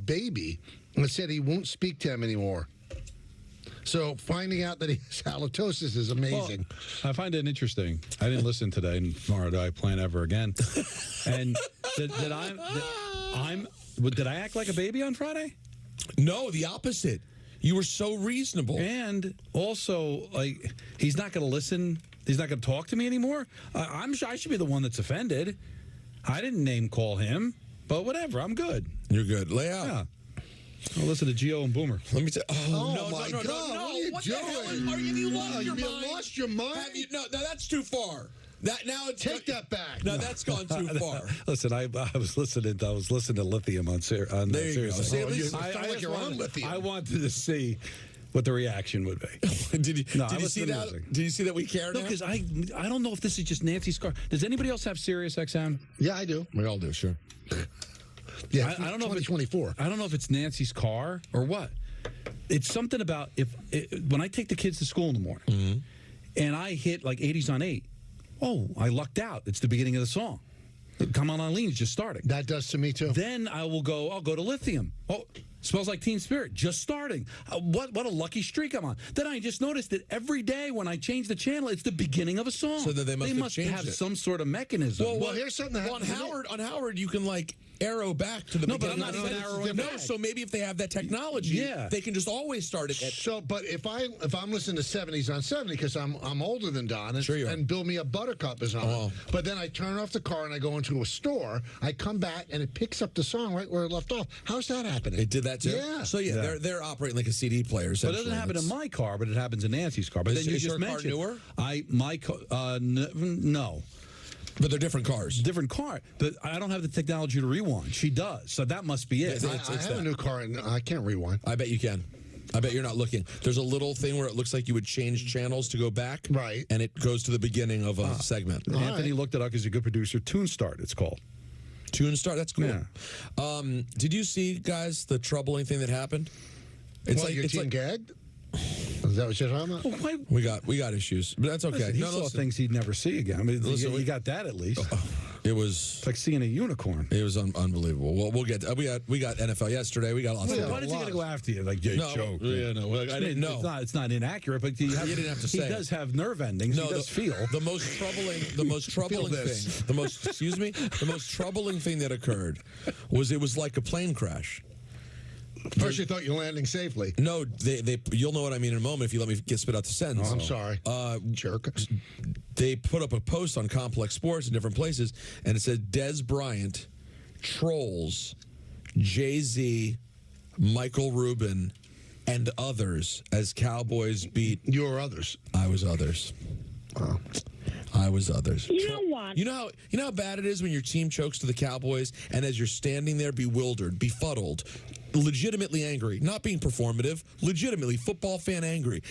baby and said he won't speak to him anymore. So finding out that he has halitosis is amazing. Well, I find it interesting. I didn't listen today, nor do I plan ever again. And did I act like a baby on Friday? No, the opposite. You were so reasonable. And also, like, he's not going to listen. He's not going to talk to me anymore. I should be the one that's offended. I didn't name call him, but whatever. I'm good. You're good. Lay out. Yeah. I'll listen to Gio and Boomer. Let me tell Oh, my God. no. What are you What doing? the hell have you lost your You mind? lost your mind? Have you, no, that's too far. Take that back. No, that's gone too far. Listen, I was listening to Lithium on There you go. Sirius. See, at least I sound like you're on Lithium. I wanted to see what the reaction would be. Did you see that? Did you see that we care No, now? because I don't know if this is just Nancy's car. Does anybody else have Sirius XM? Yeah, I do. We all do, sure. Yeah, I don't know if it's 2024. I don't know if it's Nancy's car or what. It's something about when I take the kids to school in the morning and I hit like 80s on 8. Oh, I lucked out. It's the beginning of the song. Come On Eileen's just starting. That does to me, too. Then I'll go to Lithium. Oh, Smells Like Teen Spirit, just starting. What a lucky streak I'm on. Then I just noticed that every day when I change the channel, it's the beginning of a song. So that they must have some sort of mechanism. Well, here's something that happens. On Howard, you can like arrow back to the beginning. But I'm not even arrowing No, back. so maybe if they have that technology, they can just always start it. So, but if I'm listening to 70s on 70 because I'm older than Don, and, Sure you are. and Build Me Up Buttercup is on. Oh. But then I turn off the car and I go into a store. I come back and it picks up the song right where it left off. How's that happening? It did that too. Yeah. So they're operating like a CD player. But it doesn't happen in my car, but it happens in Nancy's car. But Is then you your just car mentioned newer? No. But they're different cars. Different car, but I don't have the technology to rewind. She does, so that must be it. Yeah, I have a new car and I can't rewind. I bet you can. I bet you're not looking. There's a little thing where it looks like you would change channels to go back. Right. And it goes to the beginning of a segment. Anthony looked it up because he's a good producer. Tune Start, it's called. Tune Start, that's cool. Yeah. Did you see, guys, the troubling thing that happened? You're getting gagged? Is that what you're talking about? Well, We got issues, but that's okay. Listen, he saw things he'd never see again. I mean, you got that at least. It was It's like seeing a unicorn. It was unbelievable. Well, we'll get we got NFL yesterday. We got lots of Why is he going to go after you? Like, joke. Yeah, no. I didn't know. It's not inaccurate, but you didn't have to say he it. does have nerve endings. No, he does feel. The most troubling thing. The most troubling thing that occurred was it was like a plane crash. First, you thought you were landing safely. No, you'll know what I mean in a moment if you let me get spit out the sentence. Oh, I'm sorry. Jerk. They put up a post on Complex Sports in different places, and it said Des Bryant trolls Jay-Z, Michael Rubin, and others as Cowboys beat. You or others? I was others. Oh. I was others. You know what? You know how bad it is when your team chokes to the Cowboys, and as you're standing there bewildered, befuddled, legitimately angry, not being performative, legitimately football fan angry,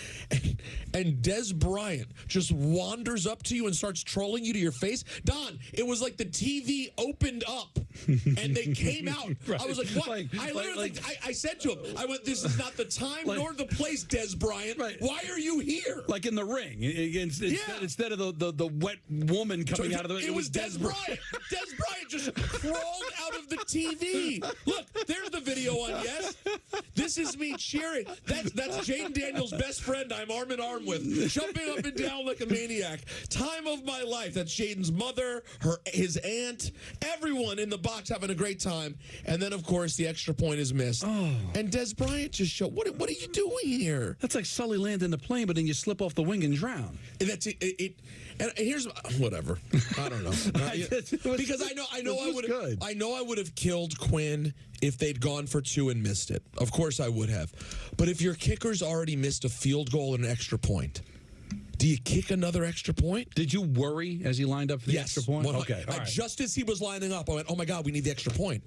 and Des Bryant just wanders up to you and starts trolling you to your face. Don, it was like the TV opened up and they came out. Right. I was like, what? I said to him, I went, this is not the time nor the place, Des Bryant. Right. Why are you here? Like in the ring, instead of the wet woman coming out of the ring. It was Des Bryant. Des Bryant just crawled out of the TV. Look, there's the video on Yes. This is me cheering. That's Jaden Daniels' best friend I'm arm in arm with, jumping up and down like a maniac. Time of my life. That's Jaden's mother, his aunt, everyone in the box having a great time. And then, of course, the extra point is missed. Oh. And Des Bryant just showed, what are you doing here? That's like Sully landing the plane, but then you slip off the wing and drown. And that's it. And here's whatever. I don't know. Because I know I would have killed Quinn if they'd gone for 2 and missed it. Of course I would have. But if your kicker's already missed a field goal and an extra point, do you kick another extra point? Did you worry as he lined up for the extra point? Okay. All right. Just as he was lining up, I went, oh my God, we need the extra point.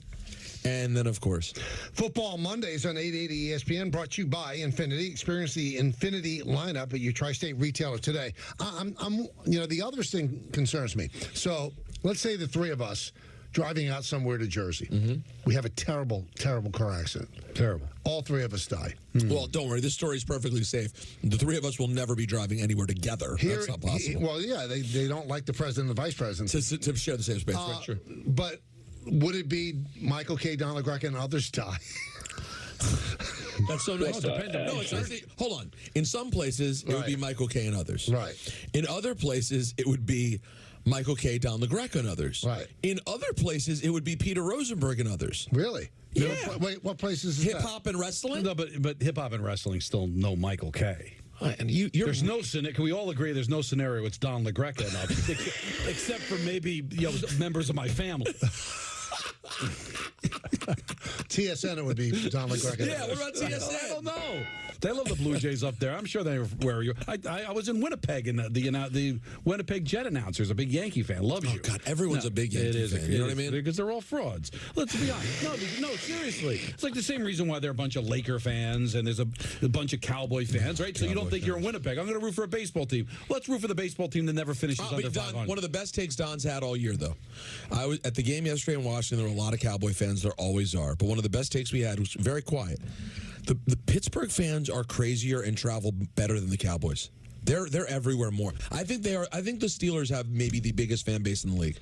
And then, of course, Football Mondays on 880 ESPN, brought to you by Infinity. Experience the Infinity lineup at your tri-state retailer today. The others thing concerns me. So let's say the three of us driving out somewhere to Jersey. Mm-hmm. We have a terrible, terrible car accident. Terrible. All three of us die. Well, don't worry. This story is perfectly safe. The three of us will never be driving anywhere together. That's not possible. They don't like the president and the vice president. To share the same space. Right, sure. But would it be Michael K., Don LaGreca, and others die? That's so nice. No, it depends on No, what it's you not. Hold on. In some places, it would be Michael Kay and others. Right. In other places, it would be Michael Kay, Don LaGreca and others. Right. In other places, it would be Peter Rosenberg and others. Really? Yeah. Wait, what places is Hip that? hop and wrestling? No, but hip hop and wrestling still no Michael Kay. And you're There's no scenario. Can we all agree there's no scenario it's Don LaGreca enough, except for maybe members of my family. TSN, it would be Don LaGreca. Yeah, what about TSN? I don't know. They love the Blue Jays up there. I'm sure they were. I was in Winnipeg, and the Winnipeg Jet announcer's a big Yankee fan. Loves you. Oh, God, everyone's a big Yankee fan. You know what I mean? Because they're all frauds. Let's be honest. No, seriously. It's like the same reason why there are a bunch of Laker fans and there's a bunch of Cowboy fans, right? So you don't think you're in Winnipeg. I'm going to root for a baseball team. Let's root for the baseball team that never finishes under 500. One of the best takes Don's had all year, though. I was at the game yesterday in Washington. There were a lot of Cowboy fans. There always are. But one of the best takes we had was very quiet. The Pittsburgh fans are crazier and travel better than the Cowboys. They're everywhere more. I think they are. I think the Steelers have maybe the biggest fan base in the league.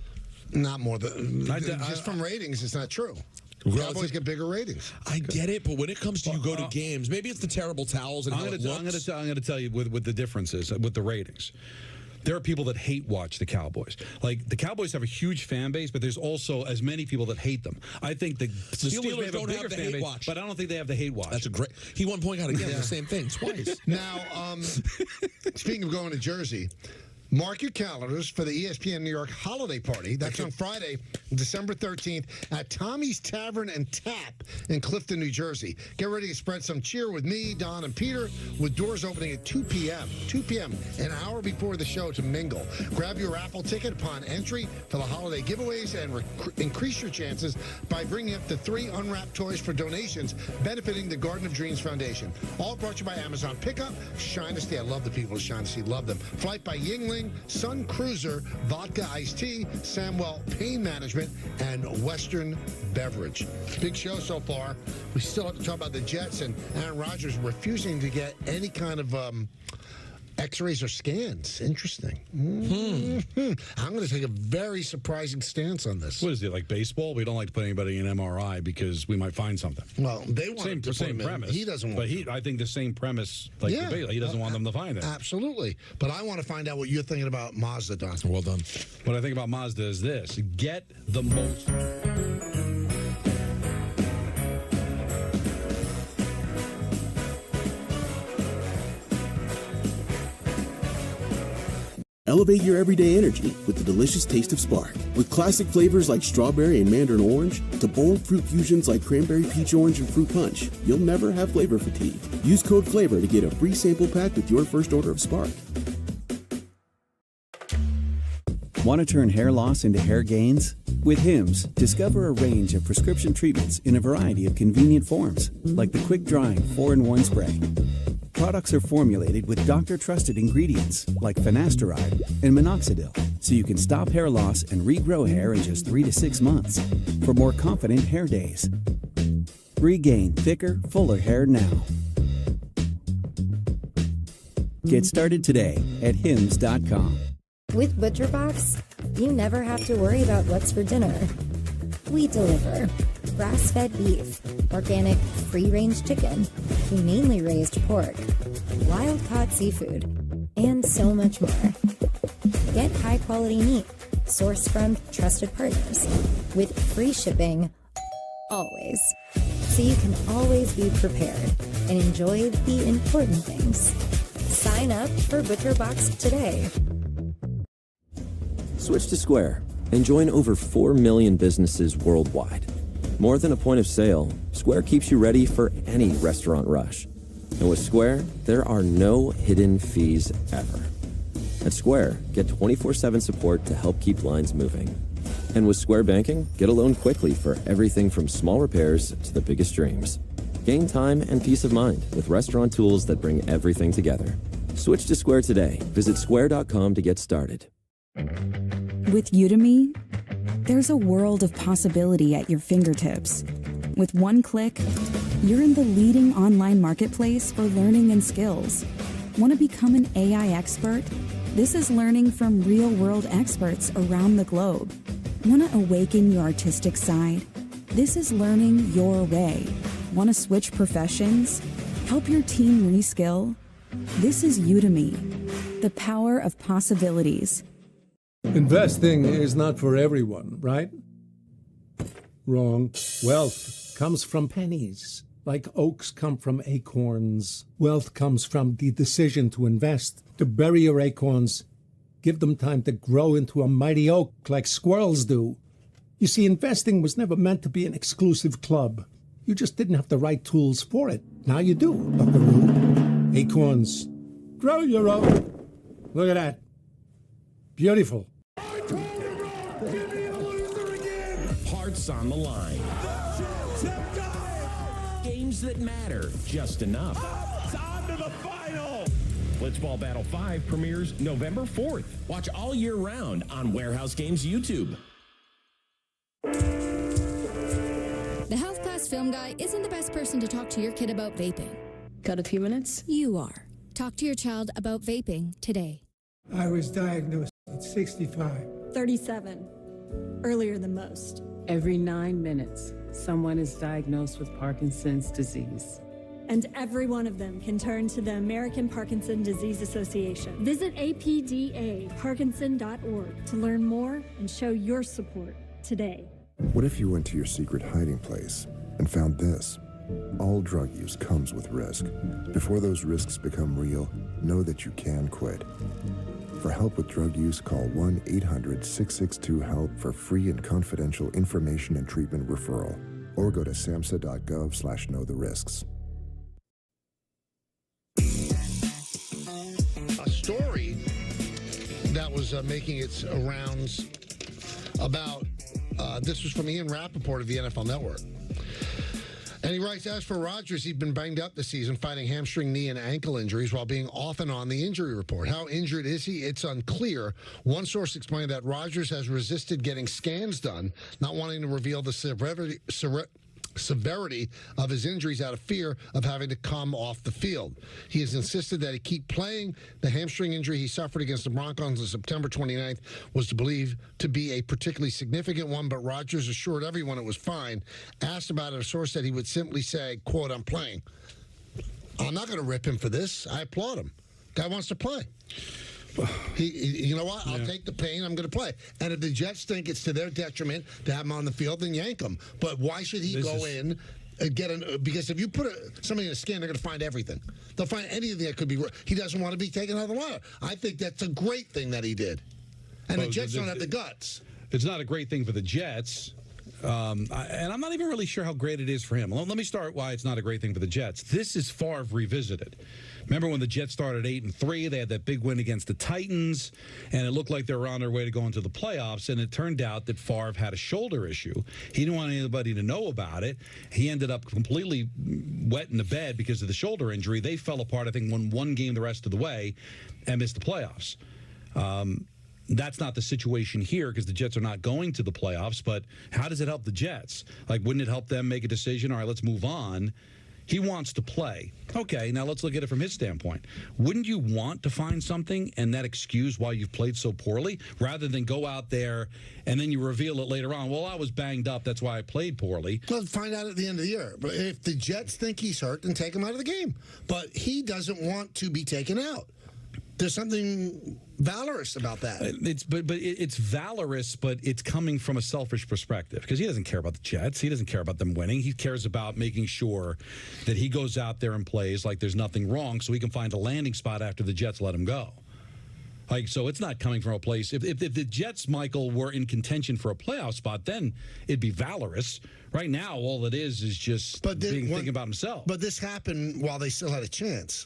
Not more than just from ratings. It's not true. Cowboys get bigger ratings. I get it, but when it comes to you go to games, maybe it's the terrible towels and how it looks. I'm going to tell you what the difference is with the ratings. There are people that hate watch the Cowboys. Like, the Cowboys have a huge fan base, but there's also as many people that hate them. I think the Steelers may have a bigger fan base, watch. but I don't think they have the hate watch. That's a great. He won point out again. The same thing twice. Now, speaking of going to Jersey, mark your calendars for the ESPN New York holiday party. That's on Friday, December 13th at Tommy's Tavern and Tap in Clifton, New Jersey. Get ready to spread some cheer with me, Don, and Peter, with doors opening at 2 p.m. 2 p.m., an hour before the show to mingle. Grab your raffle ticket upon entry for the holiday giveaways and increase your chances by bringing up to 3 unwrapped toys for donations benefiting the Garden of Dreams Foundation. All brought to you by Amazon Pickup, Shinesty. I love the people of Shinesty. Love them. Flight by Yingling, Sun Cruiser, Vodka Iced Tea, Samwell Pain Management, and Western Beverage. Big show so far. We still have to talk about the Jets and Aaron Rodgers refusing to get any kind of X-rays or scans. Interesting. I'm going to take a very surprising stance on this. What is it, like baseball? We don't like to put anybody in MRI because we might find something. Well, they want to same put him premise. In. He doesn't want But I think the same premise, like the baseball, he doesn't want them to find it. Absolutely. But I want to find out what you're thinking about Mazda, Don. Well done. What I think about Mazda is this. Get the most... Elevate your everyday energy with the delicious taste of Spark. With classic flavors like strawberry and mandarin orange to bold fruit fusions like cranberry peach orange and fruit punch, you'll never have flavor fatigue. Use code FLAVOR to get a free sample pack with your first order of Spark. Want to turn hair loss into hair gains? With Hims, discover a range of prescription treatments in a variety of convenient forms, like the quick-drying 4-in-1 spray. Products are formulated with doctor-trusted ingredients like finasteride and minoxidil, so you can stop hair loss and regrow hair in just 3 to 6 months for more confident hair days. Regain thicker, fuller hair now. Get started today at hims.com. With ButcherBox, you never have to worry about what's for dinner. We deliver grass-fed beef, organic free-range chicken, humanely raised pork, wild-caught seafood, and so much more. Get high-quality meat sourced from trusted partners with free shipping always, so you can always be prepared and enjoy the important things. Sign up for ButcherBox today. Switch to Square and join over 4 million businesses worldwide. More than a point of sale, Square keeps you ready for any restaurant rush. And with Square, there are no hidden fees ever. At Square, get 24/7 support to help keep lines moving. And with Square Banking, get a loan quickly for everything from small repairs to the biggest dreams. Gain time and peace of mind with restaurant tools that bring everything together. Switch to Square today. Visit square.com to get started. With Udemy, there's a world of possibility at your fingertips. With one click, you're in the leading online marketplace for learning and skills. Want to become an AI expert? This is learning from real-world experts around the globe. Want to awaken your artistic side? This is learning your way. Want to switch professions? Help your team reskill? This is Udemy, the power of possibilities. Investing is not for everyone, right? Wrong. Wealth comes from pennies. Like oaks come from acorns. Wealth comes from the decision to invest, to bury your acorns, give them time to grow into a mighty oak like squirrels do. You see, investing was never meant to be an exclusive club. You just didn't have the right tools for it. Now you do, buckaroo. Acorns. Grow your own. Look at that. Beautiful. Hearts on the line. Games that matter just enough. On to the final. Blitzball Battle 5 premieres November 4th. Watch all year round on Warehouse Games YouTube. The health class film guy isn't the best person to talk to your kid about vaping. Got a few minutes? You are. Talk to your child about vaping today. I was diagnosed at 65. 37. Earlier than most. Every 9 minutes, someone is diagnosed with Parkinson's disease. And every one of them can turn to the American Parkinson Disease Association. Visit apdaparkinson.org to learn more and show your support today. What if you went to your secret hiding place and found this? All drug use comes with risk. Before those risks become real, know that you can quit. For help with drug use, call 1-800-662-HELP for free and confidential information and treatment referral. Or go to samhsa.gov/knowtherisks. A story that was making its rounds about, this was from Ian Rappaport of the NFL Network. And he writes, as for Rodgers, he's been banged up this season, fighting hamstring, knee, and ankle injuries while being off and on the injury report. How injured is he? It's unclear. One source explained that Rodgers has resisted getting scans done, not wanting to reveal the severity of his injuries out of fear of having to come off the field. He has insisted that he keep playing. The hamstring injury he suffered against the Broncos on September 29th was believed to be a particularly significant one, but Rodgers assured everyone it was fine. Asked about it, a source said he would simply say, quote, I'm playing. I'm not going to rip him for this. I applaud him. Guy wants to play. You know what? I'll take the pain. I'm going to play. And if the Jets think it's to their detriment to have him on the field, then yank him. But why should he go in and get because if you put somebody in a scan, they're going to find everything. They'll find anything that could be. He doesn't want to be taken out of the lineup. I think that's a great thing that he did. And the Jets don't have the guts. It's not a great thing for the Jets. And I'm not even really sure how great it is for him. Let me start why it's not a great thing for the Jets. This is Favre revisited. Remember when the Jets started 8-3, they had that big win against the Titans, and it looked like they were on their way to go into the playoffs, and it turned out that Favre had a shoulder issue. He didn't want anybody to know about it. He ended up completely wet in the bed because of the shoulder injury. They fell apart, I think, won one game the rest of the way and missed the playoffs. That's not the situation here because the Jets are not going to the playoffs, but how does it help the Jets? Like, wouldn't it help them make a decision? All right, let's move on. He wants to play. Okay, now let's look at it from his standpoint. Wouldn't you want to find something and that excuse why you've played so poorly rather than go out there and then you reveal it later on? Well, I was banged up. That's why I played poorly. Well, find out at the end of the year. But if the Jets think he's hurt, then take him out of the game. But he doesn't want to be taken out. There's something valorous about that. It's valorous, but it's coming from a selfish perspective because he doesn't care about the Jets. He doesn't care about them winning. He cares about making sure that he goes out there and plays like there's nothing wrong so he can find a landing spot after the Jets let him go. Like, so it's not coming from a place. If the Jets, Michael, were in contention for a playoff spot, then it'd be valorous. Right now, all it is just thinking about himself. But this happened while they still had a chance.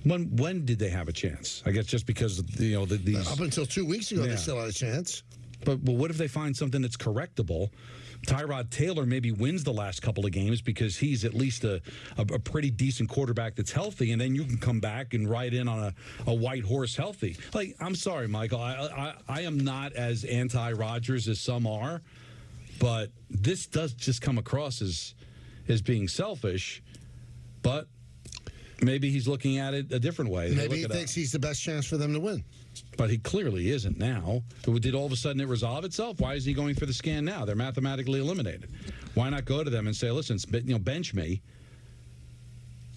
When did they have a chance? I guess just because these up until 2 weeks ago they still had a chance. But what if they find something that's correctable? Tyrod Taylor maybe wins the last couple of games because he's at least a pretty decent quarterback that's healthy, and then you can come back and ride in on a white horse healthy. Like, I'm sorry, Michael, I am not as anti-Rodgers as some are, but this does just come across as being selfish. But maybe he's looking at it a different way. Maybe he thinks he's the best chance for them to win. But he clearly isn't now. Did all of a sudden it resolve itself? Why is he going for the scan now? They're mathematically eliminated. Why not go to them and say, listen, bench me?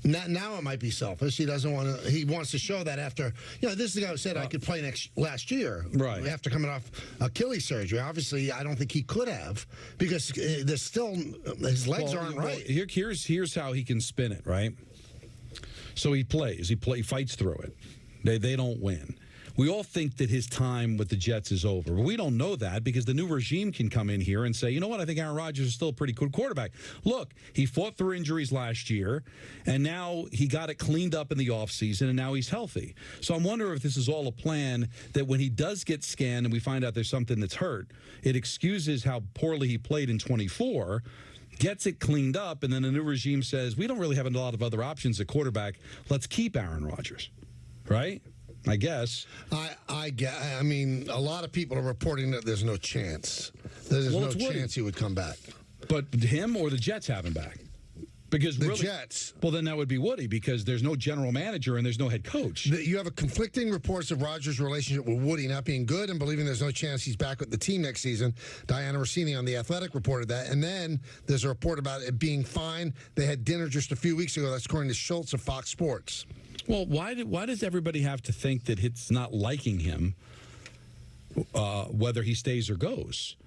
Now it might be selfish. He doesn't want to. He wants to show that after. This is the guy who said I could play last year, right? After coming off Achilles surgery. Obviously, I don't think he could have because there's still his legs aren't right. Here's how he can spin it, right? So he plays. He fights through it. They don't win. We all think that his time with the Jets is over. But we don't know that because the new regime can come in here and say, you know what, I think Aaron Rodgers is still a pretty good quarterback. Look, he fought through injuries last year, and now he got it cleaned up in the offseason, and now he's healthy. So I'm wondering if this is all a plan that when he does get scanned and we find out there's something that's hurt, it excuses how poorly he played in 24, gets it cleaned up, and then the new regime says, we don't really have a lot of other options at quarterback. Let's keep Aaron Rodgers, right? I guess. I mean, a lot of people are reporting that there's no chance. There's no chance he would come back. But him or the Jets have him back? Because the Jets. Well, then that would be Woody because there's no general manager and there's no head coach. You have conflicting reports of Rodgers' relationship with Woody not being good and believing there's no chance he's back with the team next season. Diana Rossini on The Athletic reported that. And then there's a report about it being fine. They had dinner just a few weeks ago. That's according to Schultz of Fox Sports. Well, why does everybody have to think that it's not liking him, whether he stays or goes?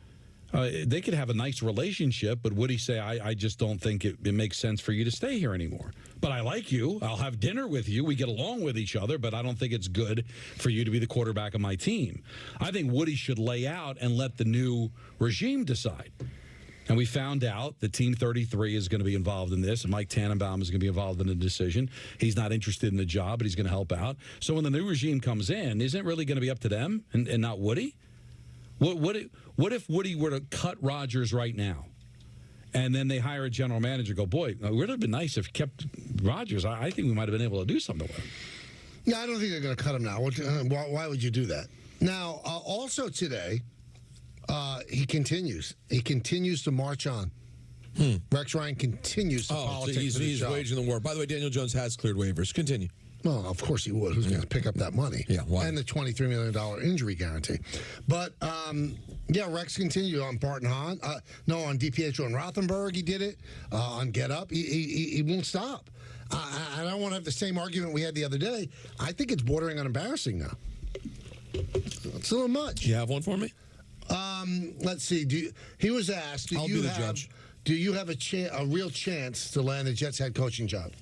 They could have a nice relationship, but would he say, I just don't think it makes sense for you to stay here anymore? But I like you. I'll have dinner with you. We get along with each other, but I don't think it's good for you to be the quarterback of my team. I think Woody should lay out and let the new regime decide. And we found out that Team 33 is going to be involved in this, and Mike Tannenbaum is going to be involved in the decision. He's not interested in the job, but he's going to help out. So when the new regime comes in, isn't it really going to be up to them and not Woody? What if Woody were to cut Rodgers right now, and then they hire a general manager, go, boy, it would have been nice if kept Rodgers. I think we might have been able to do something with him. Yeah, I don't think they're going to cut him now. Why would you do that? Now, also today, he continues. He continues to march on. Rex Ryan continues to politic for the he's job. waging the war. By the way, Daniel Jones has cleared waivers. Continue. Well, of course he would. Who's going to pick up that money? Yeah, why? And the $23 million injury guarantee. But, Rex continued on Barton Hahn. On DiPietro and Rothenberg, he did it. On Get Up, he won't stop. I don't want to have the same argument we had the other day. I think it's bordering on embarrassing now. It's a little much. You have one for me? Let's see. He was asked, I'll be the judge. Do you have a real chance to land the Jets head coaching job?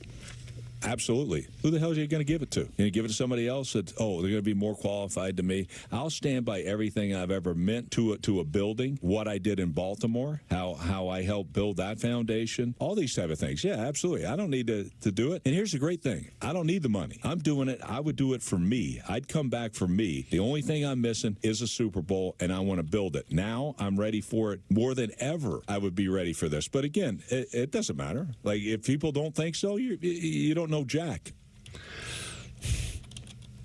Absolutely. Who the hell are you going to give it to? You give it to somebody else that, they're going to be more qualified than me? I'll stand by everything I've ever meant to a building, what I did in Baltimore, how I helped build that foundation, all these type of things. Yeah, absolutely. I don't need to do it. And here's the great thing. I don't need the money. I'm doing it. I would do it for me. I'd come back for me. The only thing I'm missing is a Super Bowl, and I want to build it. Now I'm ready for it more than ever. I would be ready for this. But again, it doesn't matter. Like, if people don't think so, you don't know Jack.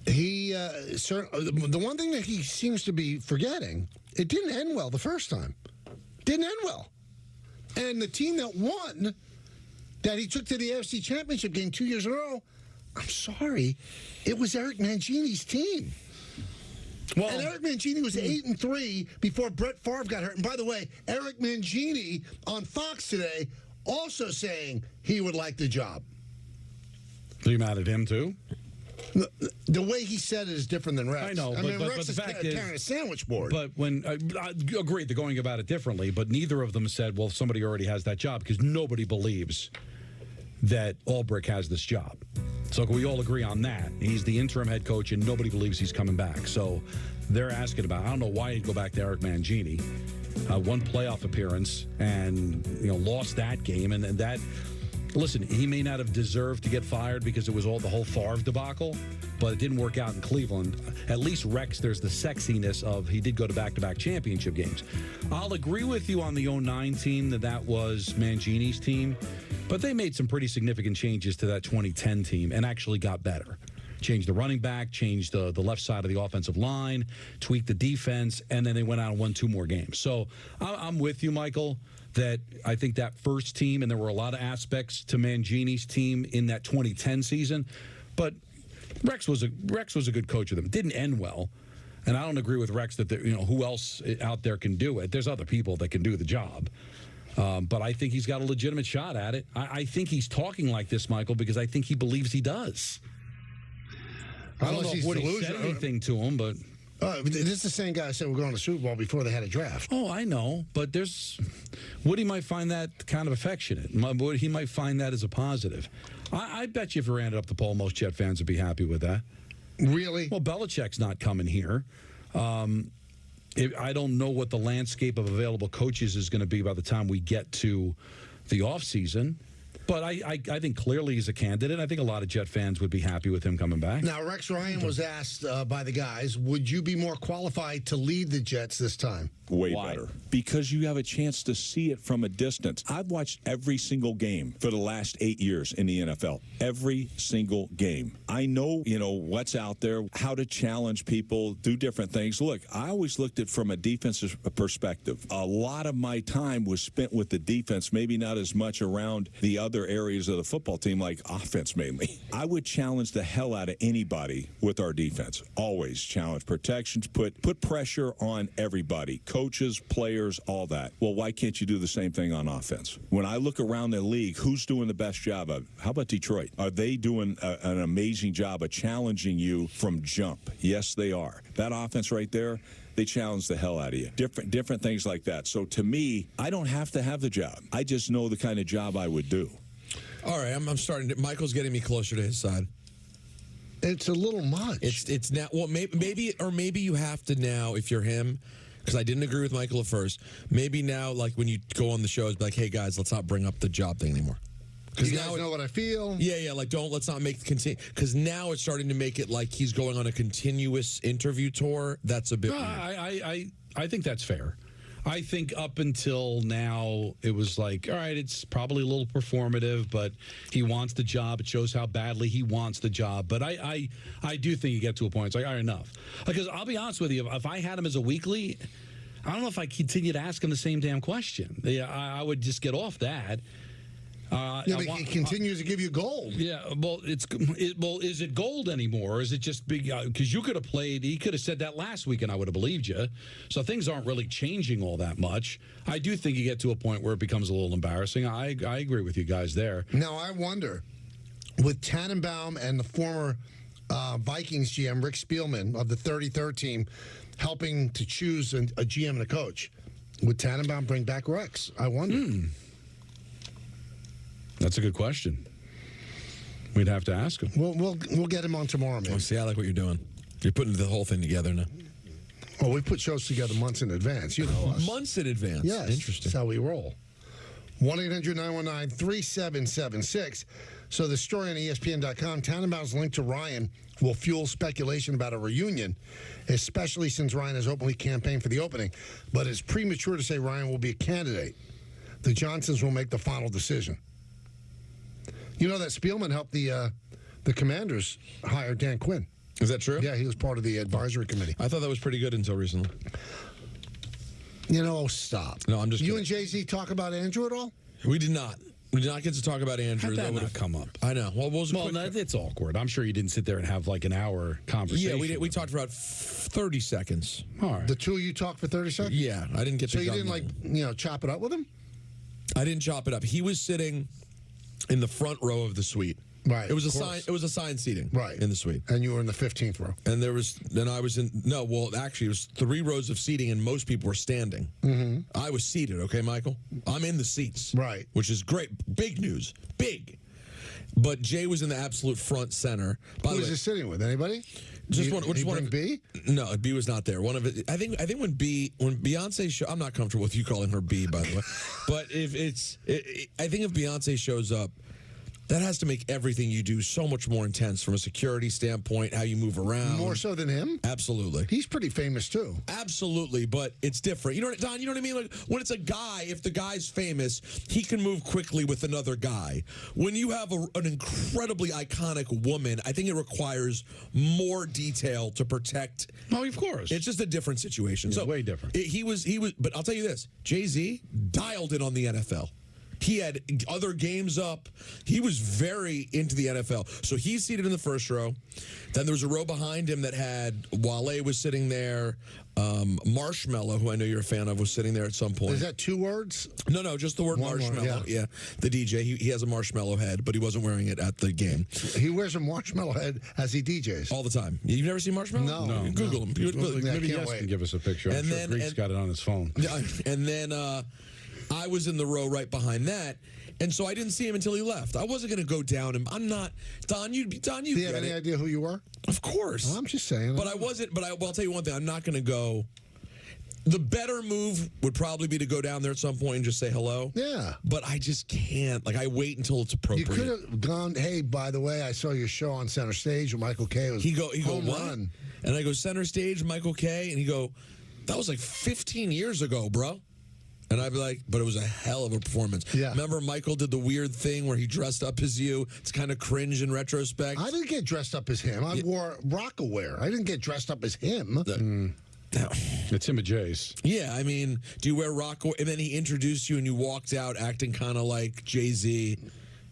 He the one thing that he seems to be forgetting, it didn't end well the first time. Didn't end well. And the team that won, that he took to the AFC Championship game 2 years in a row, I'm sorry, it was Eric Mangini's team. Well, and Eric Mangini was 8-3 before Brett Favre got hurt. And by the way, Eric Mangini on Fox today also saying he would like the job. Are you mad at him, too? The way he said it is different than Rex. I know, but but Rex the fact is carrying a sandwich board. But when I agree, they're going about it differently. But neither of them said, "Well, somebody already has that job," because nobody believes that Ulbrich has this job. So we all agree on that. He's the interim head coach, and nobody believes he's coming back. So they're asking about. I don't know why he'd go back to Eric Mangini. One playoff appearance, and lost that game, and that. Listen, he may not have deserved to get fired because it was the whole Favre debacle, but it didn't work out in Cleveland. At least Rex, there's the sexiness of he did go to back-to-back championship games. I'll agree with you on the 09 team that was Mangini's team, but they made some pretty significant changes to that 2010 team and actually got better. Changed the running back, changed the left side of the offensive line, tweaked the defense, and then they went out and won 2 more games. So I'm with you, Michael, that I think that first team, and there were a lot of aspects to Mangini's team in that 2010 season, but Rex was a good coach of them. It didn't end well, and I don't agree with Rex that who else out there can do it. There's other people that can do the job. But I think he's got a legitimate shot at it. I think he's talking like this, Michael, because I think he believes he does. I don't know if Woody said anything to him, but... this is the same guy who said we're going to the Super Bowl before they had a draft. Oh, I know, but Woody might find that kind of affectionate. He might find that as a positive. I bet you if we ran it up the poll, most Jet fans would be happy with that. Really? Well, Belichick's not coming here. I don't know what the landscape of available coaches is going to be by the time we get to the offseason. But I think clearly he's a candidate. I think a lot of Jet fans would be happy with him coming back. Now, Rex Ryan was asked by the guys, would you be more qualified to lead the Jets this time? Way better. Because you have a chance to see it from a distance. I've watched every single game for the last 8 years in the NFL. Every single game. I know, what's out there, how to challenge people, do different things. Look, I always looked at it from a defensive perspective. A lot of my time was spent with the defense, maybe not as much around the other areas of the football team, like offense mainly. I would challenge the hell out of anybody with our defense. Always challenge protections, put pressure on everybody. Coaches, players, all that. Well, why can't you do the same thing on offense? When I look around the league, who's doing the best job of it? How about Detroit? Are they doing an amazing job of challenging you from jump? Yes, they are. That offense right there, they challenge the hell out of you. Different things like that. So to me, I don't have to have the job. I just know the kind of job I would do. All right, I'm starting to. Michael's getting me closer to his side. It's a little much. It's now. Well, maybe you have to now if you're him. Because I didn't agree with Michael at first. Maybe now, like when you go on the shows, be like, hey guys, let's not bring up the job thing anymore. Because you guys know what I feel. Yeah. Like let's not make the continue. Because now it's starting to make it like he's going on a continuous interview tour. That's a bit. I think that's fair. I think up until now, it was like, all right, it's probably a little performative, but he wants the job. It shows how badly he wants the job. But I do think you get to a point, it's like, all right, enough. Because I'll be honest with you, if I had him as a weekly, I don't know if I continue to ask him the same damn question. I would just get off that. But he continues to give you gold. Yeah, well, is it gold anymore? Or is it just big? Because you could have played. He could have said that last week, and I would have believed you. So things aren't really changing all that much. I do think you get to a point where it becomes a little embarrassing. I agree with you guys there. Now I wonder, with Tannenbaum and the former Vikings GM Rick Spielman of the 33rd team helping to choose a GM and a coach, would Tannenbaum bring back Rex? I wonder. That's a good question. We'd have to ask him. We'll get him on tomorrow, man. Oh, see, I like what you're doing. You're putting the whole thing together now. Well, we put shows together months in advance. You know us. Months in advance? Yes. Interesting. That's how we roll. 1-800-919-3776. So the story on ESPN.com, Tannenbaum's link to Ryan will fuel speculation about a reunion, especially since Ryan has openly campaigned for the opening. But it's premature to say Ryan will be a candidate. The Johnsons will make the final decision. You know that Spielman helped the Commanders hire Dan Quinn. Is that true? Yeah, he was part of the advisory committee. I thought that was pretty good until recently. Stop. No, I'm just You kidding. and Jay-Z talk about Andrew at all? We did not. We did not get to talk about Andrew. How'd that not come up? I know. Well, it's awkward. I'm sure you didn't sit there and have like an hour conversation. Yeah, we talked for about 30 seconds. All right. The two of you talked for 30 seconds? Yeah, I didn't get to. So you didn't chop it up with him? I didn't chop it up. He was sitting in the front row of the suite. Right. It was assigned seating. Right. In the suite. And you were in the 15th row. And I was in actually it was 3 rows of seating and most people were standing. Mm-hmm. I was seated, okay, Michael? I'm in the seats. Right. Which is great. Big news. Big. But Jay was in the absolute front center. Who was he sitting with? Anybody? Just one of B? No, B was not there. One of it. I think when Beyonce show. I'm not comfortable with you calling her B, by the way. But I think if Beyonce shows up, that has to make everything you do so much more intense from a security standpoint, how you move around. More so than him? Absolutely. He's pretty famous, too. Absolutely, but it's different. Don, you know what I mean? Like, when it's a guy, if the guy's famous, he can move quickly with another guy. When you have an incredibly iconic woman, I think it requires more detail to protect. Oh, of course. It's just a different situation. It's way different. He was, but I'll tell you this, Jay-Z dialed in on the NFL. He had other games up. He was very into the NFL. So he's seated in the first row. Then there was a row behind him that had Wale was sitting there. Marshmallow, who I know you're a fan of, was sitting there at some point. Is that 2 words? No, just the word One word, marshmallow. Yeah, the DJ. He has a marshmallow head, but he wasn't wearing it at the game. He wears a marshmallow head as he DJs. All the time. You've never seen Marshmallow? No. Google him. Maybe Yes can give us a picture. I'm sure Greek's got it on his phone. And then I was in the row right behind that. And so I didn't see him until he left. I wasn't going to go down him. I'm not. Don, you Do you have any idea who you were? Of course. Well, I'm just saying. But I wasn't. But I'll tell you one thing. I'm not going to go. The better move would probably be to go down there at some point and just say hello. Yeah. But I just can't. Like, I wait until it's appropriate. You could have gone, hey, by the way, I saw your show on Center Stage with Michael Kay. It was He go home what? run. And I go, Center Stage, Michael Kay. And he go, that was like 15 years ago, bro. And I'd be like, but it was a hell of a performance. Yeah. Remember Michael did the weird thing where he dressed up as you? It's kind of cringe in retrospect. I didn't get dressed up as him. I wore Rockaware. I didn't get dressed up as him. No. It's him at Jay's. Yeah, I mean, do you wear Rockaware? And then he introduced you and you walked out acting kind of like Jay-Z.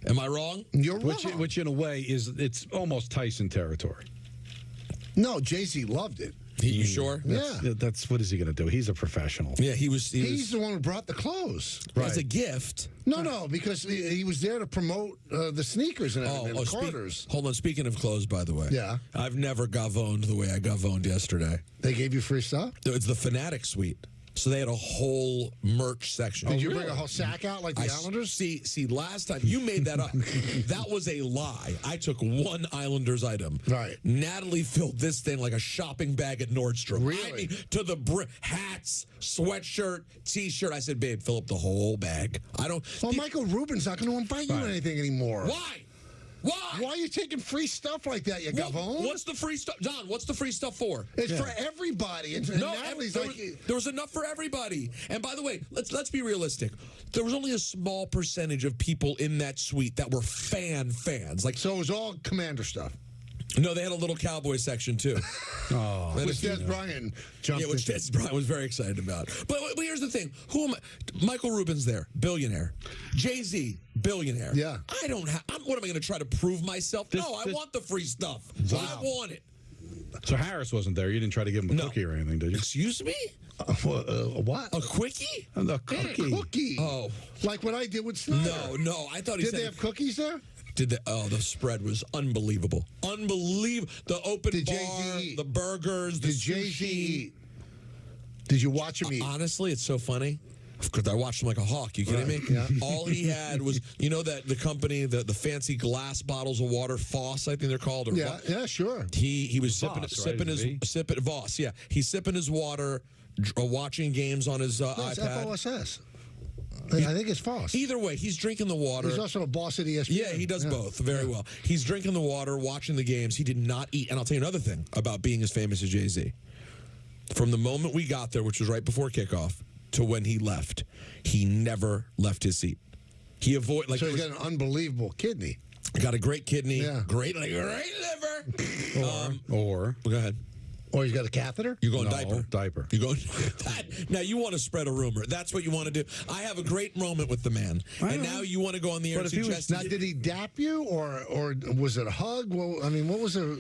Am I wrong? You're wrong. Which in a way it's almost Tyson territory. No, Jay-Z loved it. You sure? That's what is he going to do? He's a professional. Yeah, he was. He's the one who brought the clothes. As a gift. No, because he was there to promote the sneakers and everything, the Carters. Hold on. Speaking of clothes, by the way. Yeah. I've never gavoned the way I gavoned yesterday. They gave you free stuff? It's the Fanatic Suite. So they had a whole merch section. Did you bring a whole sack out like the Islanders? See, last time you made that up. That was a lie. I took one Islanders item. Right. Natalie filled this thing like a shopping bag at Nordstrom. Really? I mean, to the brim. Hats, sweatshirt, T-shirt. I said, babe, fill up the whole bag. I don't. Well, Michael Rubin's not going to invite you to anything anymore. Why? Why? Why are you taking free stuff like that, you gavone? What's the free stuff? Don, what's the free stuff for? It's for everybody. And No, Natalie's there was enough for everybody. And by the way, let's be realistic. There was only a small percentage of people in that suite that were fans. Like, so it was all Commander stuff. No, they had a little cowboy section too. Which Des Bryant jumped which into. Des Bryant was very excited about. But here's the thing: who am I? Michael Rubin's there, billionaire. Jay-Z, billionaire. Yeah. I don't have. What am I going to try to prove myself? No, I want the free stuff. Wow. I want it. So Harris wasn't there. You didn't try to give him a cookie or anything, did you? Excuse me? What? A quickie? A cookie. Cookie. Oh, like what I did with Snyder. No. I thought he Did said. they have cookies there? The spread was unbelievable. Unbelievable. The open Did bar, Jay-Z eat? the burgers, the Did Jay-Z sushi. eat? Did you watch him eat? Honestly, it's so funny. Because I watched him like a hawk. You kidding me? Yeah. All he had was, that the company, the fancy glass bottles of water, Voss, I think they're called. Or Yeah, sure. He was Voss, sipping Voss. Yeah, he's sipping his water, watching games on his It's iPad. FOSS. I think it's false. Either way, he's drinking the water. He's also a boss at ESPN. Yeah, he does both very well. He's drinking the water, watching the games. He did not eat. And I'll tell you another thing about being as famous as Jay-Z. From the moment we got there, which was right before kickoff, to when he left, he never left his seat. He avoided. So he's got an unbelievable kidney. Got a great kidney, Yeah. great liver. Or Go ahead. Or he's got a catheter? You're going No, diaper. You're going now. You want to spread a rumor. That's what you want to do. I have a great moment with the man, and now you want to go on the air and suggest. Now, did he dap you, or was it a hug? Well, I mean, what was it?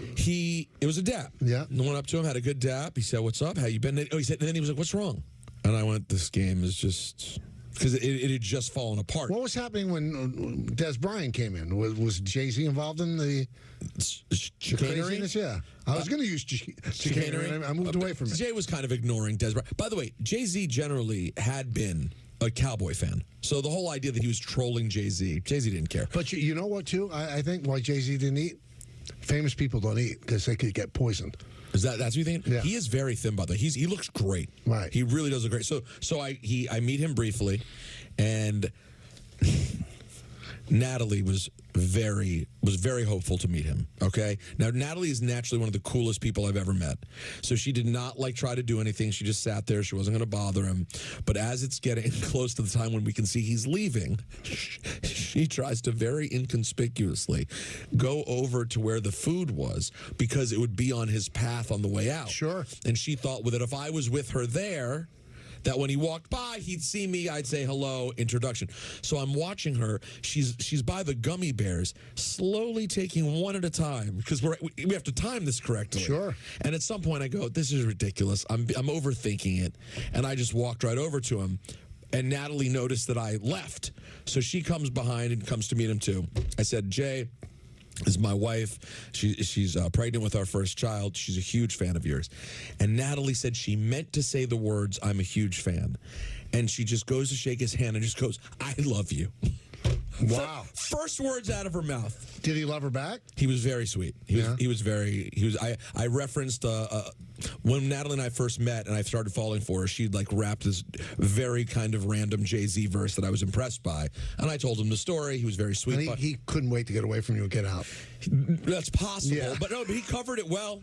It was a dap. Yeah. I went up to him, had a good dap. He said, "What's up? How you been?" Oh, he said, and then he was like, "What's wrong?" And I went, "This game is just." Because it had just fallen apart. What was happening when Des Bryant came in? Was Jay-Z involved in the chicanery? craziness? Yeah. I was going to use chicanery. And I moved away from it. Jay was kind of ignoring Des Bryant. By the way, Jay-Z generally had been a Cowboy fan. So the whole idea that he was trolling Jay-Z didn't care. But you know what, too? I think why Jay-Z didn't eat? Famous people don't eat because they could get poisoned. That's what you think? Yeah. He is very thin, by the way. He looks great. Right. He really does look great. So I meet him briefly, and Natalie was very hopeful to meet him. Okay. Now Natalie is naturally one of the coolest people I've ever met. So she did not try to do anything. She just sat there. She wasn't going to bother him. But as it's getting close to the time when we can see he's leaving, she tries to very inconspicuously go over to where the food was because it would be on his path on the way out. Sure. And she thought that if I was with her there, that when he walked by, he'd see me, I'd say hello, introduction. So I'm watching her. She's by the gummy bears, slowly taking one at a time, because we have to time this correctly. Sure. And at some point I go, this is ridiculous. I'm overthinking it. And I just walked right over to him. And Natalie noticed that I left. So she comes behind and comes to meet him too. I said, Jay, this is my wife. She's pregnant with our first child. She's a huge fan of yours. And Natalie said she meant to say the words, I'm a huge fan. And she just goes to shake his hand and just goes, I love you. Wow. First words out of her mouth. Did he love her back? He was very sweet. I referenced when Natalie and I first met and I started falling for her, she'd like rapped this very kind of random Jay-Z verse that I was impressed by. And I told him the story. He was very sweet. And he couldn't wait to get away from you and get out. That's possible. Yeah. But he covered it well.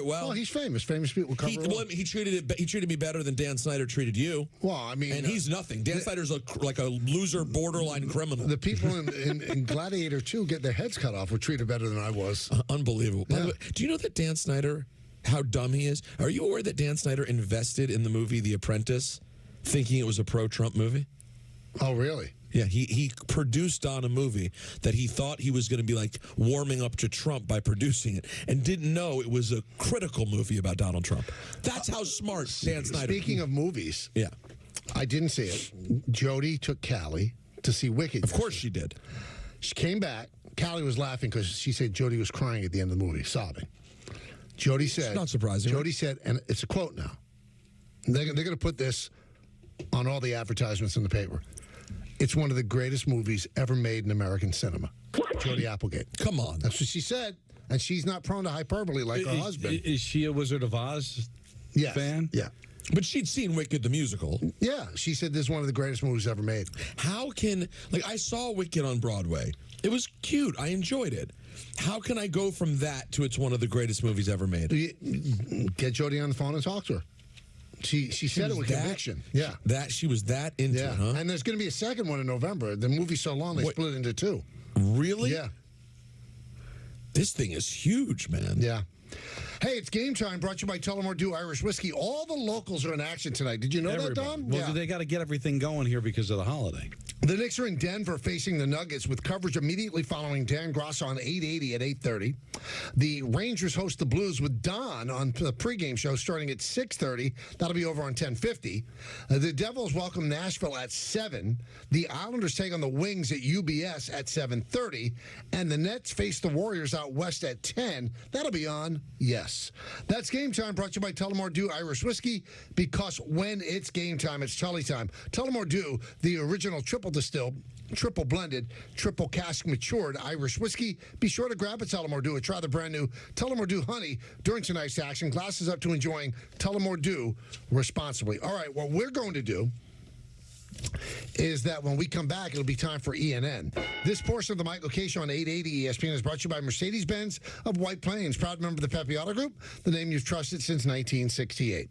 Well, he's famous. Famous people cover it well. He treated me better than Dan Snyder treated you. Well, I mean... And he's nothing. Dan Snyder's like a loser, borderline criminal. The people in Gladiator 2 get their heads cut off were treated better than I was. Unbelievable. Yeah. By the way, do you know that Dan Snyder, how dumb he is? Are you aware that Dan Snyder invested in the movie The Apprentice thinking it was a pro-Trump movie? Oh, really? Yeah, he produced on a movie that he thought he was going to be like warming up to Trump by producing it and didn't know it was a critical movie about Donald Trump. That's how smart Dan Snyder. Speaking of movies, yeah, I didn't see it. Jody took Callie to see Wicked. Of course she did. She came back. Callie was laughing because she said Jody was crying at the end of the movie, sobbing. Jody said... It's not surprising. Jody said, and it's a quote now. They're going to put this on all the advertisements in the paper. It's one of the greatest movies ever made in American cinema. Jody Applegate. Come on. That's what she said. And she's not prone to hyperbole like her husband. Is she a Wizard of Oz fan? Yeah. But she'd seen Wicked the musical. Yeah. She said this is one of the greatest movies ever made. How can... Like, I saw Wicked on Broadway. It was cute. I enjoyed it. How can I go from that to it's one of the greatest movies ever made? Get Jody on the phone and talk to her. She said it with conviction. Yeah. She was that into it, huh? And there's going to be a second one in November. The movie's so long, they split it into two. Really? Yeah. This thing is huge, man. Yeah. Hey, it's game time, brought to you by Tullamore Dew Irish Whiskey. All the locals are in action tonight. Did you know that, Dom? Well, they got to get everything going here because of the holiday. The Knicks are in Denver facing the Nuggets with coverage immediately following Dan Grosso on 880 at 8:30. The Rangers host the Blues with Don on the pregame show starting at 6:30. That'll be over on 1050. The Devils welcome Nashville at 7. The Islanders take on the Wings at UBS at 7:30. And the Nets face the Warriors out west at 10. That'll be on Yes. That's game time, brought to you by Tullamore Dew Irish Whiskey, because when it's game time, it's Tully time. Tullamore Dew, the original triple distilled, triple blended, triple cask matured Irish whiskey. Be sure to grab a Tullamore Dew and try the brand new Tullamore Dew Honey during tonight's action. Glasses up to enjoying Tullamore Dew responsibly. All right, what we're going to do is that when we come back, it'll be time for ENN. This portion of the Michael K. Show on 880 ESPN is brought to you by Mercedes-Benz of White Plains, proud member of the Pepe Auto Group, the name you've trusted since 1968.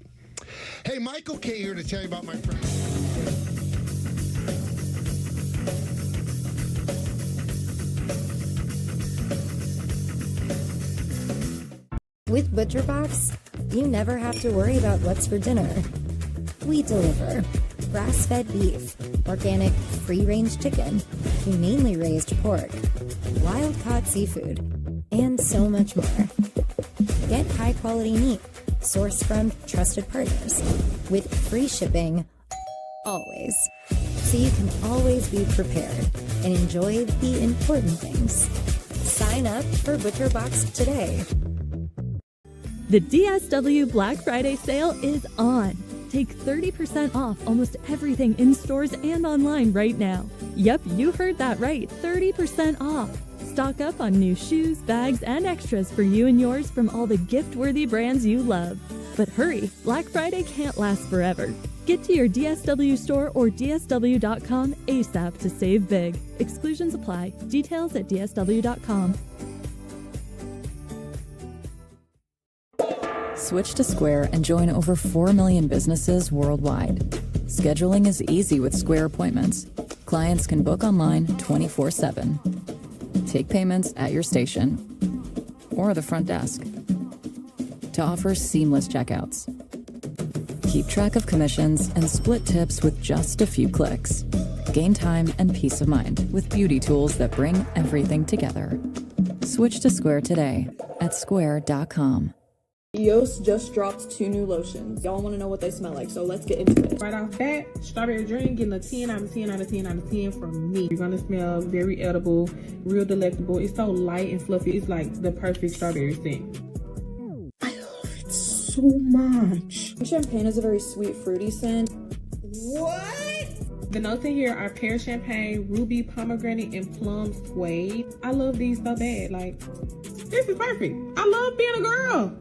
Hey, Michael K. here to tell you about my friend. With ButcherBox, you never have to worry about what's for dinner. We deliver grass-fed beef, organic free-range chicken, humanely raised pork, wild-caught seafood, and so much more. Get high-quality meat sourced from trusted partners with free shipping always, so you can always be prepared and enjoy the important things. Sign up for ButcherBox today. The DSW Black Friday sale is on. Take 30% off almost everything in stores and online right now. Yep, you heard that right, 30% off. Stock up on new shoes, bags, and extras for you and yours from all the gift-worthy brands you love. But hurry, Black Friday can't last forever. Get to your DSW store or DSW.com ASAP to save big. Exclusions apply. Details at DSW.com. Switch to Square and join over 4 million businesses worldwide. Scheduling is easy with Square Appointments. Clients can book online 24/7. Take payments at your station or the front desk to offer seamless checkouts. Keep track of commissions and split tips with just a few clicks. Gain time and peace of mind with beauty tools that bring everything together. Switch to Square today at square.com. Yoast just dropped 2 new lotions. Y'all want to know what they smell like, so let's get into it. Right off bat, strawberry dream getting a 10 out of 10 out of 10 out of 10 from me. You're gonna smell very edible, real delectable. It's so light and fluffy. It's like the perfect strawberry scent. I love it so much. Champagne is a very sweet, fruity scent. What? The notes in here are pear champagne, ruby pomegranate, and plum suede. I love these so bad. Like, this is perfect. I love being a girl.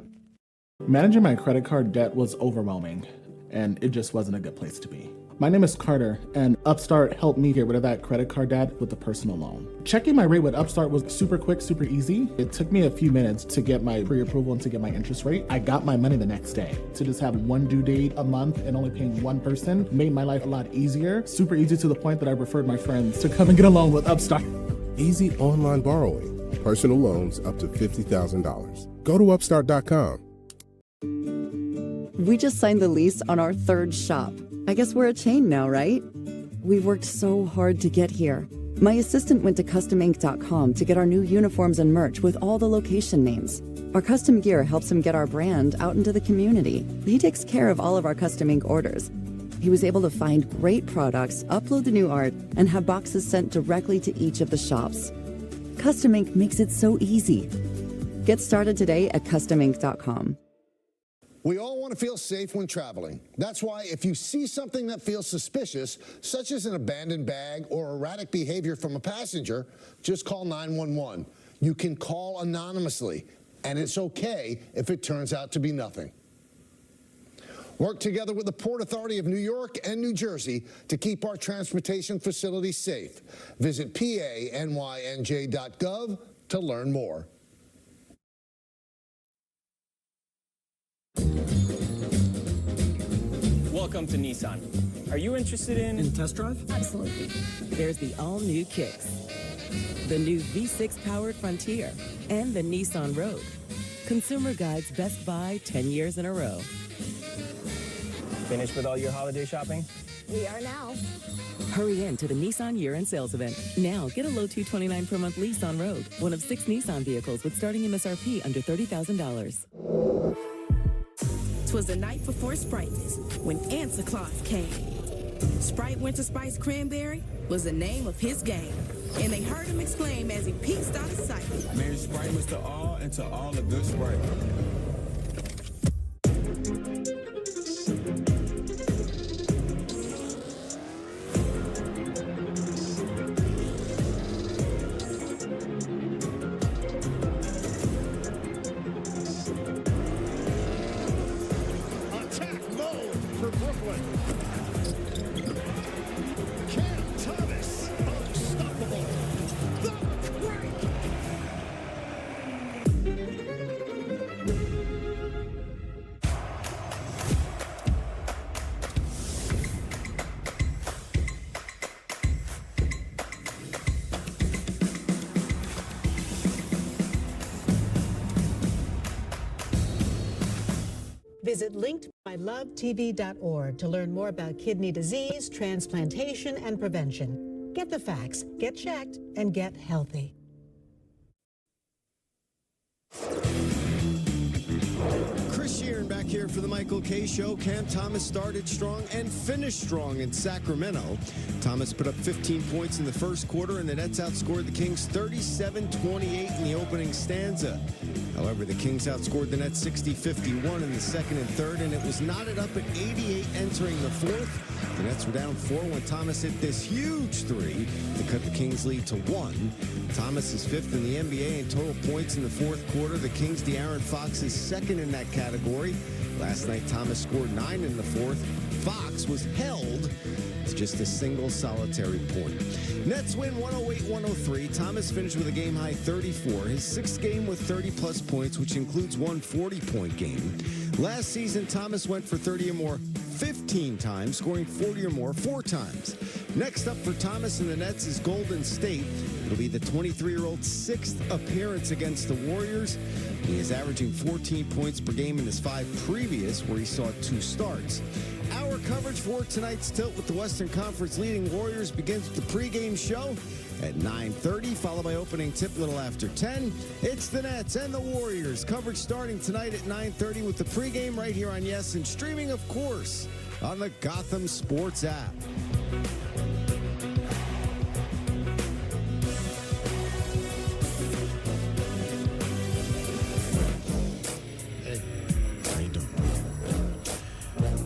Managing my credit card debt was overwhelming, and it just wasn't a good place to be. My name is Carter, and Upstart helped me get rid of that credit card debt with a personal loan. Checking my rate with Upstart was super quick, super easy. It took me a few minutes to get my pre-approval and to get my interest rate. I got my money the next day. To just have one due date a month and only paying one person made my life a lot easier. Super easy to the point that I referred my friends to come and get a loan with Upstart. Easy online borrowing. Personal loans up to $50,000. Go to upstart.com. We just signed the lease on our 3rd shop. I guess we're a chain now, right? We worked so hard to get here. My assistant went to customink.com to get our new uniforms and merch with all the location names. Our custom gear helps him get our brand out into the community. He takes care of all of our custom ink orders. He was able to find great products, upload the new art, and have boxes sent directly to each of the shops. Custom Ink makes it so easy. Get started today at customink.com. We all want to feel safe when traveling. That's why if you see something that feels suspicious, such as an abandoned bag or erratic behavior from a passenger, just call 911. You can call anonymously, and it's okay if it turns out to be nothing. Work together with the Port Authority of New York and New Jersey to keep our transportation facilities safe. Visit PANYNJ.gov to learn more. Welcome to Nissan. Are you interested in test drive? Absolutely. There's the all-new Kicks, the new V6-powered Frontier, and the Nissan Rogue. Consumer Guide's Best Buy 10 years in a row. Finished with all your holiday shopping? We are now. Hurry in to the Nissan year-end sales event. Now, get a low $229 per month lease on Rogue, one of 6 Nissan vehicles with starting MSRP under $30,000. 'Twas the night before Sprightmas when Santa Claus came. Sprite Winter Spice Cranberry was the name of his game, and they heard him exclaim as he peeked out of sight. Merry Sprightmas to all, and to all a good Sprite. Visit linkedbylovetv.org to learn more about kidney disease, transplantation, and prevention. Get the facts, get checked, and get healthy. Chris Sheeran back here for the Michael K. Show. Cam Thomas started strong and finished strong in Sacramento. Thomas put up 15 points in the first quarter, and the Nets outscored the Kings 37-28 in the opening stanza. However, the Kings outscored the Nets 60-51 in the second and third, and it was knotted up at 88 entering the fourth. The Nets were down 4 when Thomas hit this huge three to cut the Kings' lead to 1. Thomas is 5th in the NBA in total points in the fourth quarter. The Kings' De'Aaron Fox is 2nd in that category. Last night, Thomas scored 9 in the fourth. Fox was held to just a single solitary point. Nets win 108-103. Thomas finished with a game-high 34. His 6th game with 30-plus points, which includes one 40-point game. Last season, Thomas went for 30 or more 15 times, scoring 40 or more 4 times. Next up for Thomas and the Nets is Golden State. It'll be the 23-year-old's sixth appearance against the Warriors. He is averaging 14 points per game in his 5 previous, where he saw 2 starts. Our coverage for tonight's tilt with the Western Conference leading Warriors begins with the pregame show at 9:30, followed by opening tip a little after 10. It's the Nets and the Warriors. Coverage starting tonight at 9:30 with the pregame right here on Yes, and streaming, of course, on the Gotham Sports app.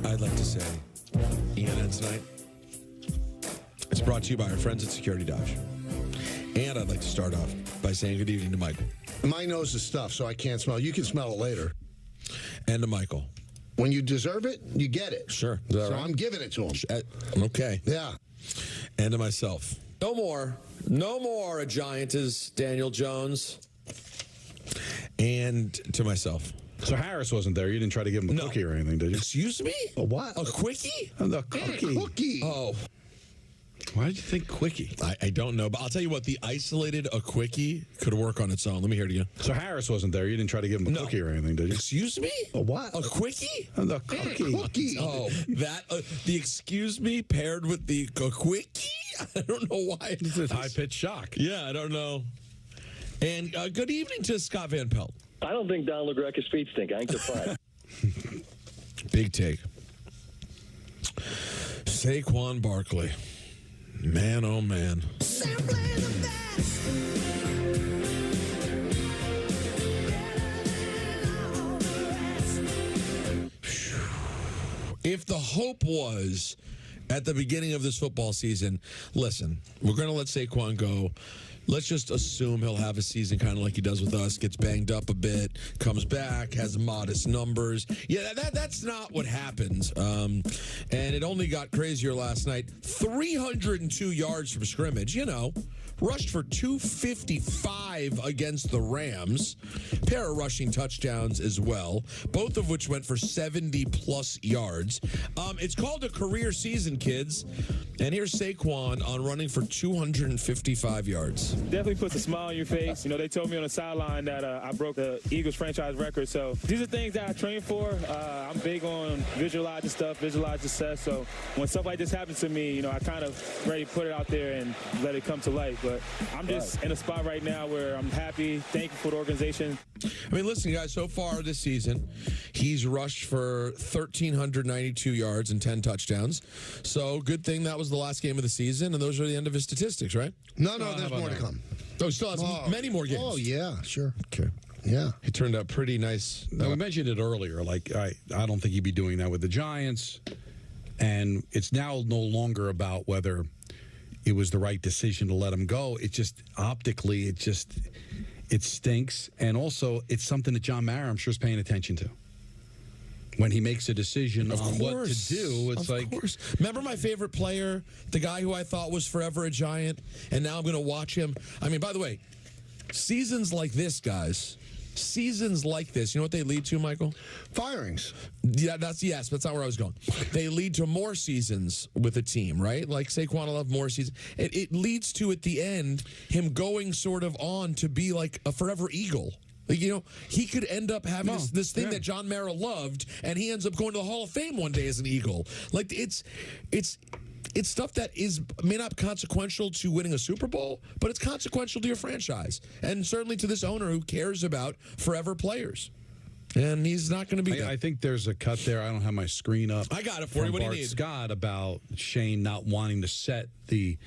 I'd like to say, ENN tonight, it's brought to you by our friends at Security Dodge. And I'd like to start off by saying good evening to Michael. My nose is stuffed, so I can't smell. You can smell it later. And to Michael. When you deserve it, you get it. Sure. So right? I'm giving it to him. Okay. Yeah. And to myself. No more a giant as Daniel Jones. And to myself. So Harris wasn't there. You didn't try to give him a cookie or anything, did you? Excuse me? A what? A quickie? A cookie. Cookie. Oh. Why did you think quickie? I don't know, but I'll tell you what, the isolated a quickie could work on its own. Let me hear it again. So Harris wasn't there. You didn't try to give him a cookie or anything, did you? Excuse me? A what? A quickie? A cookie. Cookie. Oh, that, the excuse me paired with the quickie? I don't know why. It's a high-pitched shock. Yeah, I don't know. And good evening to Scott Van Pelt. I don't think Don LaGreca's feet stink. I think they're fine. Big take. Saquon Barkley. Man, oh, man. If the hope was at the beginning of this football season, listen, we're going to let Saquon go. Let's just assume he'll have a season kind of like he does with us, gets banged up a bit, comes back, has modest numbers. Yeah, that's not what happens. And it only got crazier last night. 302 yards from scrimmage, rushed for 255 against the Rams. Pair of rushing touchdowns as well, both of which went for 70-plus yards. It's called a career season, kids. And here's Saquon on running for 255 yards. Definitely puts a smile on your face. They told me on the sideline that I broke the Eagles franchise record. So these are things that I train for. I'm big on visualizing stuff, visualize success. So when stuff like this happens to me, I kind of ready to put it out there and let it come to life. But I'm just in a spot right now where I'm happy, thankful for the organization. I mean, listen, guys, so far this season, he's rushed for 1,392 yards and 10 touchdowns. So good thing that was the last game of the season, and those are the end of his statistics, right? No, there's more to come. Oh, he still has many more games. Oh, yeah, sure. Okay. Yeah. He turned out pretty nice. We mentioned it earlier. Like, I don't think he'd be doing that with the Giants. And it's now no longer about whether it was the right decision to let him go. It just, optically, it stinks. And also, it's something that John Mara, I'm sure, is paying attention to. When he makes a decision on what to do, it's like... Of course. Remember my favorite player, the guy who I thought was forever a Giant, and now I'm going to watch him? I mean, by the way, seasons like this, guys... Seasons like this, you know what they lead to, Michael? Firings. Yeah, that's not where I was going. They lead to more seasons with a team, right? Like Saquon will have more seasons. It leads to, at the end, him going sort of on to be like a forever Eagle. Like, he could end up having this thing that John Mara loved, and he ends up going to the Hall of Fame one day as an Eagle. Like, it's stuff that may not be consequential to winning a Super Bowl, but it's consequential to your franchise, and certainly to this owner who cares about forever players. And he's not going to be. I think there's a cut there. I don't have my screen up. I got it for you. What do you need? Scott about Shane not wanting to set the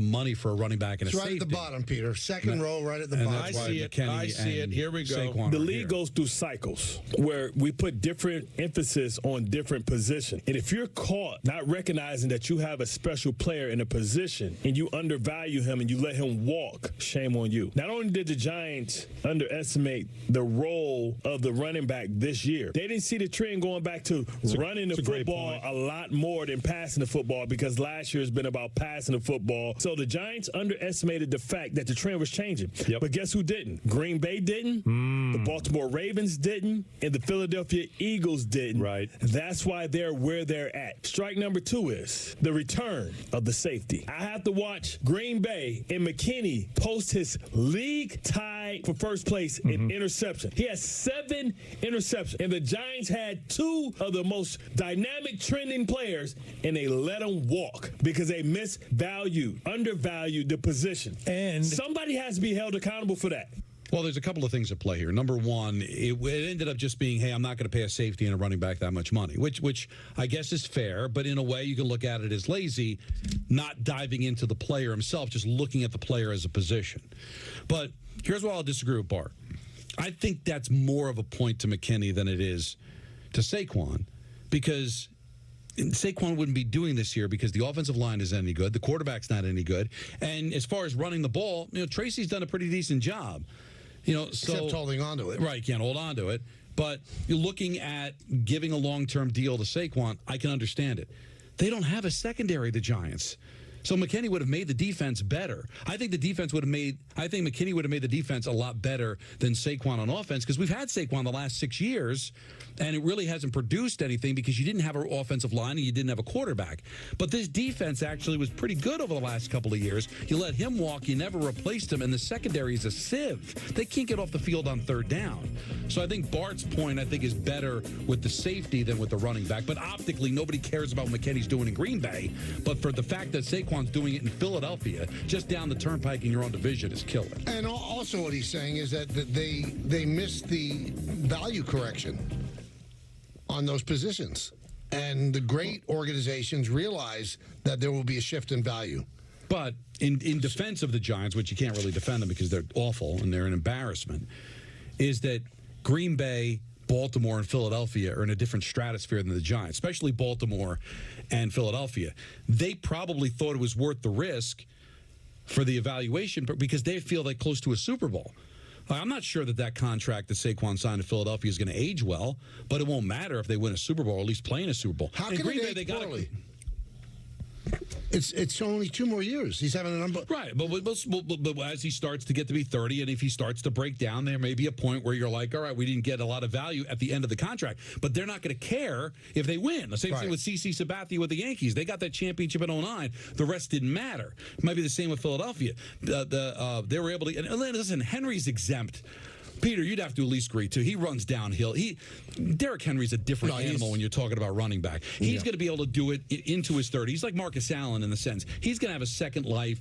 money for a running back and a safety. Right at the bottom, Peter. Second row, right at the bottom. I see it. Here we go. The league goes through cycles where we put different emphasis on different positions. And if you're caught not recognizing that you have a special player in a position and you undervalue him and you let him walk, shame on you. Not only did the Giants underestimate the role of the running back this year, they didn't see the trend going back to running the football a lot more than passing the football, because last year has been about passing the football ball. So the Giants underestimated the fact that the trend was changing. But guess who didn't? Green Bay didn't. The Baltimore Ravens didn't. And the Philadelphia Eagles didn't. Right. That's why they're where they're at. Strike number 2 is the return of the safety. I have to watch Green Bay and McKinney post his league tie for first place in interception. He has 7 interceptions. And the Giants had 2 of the most dynamic trending players, and they let them walk because they misvalued, undervalued the position. And somebody has to be held accountable for that. Well, there's a couple of things at play here. Number one, it ended up just being, hey, I'm not going to pay a safety and a running back that much money, which I guess is fair, but in a way you can look at it as lazy, not diving into the player himself, just looking at the player as a position. But here's where I'll disagree with Bart. I think that's more of a point to McKinney than it is to Saquon, because Saquon wouldn't be doing this here because the offensive line isn't any good, the quarterback's not any good, and as far as running the ball, Tracy's done a pretty decent job. Except holding on to it. Right, can't hold on to it. But you're looking at giving a long-term deal to Saquon, I can understand it. They don't have a secondary, the Giants. So McKinney would have made the defense better. I think McKinney would have made the defense a lot better than Saquon on offense, because we've had Saquon the last 6 years, and it really hasn't produced anything because you didn't have an offensive line and you didn't have a quarterback. But this defense actually was pretty good over the last couple of years. You let him walk, you never replaced him, and the secondary is a sieve. They can't get off the field on third down. So I think Bart's point, is better with the safety than with the running back. But optically, nobody cares about what McKinney's doing in Green Bay. But for the fact that Saquon's doing it in Philadelphia, just down the turnpike in your own division, is killer. And also what he's saying is that they missed the value correction on those positions. And the great organizations realize that there will be a shift in value. But in defense of the Giants, which you can't really defend them because they're awful and they're an embarrassment, is that Green Bay, Baltimore, and Philadelphia are in a different stratosphere than the Giants, especially Baltimore and Philadelphia. They probably thought it was worth the risk for the evaluation because they feel they're close to a Super Bowl. I'm not sure that contract that Saquon signed to Philadelphia is going to age well, but it won't matter if they win a Super Bowl, or at least play in a Super Bowl. How can it age poorly? It's only 2 more years. He's having a number. Right, but as he starts to get to be 30, and if he starts to break down, there may be a point where you're like, all right, we didn't get a lot of value at the end of the contract. But they're not going to care if they win. The same thing with CeCe Sabathia with the Yankees. They got that championship in 2009. The rest didn't matter. It might be the same with Philadelphia. They were able to. And listen, Henry's exempt. Peter, you'd have to at least agree, too. He runs downhill. Derrick Henry's a different animal when you're talking about running back. He's going to be able to do it into his 30s. He's like Marcus Allen in the sense. He's going to have a second life.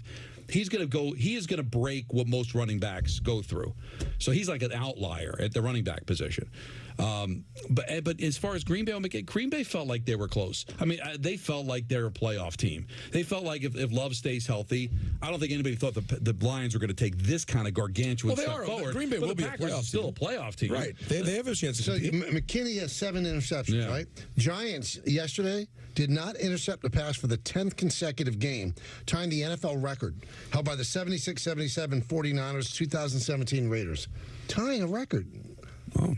He is going to break what most running backs go through. So he's like an outlier at the running back position. But as far as Green Bay felt like they were close. I mean, they felt like they're a playoff team. They felt like if Love stays healthy, I don't think anybody thought the Lions were going to take this kind of gargantuan step forward. Green Bay will be still a playoff team. Right. They have a chance to compete. McKinney has 7 interceptions, right? Giants yesterday did not intercept a pass for the 10th consecutive game, tying the NFL record held by the 76-77 49ers 2017 Raiders. Tying a record.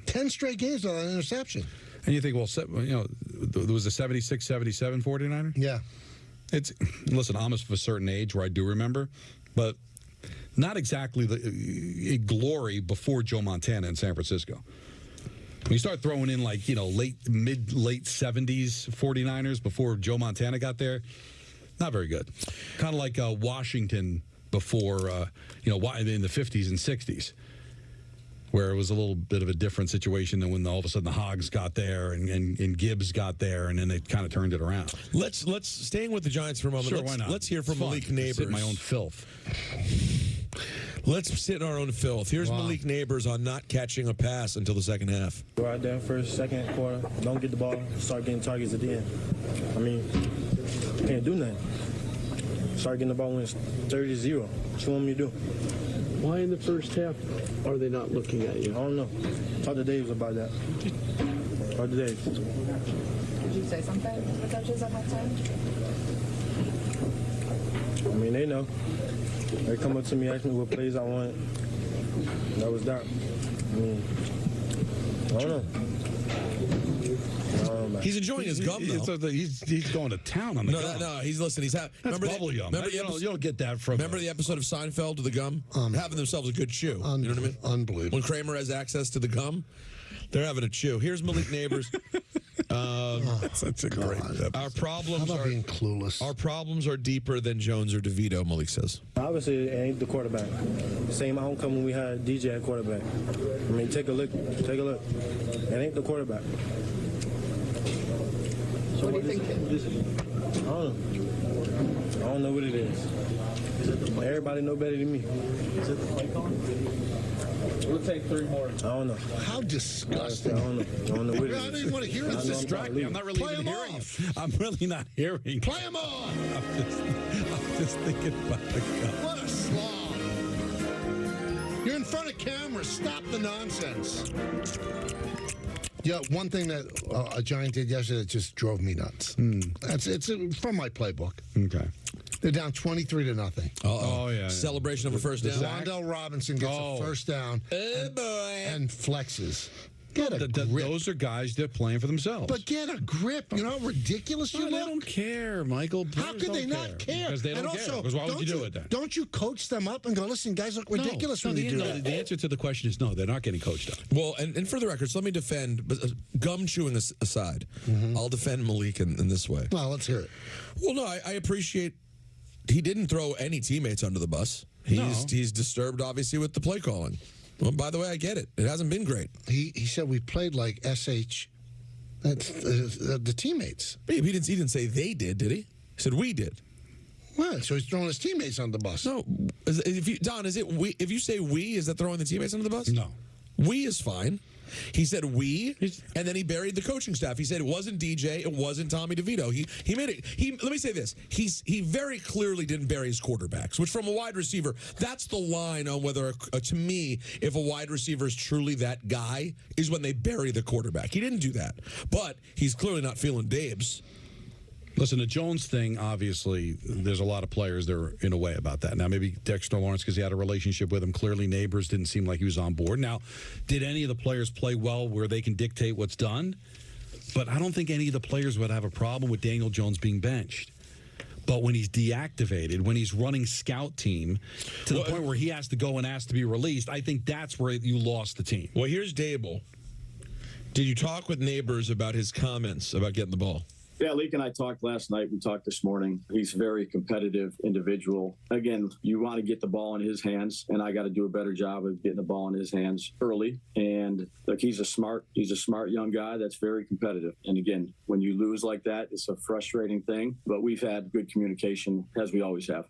10 straight games without an interception. And you think, well, there was a 76-77 49er? Yeah. Listen, I'm of a certain age where I do remember, but not exactly the glory before Joe Montana in San Francisco. When you start throwing in late 70s 49ers before Joe Montana got there, not very good. Kind of like Washington before, in the 50s and 60s. Where it was a little bit of a different situation than when all of a sudden the Hogs got there and Gibbs got there, and then they kind of turned it around. Let's staying with the Giants for a moment. Sure, why not? Let's hear from Malik Neighbors. Sit in my own filth. Let's sit in our own filth. Here's Malik Neighbors on not catching a pass until the second half. Go out there first, second quarter, don't get the ball, start getting targets at the end. I mean, can't do nothing. Start getting the ball when it's 30-0. What you want me to do? Why in the first half are they not looking at you? I don't know. Talk to Dave about that. Talk to Dave. Did you say something to the coaches at that time? I mean, they know. They come up to me, ask me what plays I want. That was that. I mean, I don't know. He's enjoying his gum, though. He's going to town on the gum. No, he's listening. That's bubble yum. You don't get that from. Remember the episode of Seinfeld with the gum? Having themselves a good chew. You know what I mean? Unbelievable. When Kramer has access to the gum, they're having a chew. Here's Malik Neighbors. That's such a great episode. Our problems How about being clueless? Our problems are deeper than Jones or DeVito, Malik says. Obviously, it ain't the quarterback. Same homecoming we had DJ at quarterback. I mean, take a look. Take a look. It ain't the quarterback. So What do you think? I don't know what it is. Everybody know better than me. Is it the play calling? We'll take 3 more. I don't know. How disgusting. I don't know what it is. I don't even want to hear it. It's distracting. I'm not really Play even him hearing off. it. I'm really not hearing. Play him off. I'm just thinking about the gum. What a slob. You're in front of cameras. Stop the nonsense. Yeah, one thing that a Giant did yesterday that just drove me nuts. It's from my playbook. Okay. They're down 23-0. Oh, yeah. Celebration of a first down. Wandell Robinson gets a first down and flexes. Get a grip. Those are guys that are playing for themselves. But get a grip. You know how ridiculous you They look? don't care, Michael. How could they not care? Because they don't and care. also, Because why would you do it then? Don't you coach them up and go, listen, guys look ridiculous when you do that? The answer to the question is no, they're not getting coached up. Well, and for the record, so let me defend, but gum chewing aside, I'll defend Malik in this way. Well, let's hear it. Well, no, I appreciate he didn't throw any teammates under the bus. He's disturbed, obviously, with the play calling. Well, by the way, I get it. It hasn't been great. He said we played like SH. That's the teammates. He didn't say they did he? He said we did. Well, so he's throwing his teammates under the bus. No, Don, is it we? If you say we, is that throwing the teammates under the bus? No. We is fine. He said we, and then he buried the coaching staff. He said it wasn't DJ, it wasn't Tommy DeVito. He made it. Let me say this. He very clearly didn't bury his quarterbacks, which from a wide receiver, that's the line on whether, to me, if a wide receiver is truly that guy, is when they bury the quarterback. He didn't do that, but he's clearly not feeling Dabes. Listen, the Jones thing, obviously, there's a lot of players that are in a way about that. Now, maybe Dexter Lawrence, because he had a relationship with him. Clearly, Neighbors didn't seem like he was on board. Now, did any of the players play well where they can dictate what's done? But I don't think any of the players would have a problem with Daniel Jones being benched. But when he's deactivated, when he's running scout team to the point where he has to go and ask to be released, I think that's where you lost the team. Well, here's Dable. Did you talk with Neighbors about his comments about getting the ball? Yeah, Leak and I talked last night. We talked this morning. He's a very competitive individual. Again, you want to get the ball in his hands, and I got to do a better job of getting the ball in his hands early. And look, he's a smart young guy that's very competitive. And again, when you lose like that, it's a frustrating thing. But we've had good communication, as we always have.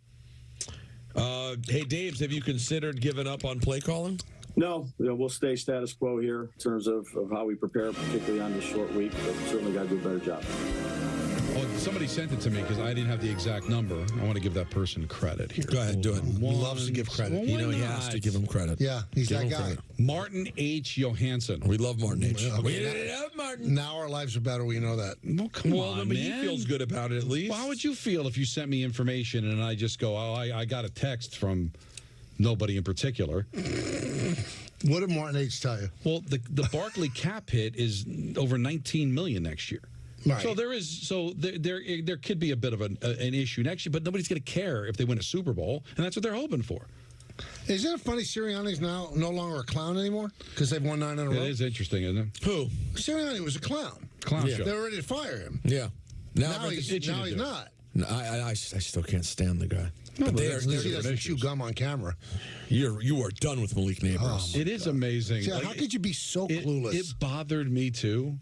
Hey, Dabes, have you considered giving up on play calling? No, we'll stay status quo here in terms of how we prepare, particularly on this short week. But certainly got to do a better job. Oh, somebody sent it to me because I didn't have the exact number. I want to give that person credit here. Go ahead, do it. He loves to give credit. He has to give him credit. Yeah, he's that guy. Credit. Martin H. Johansson. We love Martin H. We love Martin. Now our lives are better. We know that. Well, come on, I mean, man. he feels good about it at least. How would you feel if you sent me information and I just go, oh, I got a text from nobody in particular? What did Martin H. tell you? Well, the Barkley cap hit is over $19 million next year. Right. So there could be a bit of an issue next year, but nobody's going to care if they win a Super Bowl, and that's what they're hoping for. Isn't it funny Sirianni's now no longer a clown anymore because they've won 9 in a row? It is interesting, isn't it? Who? Sirianni was a clown. Clown show. They were ready to fire him. Yeah. Now he's not. No, I still can't stand the guy. No, but he doesn't chew gum on camera. You are done with Malik Neighbors. It is amazing. See, how could you be so clueless? It bothered me too.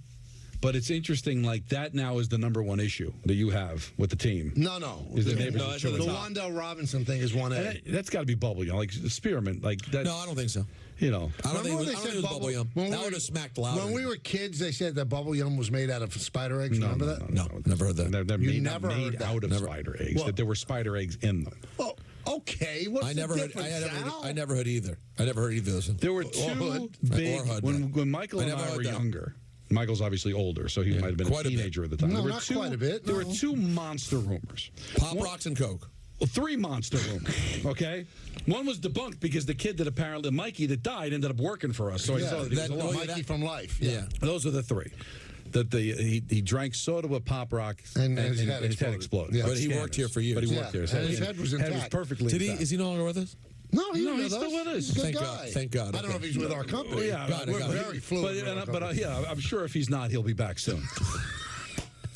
But it's interesting, like that now is the number one issue that you have with the team. No. Is the Neighbors the Wandell Robinson thing is 1A. That's got to be bubble gum, like spearmint, like that. No, I don't think so. You know, I don't think it was bubble yum. That would have smacked louder. When we were kids, they said that bubble yum was made out of spider eggs. Remember that? No, never heard that. They're made out of spider eggs. Well, that there were spider eggs in them. Well, okay. What's I never the heard. difference, I never heard either. I never heard either. There were two big when Michael and I were younger. Michael's obviously older, so he might have been a teenager at the time. No, not quite a bit. There were 2 monster rumors. Pop Rocks and Coke. Well, 3 monster rumors, okay? One was debunked because the kid that apparently, Mikey, that died ended up working for us. So I saw that he was alive. Mikey from Life. Yeah. Those are the 3. that he drank soda with Pop Rock and his head exploded. Yeah. But he worked here for years. But he worked here. So and his head was intact. perfectly intact. Is he no longer with us? No, he's still with us. Good Thank guy. God. Thank God. I don't know if he's with our company. Well, yeah, Got it, we're got it. very fluid. But yeah, I'm sure if he's not, he'll be back soon.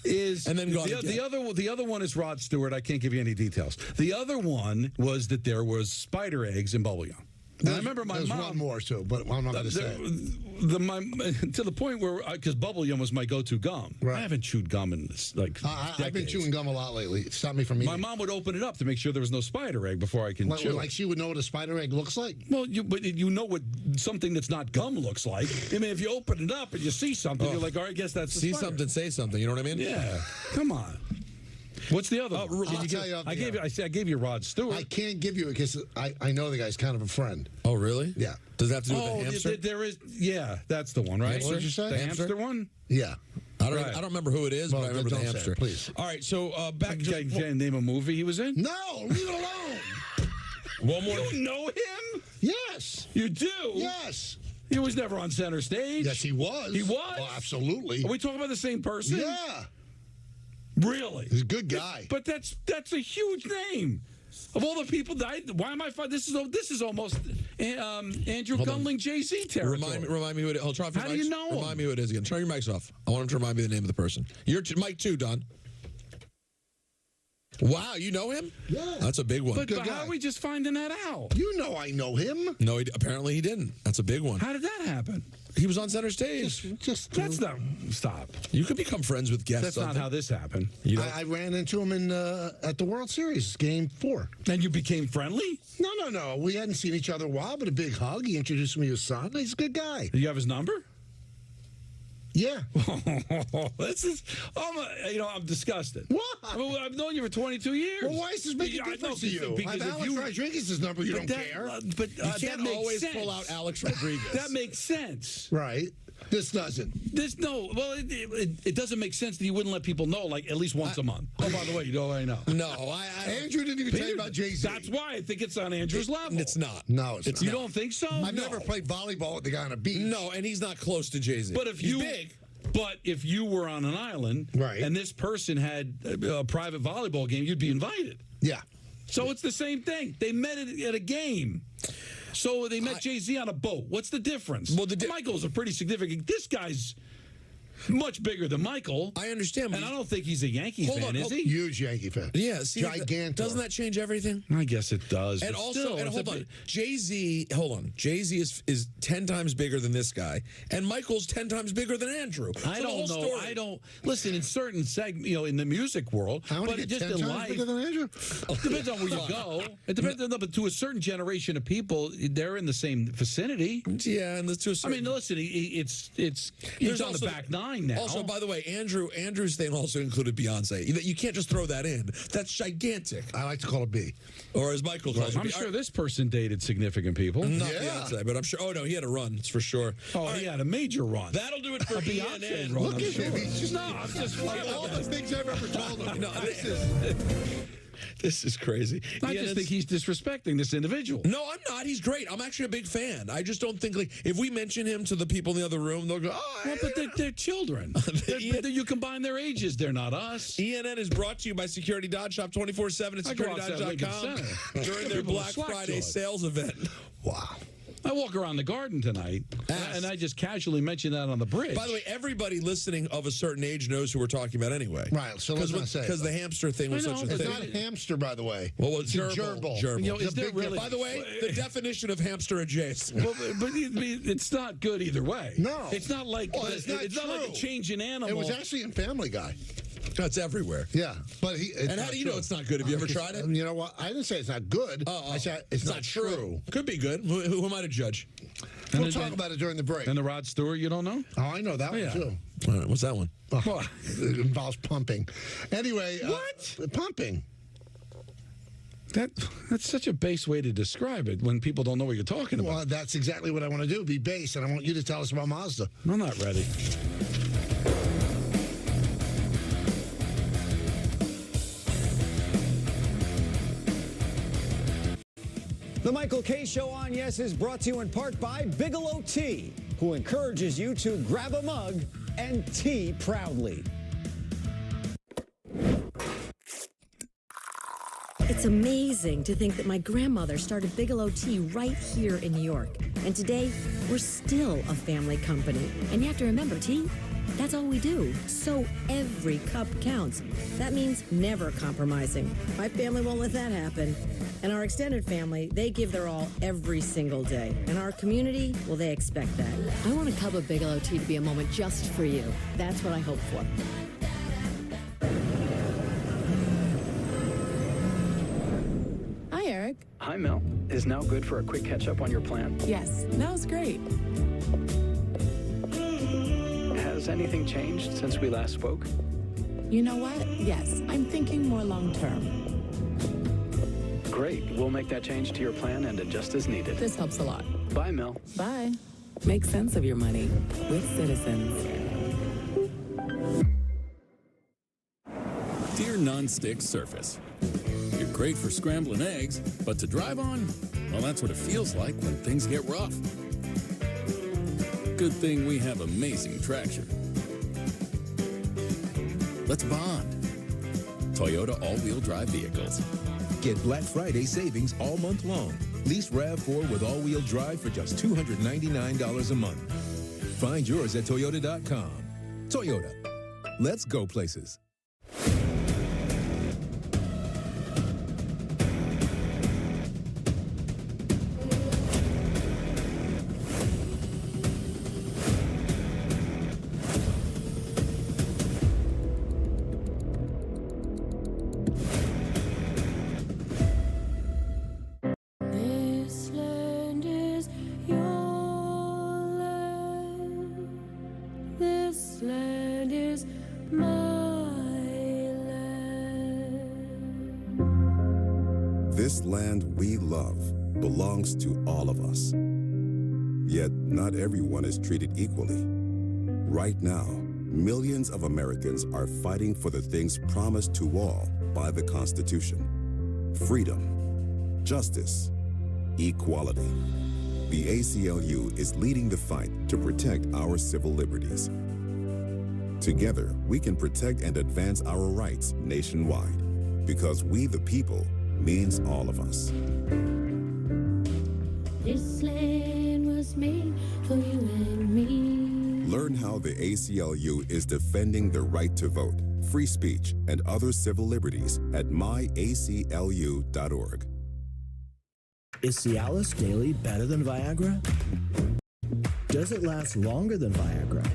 And then the other one is Rod Stewart. I can't give you any details. The other one was that there was spider eggs in bubblegum. I remember my There's mom. one more too, but I'm not going to say it. To the point where, because bubblegum was my go-to gum. Right. I haven't chewed gum in I've been chewing gum a lot lately. It stopped me from eating. My mom would open it up to make sure there was no spider egg before I can chew. Like she would know what a spider egg looks like? Well, but you know what something that's not gum looks like. I mean, if you open it up and you see something, you're like, all right, I guess that's See something, say something. You know what I mean? Yeah. Come on. What's the other one? I'll tell you. I gave you Rod Stewart. I can't give you it because I know the guy's kind of a friend. Oh, really? Yeah. Does that have to do with the hamster? There is. Yeah, that's the one, right? What did you say? The hamster one? Yeah. I don't remember who it is, but I remember the hamster. It, please. All right, so back to... Can I name a movie he was in? No, leave it alone. One more. You know him? Yes. You do? Yes. He was never on center stage. Yes, he was. He was? Oh, absolutely. Are we talking about the same person? Yeah. Really? He's a good guy. But that's a huge name. Of all the people that why am I finding this is almost Andrew Gunling Jay-Z territory. Remind me who it is. I'll try for How do you know? Remind me who it is again. Turn your mics off. I want him to remind me the name of the person. You're Mike too, Don. Wow, you know him? Yeah. That's a big one. But how are we just finding that out? You know I know him. No, apparently he didn't. That's a big one. How did that happen? He was on center stage. That's not... Stop. You could become friends with guests. That's not how this happened. I ran into him at the World Series, Game 4. And you became friendly? No. We hadn't seen each other in a while, but a big hug. He introduced me to his son. He's a good guy. Do you have his number? Yeah. This is, I'm disgusted. What? I've known you for 22 years. Well, why is this making a difference to you? I have Alex Rodriguez's number. You don't care. But you can't always pull out Alex Rodriguez. That makes sense. Right. This doesn't. It doesn't make sense that you wouldn't let people know, like, at least once a month. Oh, by the way, you know I know. No, Andrew didn't even tell you about Jay-Z. That's why I think it's on Andrew's level. It's not. No, it's not. You don't think so? I've never played volleyball with the guy on a beach. No, and he's not close to Jay-Z. But he's big. But if you were on an island, right, and this person had a private volleyball game, you'd be invited. Yeah. So it's the same thing. They met at a game. So they met Jay-Z on a boat. What's the difference? Well, Michael's a pretty significant. This guy's much bigger than Michael. I understand. And I don't think he's a Yankees fan, is he? Huge Yankee fan. Yeah, see, gigantic. Doesn't that change everything? I guess it does. And also, hold on, Jay-Z is 10 times bigger than this guy, and Michael's 10 times bigger than Andrew. I don't know. I don't listen in certain segments, in the music world. But it just 10 times bigger than Andrew? It depends on where you go. It depends on, but to a certain generation of people, they're in the same vicinity. Yeah, and to a certain. I mean, listen, he's on the back nine now. Also, by the way, Andrew's thing also included Beyonce. You can't just throw that in. That's gigantic. I like to call it B. Or as Michael calls it. I'm sure this person dated significant people. Not Beyonce, but I'm sure. Oh, no, he had a run. It's for sure. Oh, he had a major run. That'll do it for Beyonce ENN. run. Look at him. He's just all the things I've ever told him. No, this is crazy. I just think he's disrespecting this individual. No, I'm not. He's great. I'm actually a big fan. I just don't think, if we mention him to the people in the other room, they'll go, oh, well, but they're children. You combine their ages. They're not us. ENN is brought to you by Security Dodge. Shop 24/7 at securitydodge.com during their Black Friday sales event. Wow. I walk around the garden tonight, and I just casually mention that on the bridge. By the way, everybody listening of a certain age knows who we're talking about anyway. Right, so let's not say because the hamster thing was such a thing. It's not a hamster, by the way. Well, it's gerbil. Gerbil. By the way, the definition of hamster adjacent. Well, but it's not good either way. No. It's not like it's not like a change in animal. It was actually in Family Guy. That's everywhere. Yeah, but and how do you know it's not good? Have you ever tried it? You know what? I didn't say it's not good. I said it's not true. Could be good. Who am I to judge? We'll talk about it during the break. And the Rod Stewart, you don't know? Oh, I know that one too. All right, what's that one? It involves pumping. Anyway, pumping. That's such a base way to describe it when people don't know what you're talking about. Well, that's exactly what I want to do, be base, and I want you to tell us about Mazda. I'm not ready. The Michael K. Show on Yes is brought to you in part by Bigelow Tea, who encourages you to grab a mug and tea proudly. It's amazing to think that my grandmother started Bigelow Tea right here in New York. And today, we're still a family company. And you have to remember, tea, that's all we do. So every cup counts. That means never compromising. My family won't let that happen. And our extended family, they give their all every single day. And our community, well, they expect that. I want a cup of Bigelow Tea to be a moment just for you. That's what I hope for. Hi, Eric. Hi, Mel. Is now good for a quick catch-up on your plan? Yes, now's great. Has anything changed since we last spoke? You know what? Yes, I'm thinking more long-term. Great. We'll make that change to your plan and adjust as needed. This helps a lot. Bye, Mel. Bye. Make sense of your money with Citizens. Dear non-stick surface. You're great for scrambling eggs, but to drive on, well, that's what it feels like when things get rough. Good thing we have amazing traction. Let's bond. Toyota all-wheel drive vehicles. Get Black Friday savings all month long. Lease RAV4 with all-wheel drive for just $299 a month. Find yours at Toyota.com. Toyota. Let's go places. This land is your land. This land is my land. This land we love belongs to all of us. Yet not everyone is treated equally. Right now, millions of Americans are fighting for the things promised to all by the Constitution. Freedom, justice, equality. The ACLU is leading the fight to protect our civil liberties. Together, we can protect and advance our rights nationwide, because we the people means all of us. This land was made for you and me. Learn how the ACLU is defending the right to vote, free speech, and other civil liberties at myaclu.org. Is Cialis Daily better than Viagra? Does it last longer than Viagra?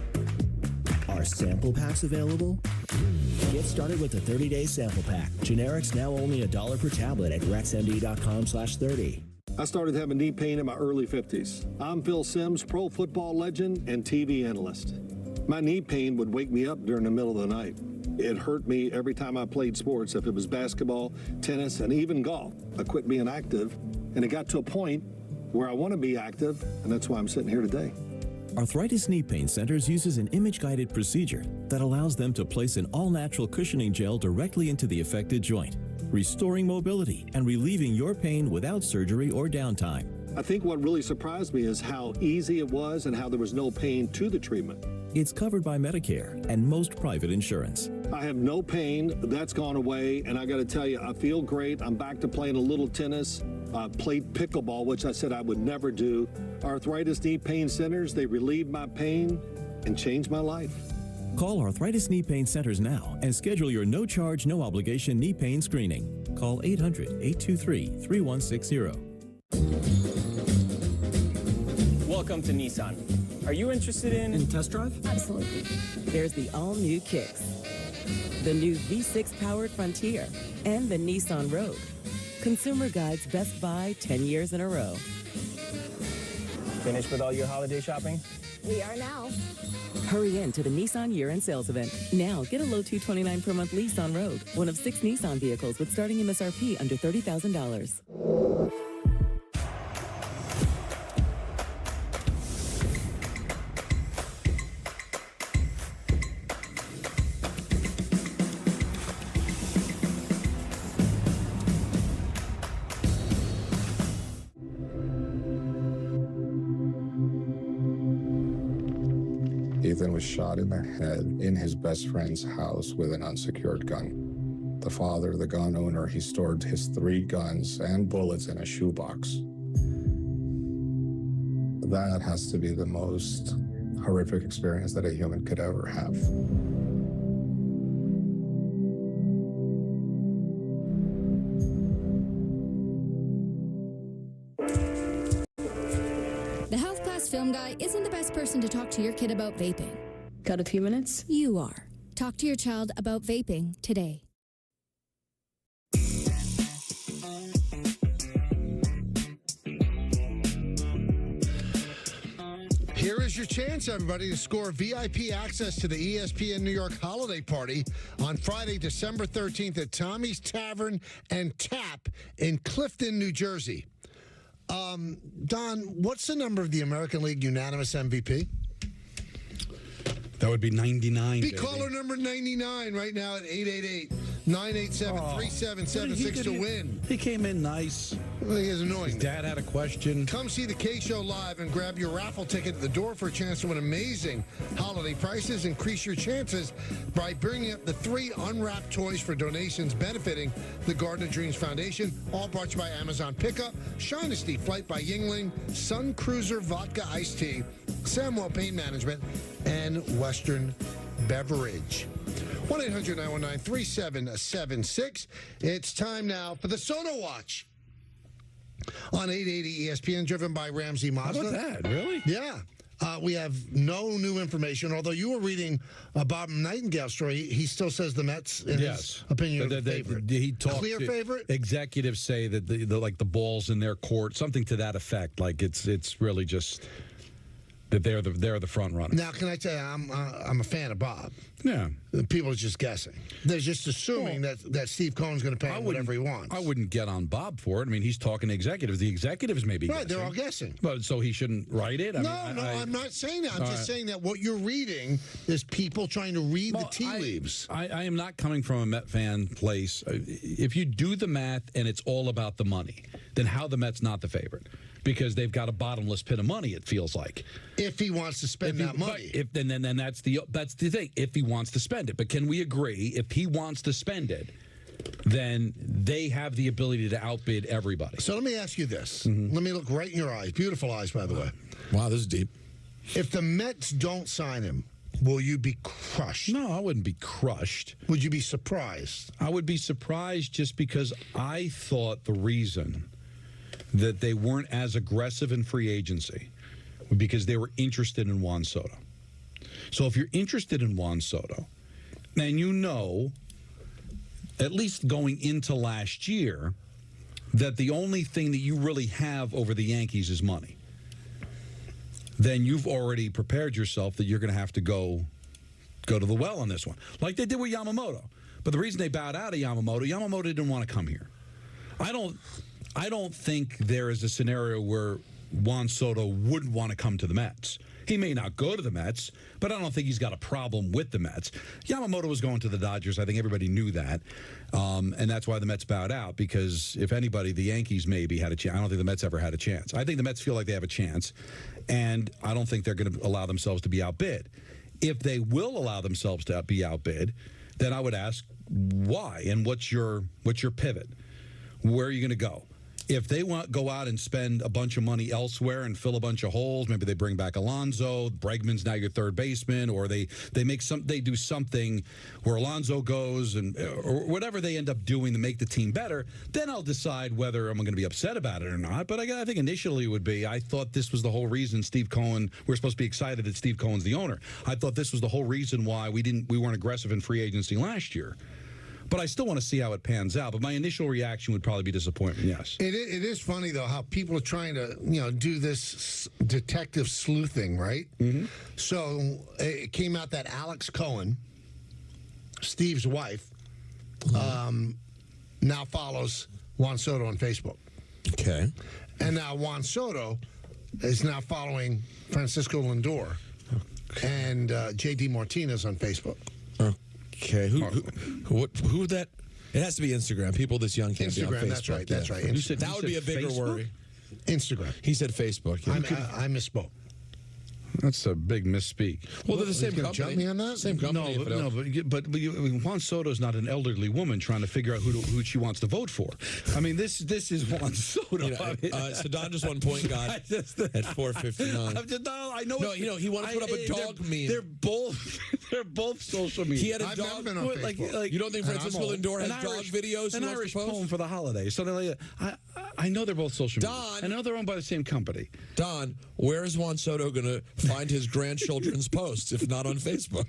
Are sample packs available? Get started with the 30-day sample pack. Generics now only $1 per tablet at rexmd.com/30. I started having knee pain in my early 50s. I'm Phil Simms, pro football legend and TV analyst. My knee pain would wake me up during the middle of the night. It hurt me every time I played sports, if it was basketball, tennis, and even golf. I quit being active, and it got to a point where I want to be active, and that's why I'm sitting here today. Arthritis Knee Pain Centers uses an image-guided procedure that allows them to place an all-natural cushioning gel directly into the affected joint, restoring mobility and relieving your pain without surgery or downtime. I think what really surprised me is how easy it was and how there was no pain to the treatment. It's covered by Medicare and most private insurance. I have no pain. That's gone away, and I got to tell you, I feel great. I'm back to playing a little tennis. Played pickleball, which I said I would never do. Arthritis Knee Pain Centers, they relieved my pain and changed my life. Call Arthritis Knee Pain Centers now and schedule your no-charge, no-obligation knee pain screening. Call 800-823-3160. Welcome to Nissan. Are you interested in test drive? Absolutely. There's the all-new Kicks, the new V6-powered Frontier, and the Nissan Rogue. Consumer Guide's Best Buy 10 years in a row. Finished with all your holiday shopping? We are now. Hurry in to the Nissan year-end sales event. Now, get a low $229 per month lease on Rogue, one of 6 Nissan vehicles with starting MSRP under $30,000. Ethan was shot in the head in his best friend's house with an unsecured gun. The father, the gun owner, he stored his 3 guns and bullets in a shoebox. That has to be the most horrific experience that a human could ever have. The Health Class Film Guy isn't the best person to talk to your kid about vaping. Got a few minutes? You are. Talk to your child about vaping today. Here is your chance, everybody, to score VIP access to the ESPN New York holiday party on Friday, December 13th at Tommy's Tavern and Tap in Clifton, New Jersey. Don, what's the number of the American League unanimous MVP? That would be 99. Be caller number 99 right now at 888-987-3776 to win. He came in nice. I think it's annoying. His dad had a question. Come see the K-Show live and grab your raffle ticket at the door for a chance to win amazing holiday prices. Increase your chances by bringing up the 3 unwrapped toys for donations benefiting the Garden of Dreams Foundation. All brought to you by Amazon Pickup, Shinesty Flight by Yingling, Sun Cruiser Vodka Iced Tea, Samwell Pain Management, and Western Beverage. 1-800-919-3776. It's time now for the Soto Watch on 880 ESPN, driven by Ramsey Mazda. How about that? Really? Yeah. We have no new information, although you were reading a Bob Nightingale story. He still says the Mets, in his opinion, are the favorite. He talked Clear favorite? Executives say that the ball's in their court, something to that effect. Like it's really just that they're the front runner. Now, can I tell you, I'm a fan of Bob. Yeah. People are just guessing. They're just assuming that Steve Cohen's going to pay him whatever he wants. I wouldn't get on Bob for it. I mean, he's talking to executives. The executives may be right, guessing. they're all guessing. But so he shouldn't write it? I'm not saying that. I'm just saying that what you're reading is people trying to read the tea leaves. I am not coming from a Met fan place. If you do the math and it's all about the money, then how the Mets not the favorite? Because they've got a bottomless pit of money, it feels like. If he wants to spend that money. Then that's the thing. If he wants to spend it. But can we agree, if he wants to spend it, then they have the ability to outbid everybody. So let me ask you this. Let me look right in your eyes. Beautiful eyes, by the way. Wow, this is deep. If the Mets don't sign him, will you be crushed? No, I wouldn't be crushed. Would you be surprised? I would be surprised just because I thought the reason that they weren't as aggressive in free agency because they were interested in Juan Soto. So if you're interested in Juan Soto, and you know, at least going into last year, that the only thing that you really have over the Yankees is money, then you've already prepared yourself that you're going to have to go to the well on this one, like they did with Yamamoto. But the reason they bowed out of Yamamoto didn't want to come here. I don't think there is a scenario where Juan Soto wouldn't want to come to the Mets. He may not go to the Mets, but I don't think he's got a problem with the Mets. Yamamoto was going to the Dodgers. I think everybody knew that. And that's why the Mets bowed out, because if anybody, the Yankees maybe had a chance. I don't think the Mets ever had a chance. I think the Mets feel like they have a chance, and I don't think they're going to allow themselves to be outbid. If they will allow themselves to be outbid, then I would ask why, and what's your pivot? Where are you going to go? If they go out and spend a bunch of money elsewhere and fill a bunch of holes, maybe they bring back Alonso, Bregman's now your third baseman, or they do something where Alonso goes, or whatever they end up doing to make the team better, then I'll decide whether I'm going to be upset about it or not. But I think initially it would be, I thought this was the whole reason Steve Cohen, we're supposed to be excited that Steve Cohen's the owner. I thought this was the whole reason why we weren't aggressive in free agency last year. But I still want to see how it pans out. But my initial reaction would probably be disappointment, yes. It is funny, though, how people are trying to, do this detective sleuthing, right? Mm-hmm. So it came out that Alex Cohen, Steve's wife, now follows Juan Soto on Facebook. Okay. And now Juan Soto is now following Francisco Lindor and J.D. Martinez on Facebook. Okay, who that? It has to be Instagram. People this young can't be on Facebook. That's right. That would be a bigger worry. Instagram. He said Facebook. Yeah. I misspoke. That's a big misspeak. Well, they're the same company. Jump me on that? Same company. But Juan Soto's not an elderly woman trying to figure out who she wants to vote for. I mean, this is Juan Soto. So Don just 1 point got at 4:59. I know. No, he wanted to put up a dog meme. They're both social media. He had a dog. Been on Facebook. Like, you don't think Francisco Lindor has dog videos? An Irish poem for the holidays. So they're like, I know they're both social media. Don, I know they're owned by the same company. Don, where is Juan Soto going to find his grandchildren's posts if not on Facebook?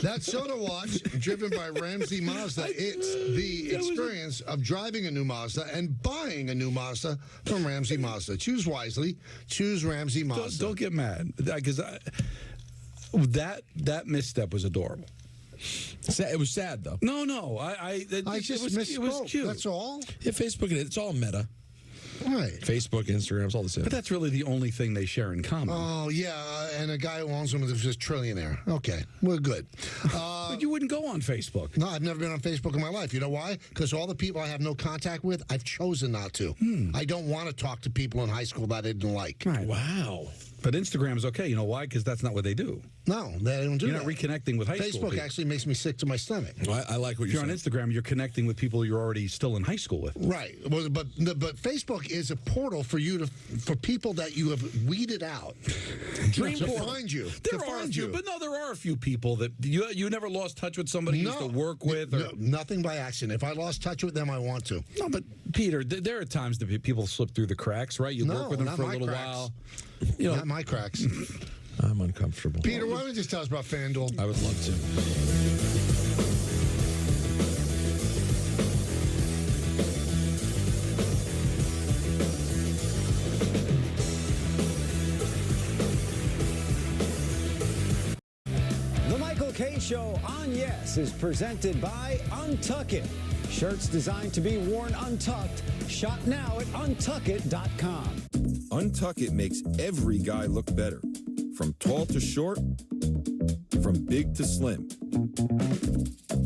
That Soto Watch, driven by Ramsey Mazda, it's the experience of driving a new Mazda and buying a new Mazda from Ramsey Mazda. Choose wisely. Choose Ramsey Mazda. Don't get mad, because that misstep was adorable. It was sad, though. No, it was cute. That's all. Yeah, Facebook, it's all meta. Right. Facebook, Instagram, it's all the same. But that's really the only thing they share in common. Oh, yeah, and a guy who owns them is just trillionaire. Okay, we're good. But you wouldn't go on Facebook. No, I've never been on Facebook in my life. You know why? Because all the people I have no contact with, I've chosen not to. I don't want to talk to people in high school that I didn't like. Right. Wow. But Instagram's okay. You know why? Because that's not what they do. No, they don't do You're that. not reconnecting with high school Facebook people. actually makes me sick to my stomach. Well, I like what if you're saying. saying. On Instagram, you're connecting with people you're already still in high school with. Right. Well, but Facebook is a portal for people that you have weeded out. Dream portal. Find you. There are a few, but no, there are a few people that you never lost touch with somebody you used to work with. Or... No, nothing by accident. If I lost touch with them, I want to. No, but Peter, there are times that people slip through the cracks, right? You work with them for a little while. You know, not my cracks. I'm uncomfortable. Peter, why don't you just tell us about FanDuel? I would love to. The Michael Kay Show on Yes is presented by Untuck It. Shirts designed to be worn untucked. Shop now at untuckit.com. Untuck It makes every guy look better. From tall to short, from big to slim.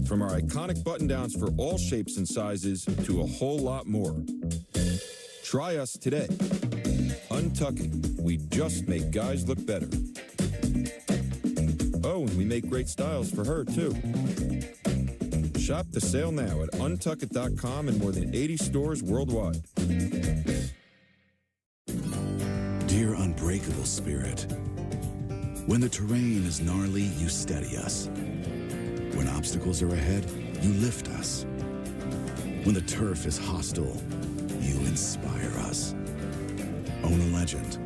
From our iconic button-downs for all shapes and sizes to a whole lot more. Try us today. Untuck It. We just make guys look better. Oh, and we make great styles for her, too. Shop the sale now at untuckit.com and more than 80 stores worldwide. Dear unbreakable spirit, when the terrain is gnarly, you steady us. When obstacles are ahead, you lift us. When the turf is hostile, you inspire us. Own a legend.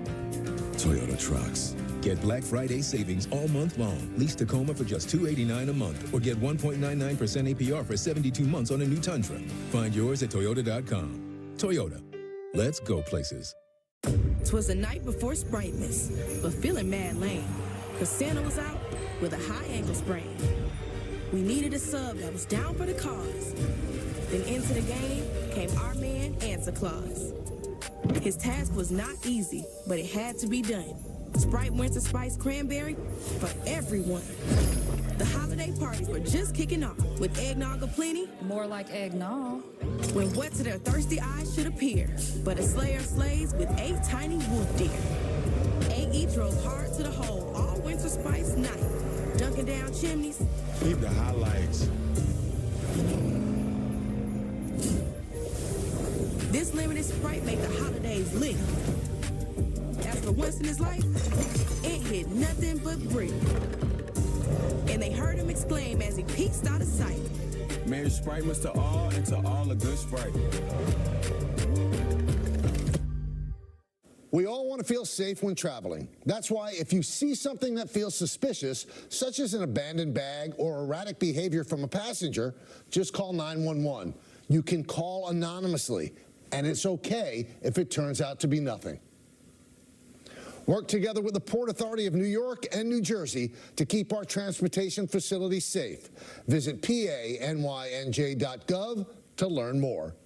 Toyota Trucks. Get Black Friday savings all month long. Lease Tacoma for just $289 a month or get 1.99% APR for 72 months on a new Tundra. Find yours at Toyota.com. Toyota. Let's go places. 'Twas the night before Sprightmas, but feeling mad lame, cause Santa was out with a high ankle sprain. We needed a sub that was down for the cause. Then into the game came our man, Answer Claus. His task was not easy, but it had to be done. Sprite Winter Spice Cranberry for everyone. The holiday parties were just kicking off with eggnog aplenty. More like eggnog. When what to their thirsty eyes should appear, but a slayer slays with 8 tiny wolf deer. AE drove hard to the hole all Winter Spice night, dunking down chimneys. Keep the highlights. This limited Sprite made the holidays lit. As for once in his life, it hit nothing but brick. And they heard him exclaim as he peeked out of sight. Merry Spritemas to all, and to all a good Sprite. We all want to feel safe when traveling. That's why if you see something that feels suspicious, such as an abandoned bag or erratic behavior from a passenger, just call 911. You can call anonymously, and it's okay if it turns out to be nothing. Work together with the Port Authority of New York and New Jersey to keep our transportation facilities safe. Visit PANYNJ.gov to learn more.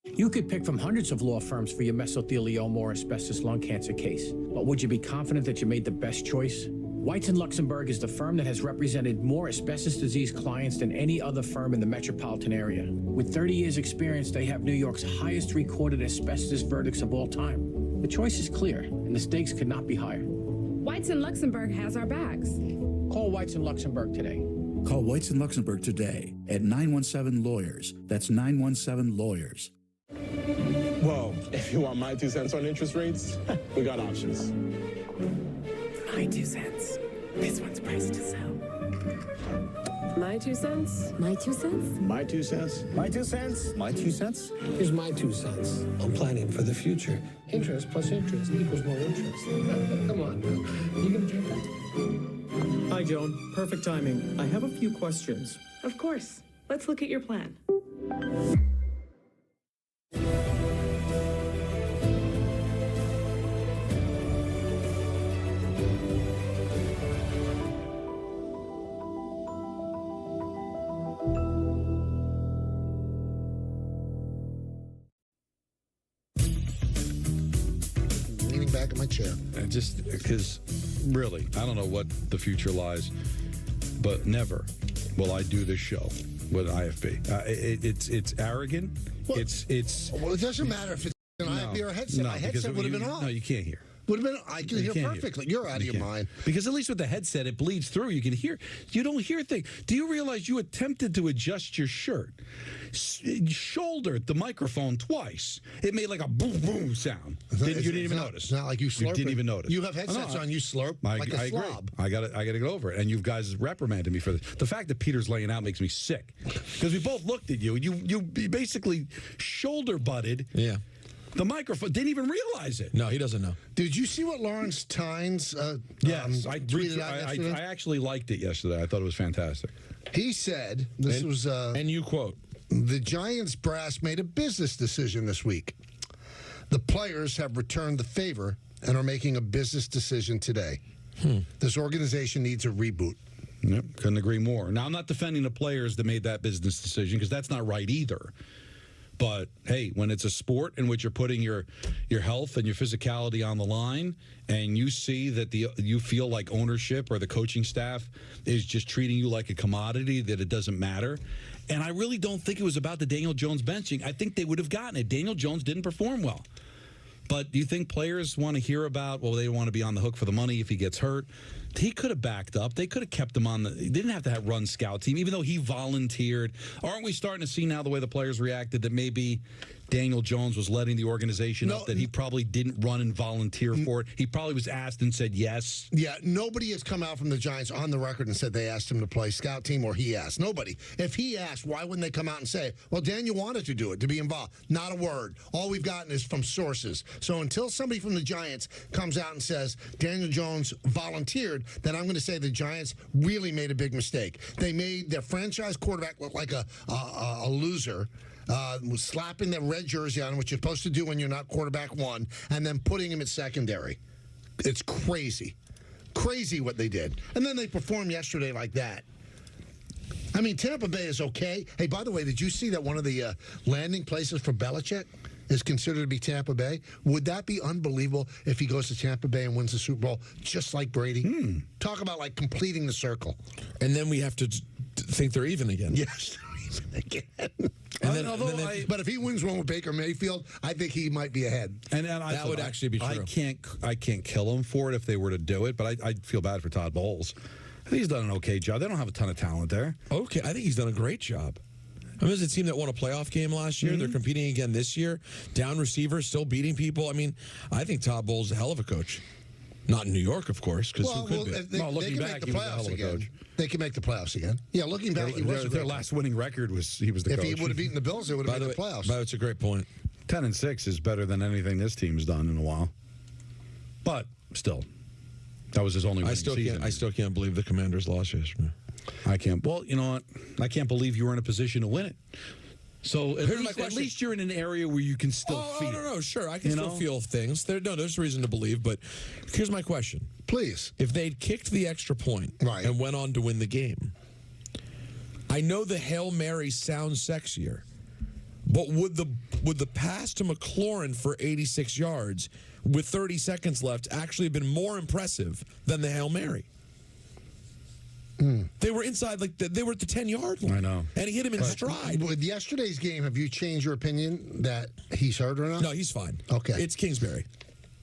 You could pick from hundreds of law firms for your mesothelioma or asbestos lung cancer case, but would you be confident that you made the best choice? White & Luxembourg is the firm that has represented more asbestos disease clients than any other firm in the metropolitan area. With 30 years experience, they have New York's highest recorded asbestos verdicts of all time. The choice is clear, and the stakes could not be higher. Whites in Luxembourg has our backs. Call Whites in Luxembourg today. Call Whites in Luxembourg today at 917-LAWYERS. That's 917-LAWYERS. Whoa, if you want my 2 cents on interest rates, we got options. My 2 cents. This one's priced to sell. My 2 cents? My 2 cents? My 2 cents? My 2 cents? My 2 cents? Here's my 2 cents on planning for the future. Interest plus interest equals more interest. Come on now. You gonna get that? Hi, Joan. Perfect timing. I have a few questions. Of course. Let's look at your plan. Leaning back in my chair. Just because, really, I don't know what the future lies, but never will I do this show with IFB. It's arrogant. Well, it's. Well, it doesn't matter if it's an IFB or a headset. No, My headset would have been off. No, you can't hear. Would have been. I can hear perfectly. You're out of your mind. Because at least with the headset, it bleeds through. You can hear. You don't hear things. Do you realize you attempted to adjust your shirt, shouldered the microphone twice? It made like a boom boom sound. You didn't even notice. It's not like you slurp. You didn't even notice. You have headsets on. You slurp like a slob. I got to get over it. And you guys reprimanded me for this. The fact that Peter's laying out makes me sick. Because we both looked at you and you basically shoulder butted. Yeah. The microphone didn't even realize it. No, he doesn't know. Did you see what Lawrence Tynes yes, tweeted out yesterday? I actually liked it yesterday. I thought it was fantastic. He said, and you quote, the Giants brass made a business decision this week. The players have returned the favor and are making a business decision today. This organization needs a reboot. Yep, couldn't agree more. Now, I'm not defending the players that made that business decision because that's not right either. But, hey, when it's a sport in which you're putting your health and your physicality on the line and you see that you feel like ownership or the coaching staff is just treating you like a commodity, that it doesn't matter. And I really don't think it was about the Daniel Jones benching. I think they would have gotten it. Daniel Jones didn't perform well. But do you think players want to hear about, well, they want to be on the hook for the money if he gets hurt? He could have backed up. They could have kept him on he didn't have to run scout team, even though he volunteered. Aren't we starting to see now the way the players reacted that maybe Daniel Jones was letting the organization up, that he probably didn't run and volunteer for it? He probably was asked and said yes. Yeah, nobody has come out from the Giants on the record and said they asked him to play scout team or he asked. Nobody. If he asked, why wouldn't they come out and say, well, Daniel wanted to do it, to be involved? Not a word. All we've gotten is from sources. So until somebody from the Giants comes out and says Daniel Jones volunteered, then I'm going to say the Giants really made a big mistake. They made their franchise quarterback look like a loser. Was slapping the red jersey on him, which you're supposed to do when you're not quarterback one, and then putting him at secondary. It's crazy. Crazy what they did. And then they performed yesterday like that. I mean, Tampa Bay is okay. Hey, by the way, did you see that one of the landing places for Belichick is considered to be Tampa Bay? Would that be unbelievable if he goes to Tampa Bay and wins the Super Bowl just like Brady? Talk about like completing the circle. And then we have to think they're even again. Yes, even again. But if he wins one with Baker Mayfield, I think he might be ahead. And that would actually be true. I can't kill him for it if they were to do it, but I'd feel bad for Todd Bowles. I think he's done an okay job. They don't have a ton of talent there. Okay, I think he's done a great job. I mean, it's a team that won a playoff game last year. They're competing again this year. Down receivers, still beating people. I mean, I think Todd Bowles is a hell of a coach. Not in New York, of course, because who could be? Looking back, he was a hell of a coach. They can make the playoffs again. Yeah, looking back, their last winning record was he was the coach. If he would have beaten the Bills, they would have made the playoffs. That's a great point. 10-6 is better than anything this team's done in a while. But still, that was his only winning season. I still can't believe the Commanders lost yesterday. I can't. Well, you know what? I can't believe you were in a position to win it. So at least you're in an area where you can still feel. No, sure. I can still feel things. There's reason to believe, but here's my question. Please. If they'd kicked the extra point and went on to win the game, I know the Hail Mary sounds sexier, but would the pass to McLaurin for 86 yards with 30 seconds left actually have been more impressive than the Hail Mary? They were inside, they were at the 10-yard line. I know. And he hit him in stride. With yesterday's game, have you changed your opinion that he's hurt or not? No, he's fine. Okay. It's Kingsbury.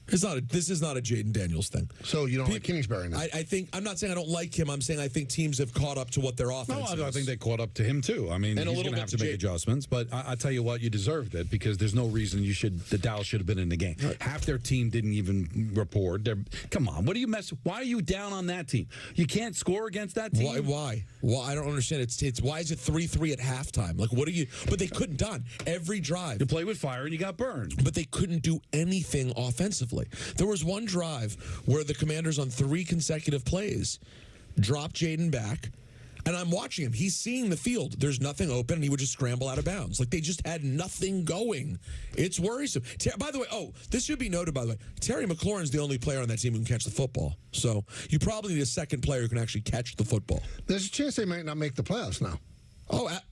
This is not a Jaden Daniels thing. So you don't like Kingsbury now? I think I'm not saying I don't like him. I'm saying I think teams have caught up to what their offense is. I think they caught up to him too. I mean, And he's going to have to make adjustments. But I tell you what, you deserved it because there's no reason the Dallas should have been in the game. Right. Half their team didn't even report. Come on, what do you mess? Why are you down on that team? You can't score against that team. Why? Well, I don't understand. It's why is it 3-3 at halftime? Like, what are you? But they couldn't done every drive. You play with fire and you got burned. But they couldn't do anything offensively. There was one drive where the Commanders on 3 consecutive plays dropped Jaden back, and I'm watching him. He's seeing the field. There's nothing open, and he would just scramble out of bounds. Like, they just had nothing going. It's worrisome. By the way, this should be noted, by the way. Terry McLaurin's the only player on that team who can catch the football. So you probably need a second player who can actually catch the football. There's a chance they might not make the playoffs now.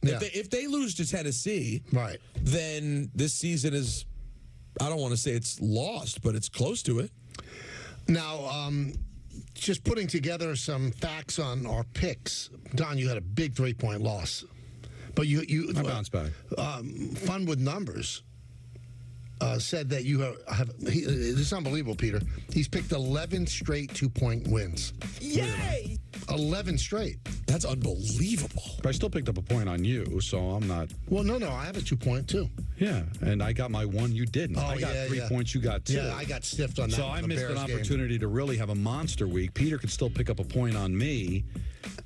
If they lose to Tennessee, right, then this season is, I don't want to say it's lost, but it's close to it. Now, just putting together some facts on our picks. Don, you had a big 3-point loss, but you I bounced back. Fun with Numbers said that you have. This is unbelievable, Peter. He's picked 11 straight 2-point wins. Yay! 11 straight. That's unbelievable. But I still picked up a point on you, so I'm not. Well, no, I have a 2-point too. Yeah, and I got my one. You didn't. I got 3 points. You got 2. Yeah, I got stiffed on that. So I missed an opportunity to really have a monster week. Peter could still pick up a point on me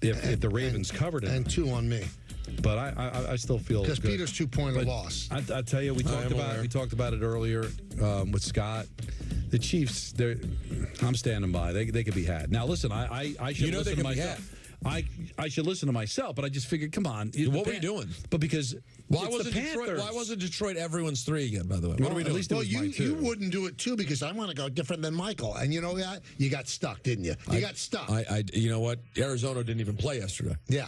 if the Ravens covered it, and 2 on me. But I still feel because good. Peter's 2-point loss. I tell you, we talked about it earlier with Scott. The Chiefs, I'm standing by. They could be had. Now listen, I should listen to myself. I should listen to myself, but I just figured, come on. What were you doing? But because why wasn't Detroit everyone's 3 again, by the way? What are we doing? Well, you wouldn't do it too because I want to go different than Michael. And you know what? You got stuck, didn't you? You got stuck. You know what? Arizona didn't even play yesterday. Yeah.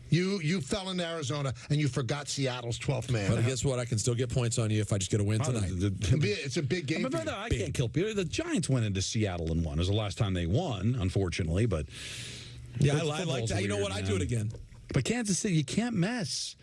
You fell into Arizona and you forgot Seattle's 12th man. But guess what? I can still get points on you if I just get a win tonight. It's a big game. I can't kill Peter. The Giants went into Seattle and won. It was the last time they won, unfortunately. But yeah, I like that. You know what? I do it again. But Kansas City, you can't mess.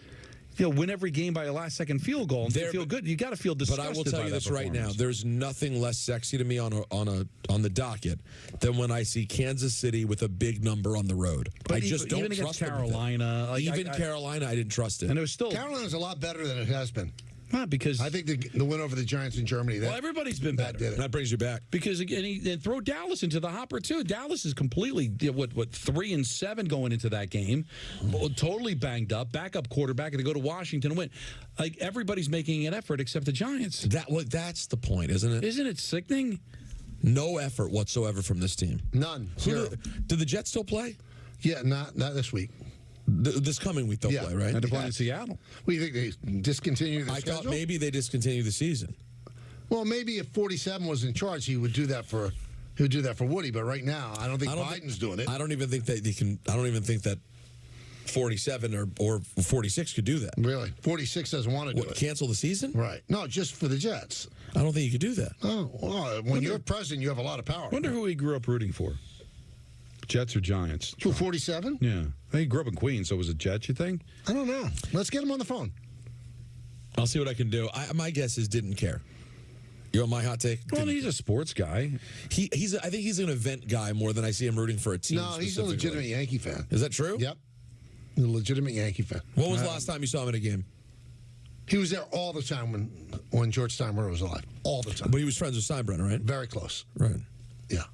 Win every game by a last-second field goal and feel good. You got to feel disgusted. But I will tell you this right now: there's nothing less sexy to me on the docket than when I see Kansas City with a big number on the road. But I just don't trust Carolina. Carolina, I didn't trust it. And it was still Carolina's a lot better than it has been. Not because I think the win over the Giants in Germany. Everybody's been better. That brings you back because again, and throw Dallas into the hopper too. Dallas is completely 3-7 going into that game, totally banged up, backup quarterback, and to go to Washington and win. Like everybody's making an effort except the Giants. That's the point, isn't it? Isn't it sickening? No effort whatsoever from this team. None. Zero. Do the Jets still play? Yeah, not this week. This coming week they'll play, right? And they're playing in Seattle. Well, you think they discontinue the schedule? I thought maybe they discontinue the season. Well, maybe if 47 was in charge, he would do that for Woody. But right now, I don't think Biden's doing it. I don't even think that they can. I don't even think that 47 or 46 could do that. Really, 46 doesn't want to do it. Cancel the season? Right. No, just for the Jets. I don't think you could do that. Oh, well, when you're president, you have a lot of power. Wonder who he grew up rooting for. Jets or Giants? Who, 47? Yeah. He grew up in Queens, so was it Jets, you think? I don't know. Let's get him on the phone. I'll see what I can do. My guess is didn't care. You want my hot take? Well, he's a sports guy. I think he's an event guy more than I see him rooting for a team. No, he's a legitimate Yankee fan. Is that true? Yep. He's a legitimate Yankee fan. When was the last time you saw him at a game? He was there all the time when George Steinbrenner was alive. All the time. But he was friends with Steinbrenner, right? Very close. Right. Yeah.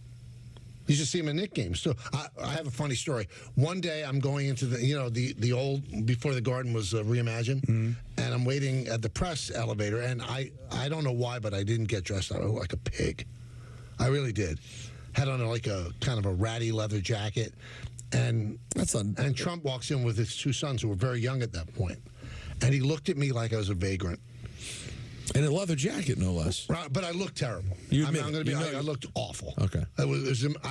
You should see him in Knick games too. I have a funny story. One day I'm going into the old before the Garden was reimagined, and I'm waiting at the press elevator, and I don't know why, but I didn't get dressed. I looked like a pig. I really did. Had on like a kind of a ratty leather jacket, and Trump walks in with his 2 sons who were very young at that point, and he looked at me like I was a vagrant. In a leather jacket, no less. Right, but I looked terrible. I looked awful. Okay. I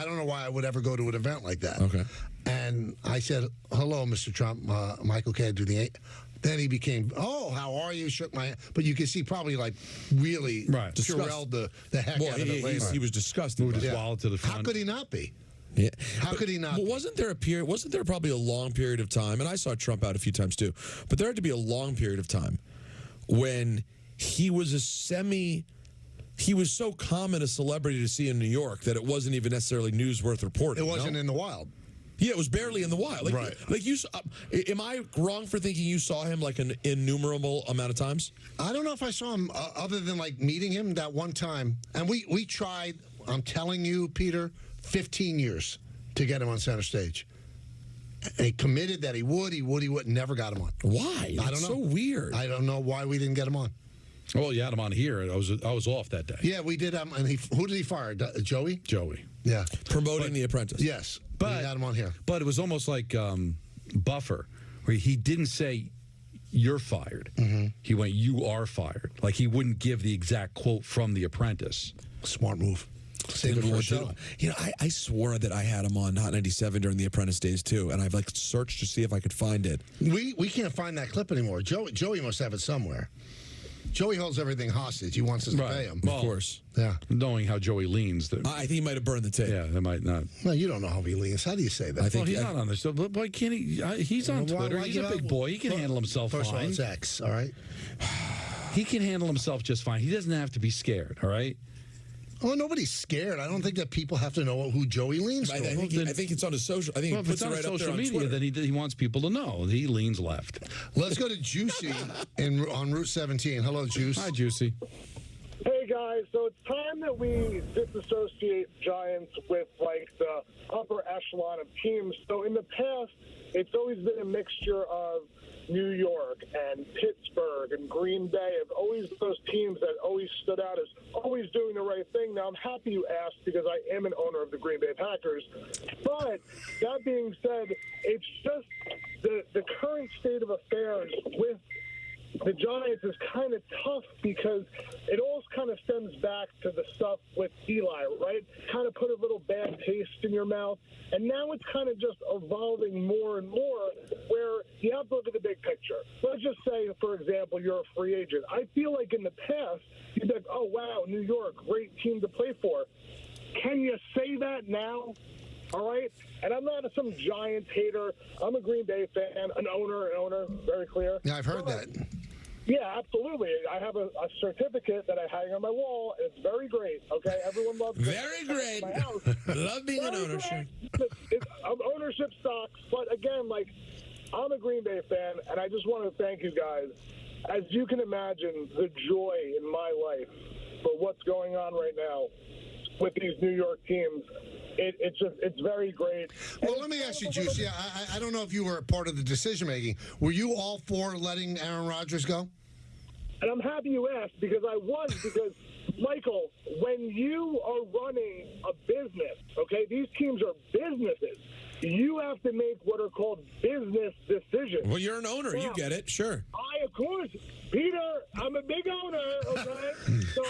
don't know why I would ever go to an event like that. Okay. And I said, "Hello, Mr. Trump. Michael, can I do the 8?" Then he became, "Oh, how are you?" Shook my hand. But you can see probably like really Purelled the heck out of it. He was disgusted. Moved his wallet to the front. How could he not be? Yeah. How could he not? Well, wasn't there probably a long period of time, and I saw Trump out a few times too, but there had to be a long period of time when he was a he was so common a celebrity to see in New York that it wasn't even necessarily news worth reporting. It wasn't in the wild. Yeah, it was barely in the wild. Like, right. Like you, am I wrong for thinking you saw him like an innumerable amount of times? I don't know if I saw him other than like meeting him that one time. And we tried, I'm telling you, Peter, 15 years to get him on center stage. And he committed that he would, never got him on. Why? I don't know. So weird. I don't know why we didn't get him on. Well, you had him on here. I was off that day. Yeah, we did. And who did he fire? Joey? Joey. Yeah. Promoting The Apprentice. Yes. But we got him on here. But it was almost like Buffer, where he didn't say, "You're fired." Mm-hmm. He went, "You are fired." Like he wouldn't give the exact quote from The Apprentice. Smart move. Save it for a show. You know, I swore that I had him on Hot 97 during The Apprentice days too, and I've like searched to see if I could find it. We can't find that clip anymore. Joey must have it somewhere. Joey holds everything hostage. He wants us to pay him. Well, of course. Yeah. Knowing how Joey leans. I think he might have burned the tape. Yeah, that might not. No, you don't know how he leans. How do you say that? I think he's not on this. So, why can't he? He's on Twitter. He's a big boy. He can handle himself First fine. of all, it's X, all right? He can handle himself just fine. He doesn't have to be scared, all right? Oh, nobody's scared. I don't think that people have to know who Joey leans I to. think it's on his social. I think Well, he if it's puts it on right up social there on media, Twitter. then he wants people to know. He leans left. Let's go to Juicy on Route 17. Hello, Juice. Hi, Juicy. Hey guys, so it's time that we disassociate Giants with like the upper echelon of teams. So in the past, it's always been a mixture of New York and Pittsburgh and Green Bay have always those teams that always stood out as always doing the right thing. Now, I'm happy you asked because I am an owner of the Green Bay Packers. But that being said, it's just the current state of affairs with the Giants is kind of tough because it all kind of stems back to the stuff with Eli, right? Kind of put a little bad taste in your mouth. And now it's kind of just evolving more and more where you have to look at the big picture. Let's just say, for example, you're a free agent. I feel like in the past, you'd be like, oh, wow, New York, great team to play for. Can you say that now? All right? And I'm not some Giants hater. I'm a Green Bay fan, an owner, very clear. Yeah, I've heard that. Yeah, absolutely. I have a certificate that I hang on my wall, and it's very great, okay? Everyone loves it. Very great. My house. Love being an owner. Ownership sucks, but again, like, I'm a Green Bay fan, and I just want to thank you guys. As you can imagine, the joy in my life for what's going on right now with these New York teams, it's very great. Well, let me ask you, Juicy. I don't know if you were a part of the decision making. Were you all for letting Aaron Rodgers go? And I'm happy you asked because I was, because, Michael, when you are running a business, okay, these teams are businesses. You have to make what are called business decisions. Well, you're an owner. Now, You get it. Sure. Of course. Peter, I'm a big owner, okay? So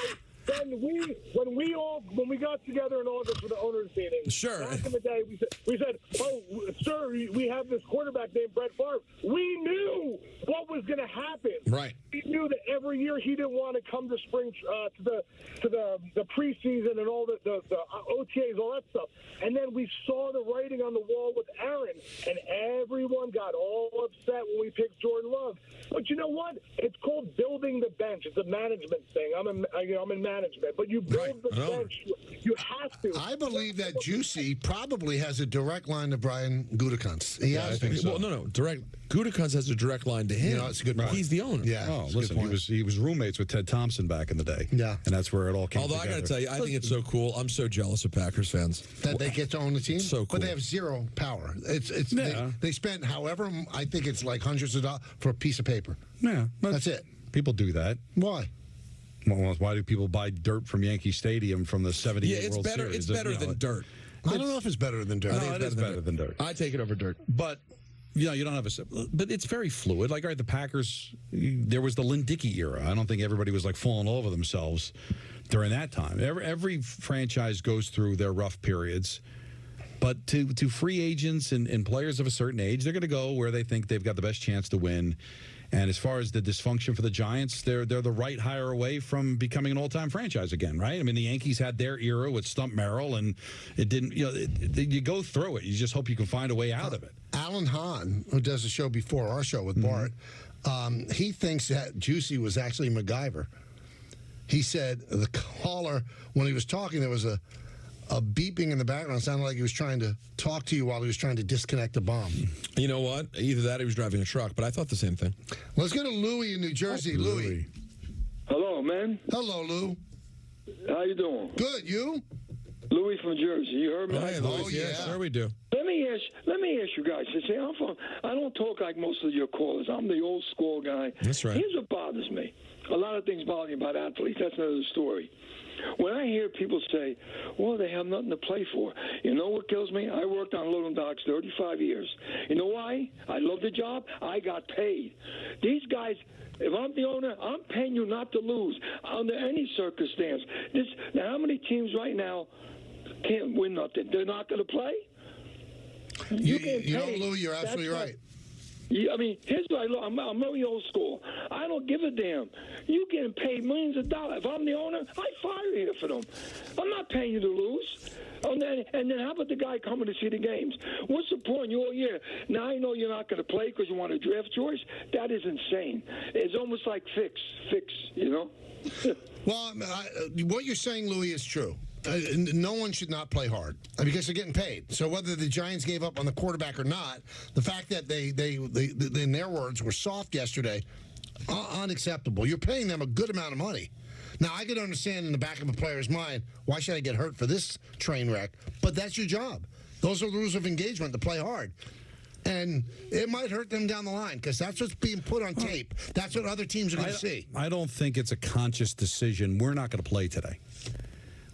when we got together in August for the owners meeting, sure. Back in the day, we said, oh, sir, we have this quarterback named Brett Favre. We knew what was going to happen. Right. We knew that every year he didn't want to come to spring to the preseason and all the OTAs, all that stuff. And then we saw the writing on the wall with Aaron, and everyone got all upset when we picked Jordan Love. But you know what? It's called building the bench. It's a management thing. I'm in management, but you build the bench. You have to. I believe that Juicy probably has a direct line to Brian Gutekunst. He has. I think so. Well, no, direct. Gutekunst has a direct line to him. You know, it's a good point. He's the owner. Yeah. Oh, listen, he was roommates with Ted Thompson back in the day. Yeah. And that's where it all came Although together. I got to tell you, I think it's so cool. I'm so jealous of Packers fans. That they get to own the team? So cool. But they have zero power. They spent however, I think it's like hundreds of dollars for a piece of paper. Yeah. That's it. People do that. Why? Well, why do people buy dirt from Yankee Stadium from the 78 Yeah, it's World better. Series? It's better than dirt. I don't know if it's better than dirt. No, it is better than dirt. I take it over dirt. But you don't have but it's very fluid. Like, all right, the Packers, there was the Lynn Dickey era. I don't think everybody was like falling all over themselves during that time. Every franchise goes through their rough periods. But to free agents and players of a certain age, they're going to go where they think they've got the best chance to win. And as far as the dysfunction for the Giants, they're the right hire away from becoming an all-time franchise again, right? I mean, the Yankees had their era with Stump Merrill, and it didn't. You go through it. You just hope you can find a way out of it. Alan Hahn, who does a show before our show with Bart, he thinks that Juicy was actually MacGyver. he said the caller, when he was talking, there was a beeping in the background. It sounded like he was trying to talk to you while he was trying to disconnect a bomb. You know what? Either that or he was driving a truck, but I thought the same thing. Let's go to Louie in New Jersey. Louie. Hello, man. Hello, Lou. How you doing? Good. You? Louis from Jersey. You heard me? Hey, Louis. Yeah, sure we do. Let me ask you guys. See, I don't talk like most of your callers. I'm the old school guy. That's right. Here's what bothers me. A lot of things bother me about athletes. That's another story. When I hear people say, well, they have nothing to play for, you know what kills me? I worked on loading docks 35 years. You know why? I love the job. I got paid. These guys, if I'm the owner, I'm paying you not to lose under any circumstance. Now, how many teams right now can't win nothing? They're not going to play? You know, Louie, you're absolutely right. Yeah, I mean, here's what I look. I'm really old school. I don't give a damn. You getting paid millions of dollars. If I'm the owner, I fire you for them. I'm not paying you to lose. And then how about the guy coming to see the games? What's the point? All year. Now I know you're not going to play because you want a draft choice. That is insane. It's almost like fix, you know? Well, what you're saying, Louie, is true. No one should not play hard because they're getting paid. So whether the Giants gave up on the quarterback or not, the fact that they in their words, were soft yesterday, unacceptable. You're paying them a good amount of money. Now, I could understand in the back of a player's mind, why should I get hurt for this train wreck? But that's your job. Those are the rules of engagement, to play hard. And it might hurt them down the line because that's what's being put on tape. That's what other teams are going to see. I don't think it's a conscious decision. We're not going to play today.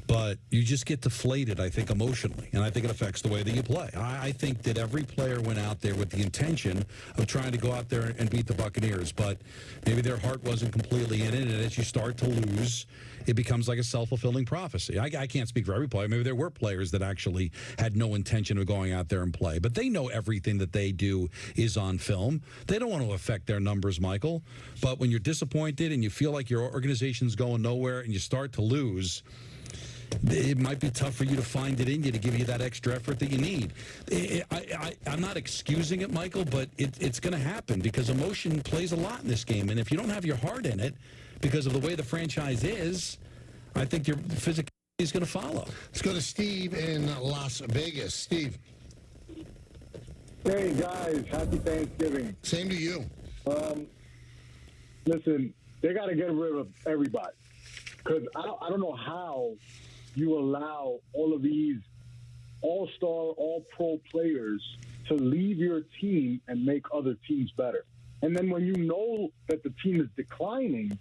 But you just get deflated, I think, emotionally, and I think it affects the way that you play. I think that every player went out there with the intention of trying to go out there and beat the Buccaneers, but maybe their heart wasn't completely in it, and as you start to lose, it becomes like a self-fulfilling prophecy. I can't speak for every player. Maybe there were players that actually had no intention of going out there and play, but they know everything that they do is on film. They don't want to affect their numbers, Michael, but when you're disappointed and you feel like your organization's going nowhere and you start to lose, it might be tough for you to find it in you to give you that extra effort that you need. I'm not excusing it, Michael, but it's going to happen because emotion plays a lot in this game. And if you don't have your heart in it because of the way the franchise is, I think your physicality is going to follow. Let's go to Steve in Las Vegas. Steve. Hey, guys. Happy Thanksgiving. Same to you. Listen, they got to get rid of everybody because I don't know how you allow all of these all-star, all-pro players to leave your team and make other teams better. And then when you know that the team is declining,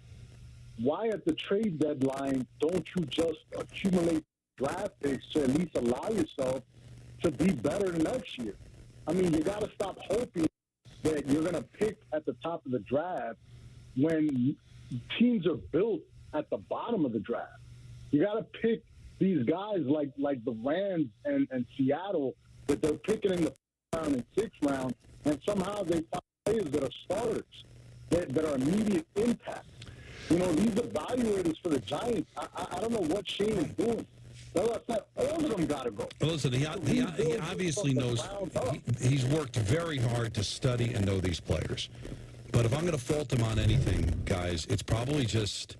why at the trade deadline don't you just accumulate draft picks to at least allow yourself to be better next year? I mean, you got to stop hoping that you're going to pick at the top of the draft when teams are built at the bottom of the draft. You got to pick these guys like the Rams and Seattle that they're picking in the 5th round and 6th round, and somehow they find players that are starters, that are immediate impact. You know, these evaluators for the Giants, I don't know what Shane is doing. All of them got to go. Well, listen, he obviously knows. He's worked very hard to study and know these players. But if I'm going to fault him on anything, guys, it's probably just,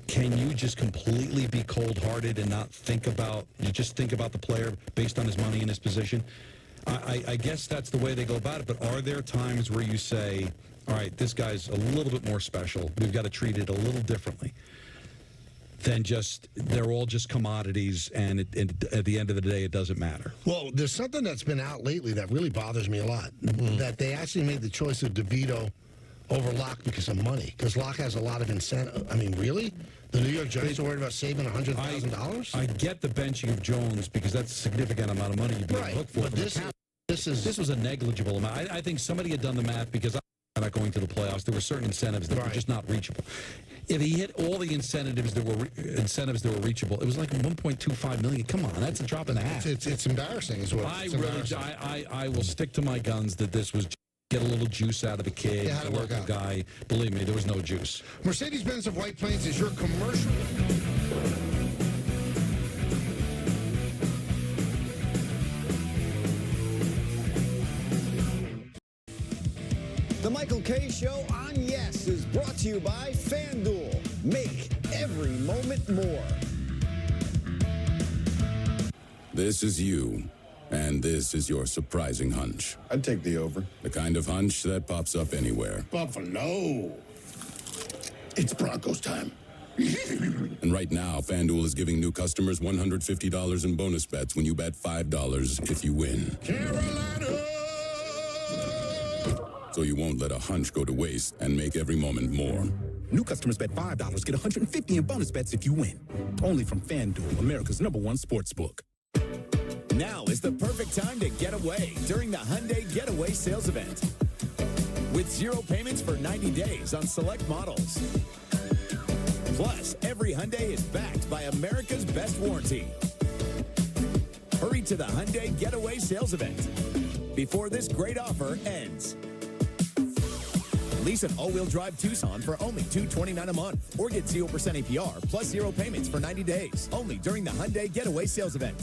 can you just completely be cold-hearted and not think about, you just think about the player based on his money and his position? I guess that's the way they go about it, but are there times where you say, all right, this guy's a little bit more special, we've got to treat it a little differently than just, they're all just commodities, and at the end of the day, it doesn't matter? Well, there's something that's been out lately that really bothers me a lot, that they actually made the choice of DeVito over Locke because of money, because Locke has a lot of incentive. I mean, really? The New York Giants are worried about saving $100,000? I get the benching of Jones because that's a significant amount of money you'd be on the hook for. But this was a negligible amount. I think somebody had done the math because I'm not going to the playoffs. There were certain incentives that were just not reachable. If he hit all the incentives that were reachable, it was like $1.25 million. Come on, that's a drop in the hat. It's embarrassing as well. I will stick to my guns that this was get a little juice out of the kid, the local guy. Believe me, there was no juice. Mercedes-Benz of White Plains is your commercial. The Michael K. Show on Yes is brought to you by FanDuel. Make every every moment more. This is you, and this is your surprising hunch. I'd take the over. The kind of hunch that pops up anywhere. Buffalo. It's Broncos time. And right now, FanDuel is giving new customers $150 in bonus bets when you bet $5 if you win. Carolina! So you won't let a hunch go to waste and make every moment more. New customers bet $5, get $150 in bonus bets if you win. Only from FanDuel, America's #1 sportsbook. Now is the perfect time to get away during the Hyundai Getaway Sales Event. With 0 payments for 90 days on select models. Plus, every Hyundai is backed by America's best warranty. Hurry to the Hyundai Getaway Sales Event before this great offer ends. Lease an all-wheel drive Tucson for only $229 a month, or get 0% APR plus 0 payments for 90 days. Only during the Hyundai Getaway Sales Event.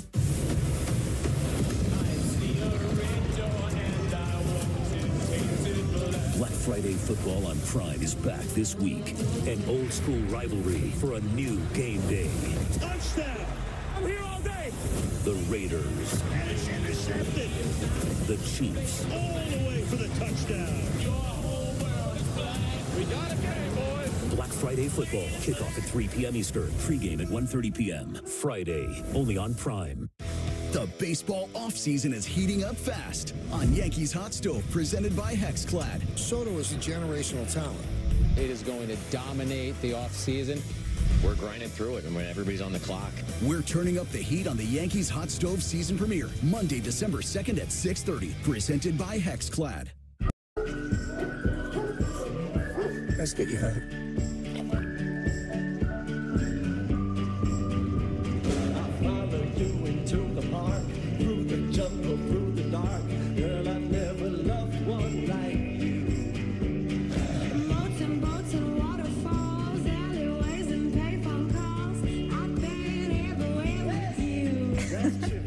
Black Friday football on Prime is back this week. An old school rivalry for a new game day. Touchdown! I'm here all day! The Raiders. And it's intercepted. The Chiefs. All the way for the touchdown. Your whole world is black. We got a game, boys. Black Friday football. Kickoff at 3 p.m. Eastern. Pregame at 1:30 p.m. Friday. Only on Prime. The baseball offseason is heating up fast on Yankees Hot Stove, presented by Hexclad. Soto is a generational talent. It is going to dominate the offseason. We're grinding through it, and when everybody's on the clock. We're turning up the heat on the Yankees Hot Stove season premiere, Monday, December 2nd at 6:30, presented by Hexclad. Let's get you home. Through the dark, girl, I never loved one like you. Boats and waterfalls, alleyways and payphone calls. I've been everywhere with you. That's true.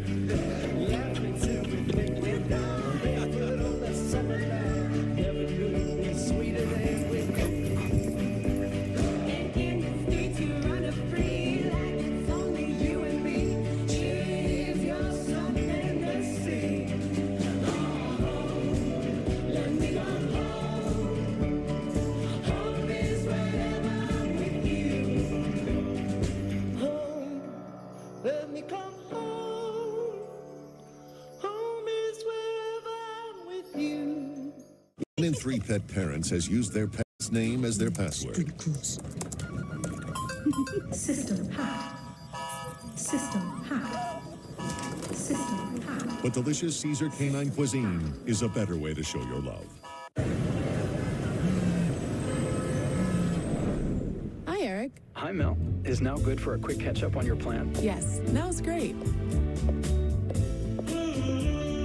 Laugh me till we think we're down. Barefoot on that summer night. Never knew it was sweeter than with you. And in the streets you run free like it's only you and me. Cheers, you're something. One in 3 pet parents has used their pet's name as their password. System hat. System hat. System hat. But delicious Caesar canine cuisine is a better way to show your love. Hi, Eric. Hi, Mel. Is now good for a quick catch-up on your plan? Yes, now's great.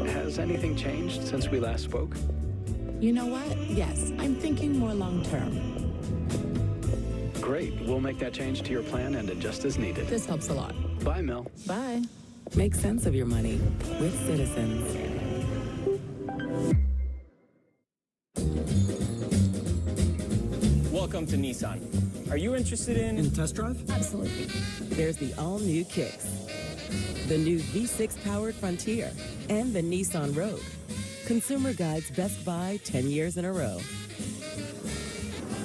Has anything changed since we last spoke? You know what? Yes, I'm thinking more long-term. Great. We'll make that change to your plan and adjust as needed. This helps a lot. Bye, Mel. Bye. Make sense of your money with Citizens. Welcome to Nissan. Are you interested in a test drive? Absolutely. There's the all-new Kicks, the new V6-powered Frontier, and the Nissan Rogue. Consumer Guide's Best Buy 10 years in a row.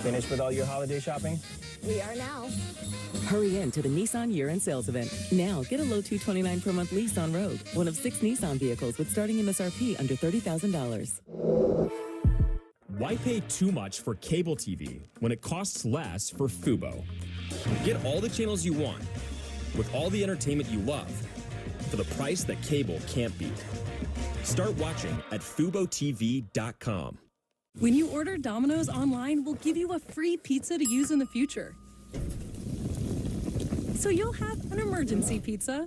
Finished with all your holiday shopping? We are now. Hurry in to the Nissan year-end sales event. Now, get a low $229 per month lease on Rogue, one of 6 Nissan vehicles with starting MSRP under $30,000. Why pay too much for cable TV when it costs less for Fubo? Get all the channels you want with all the entertainment you love for the price that cable can't beat. Start watching at FuboTV.com. When you order Domino's online, we'll give you a free pizza to use in the future. So you'll have an emergency pizza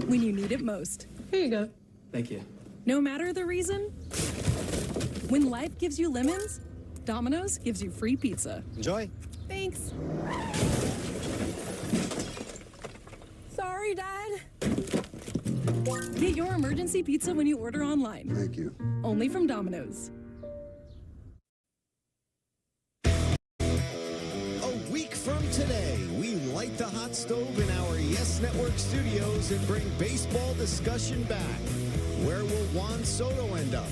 when you need it most. Here you go. Thank you. No matter the reason, when life gives you lemons, Domino's gives you free pizza. Enjoy. Thanks. Sorry, Dad. Get your emergency pizza when you order online. Thank you. Only from Domino's. A week from today, we light light the hot stove in our Yes Network studios and bring baseball discussion back. Where will Juan Soto end up?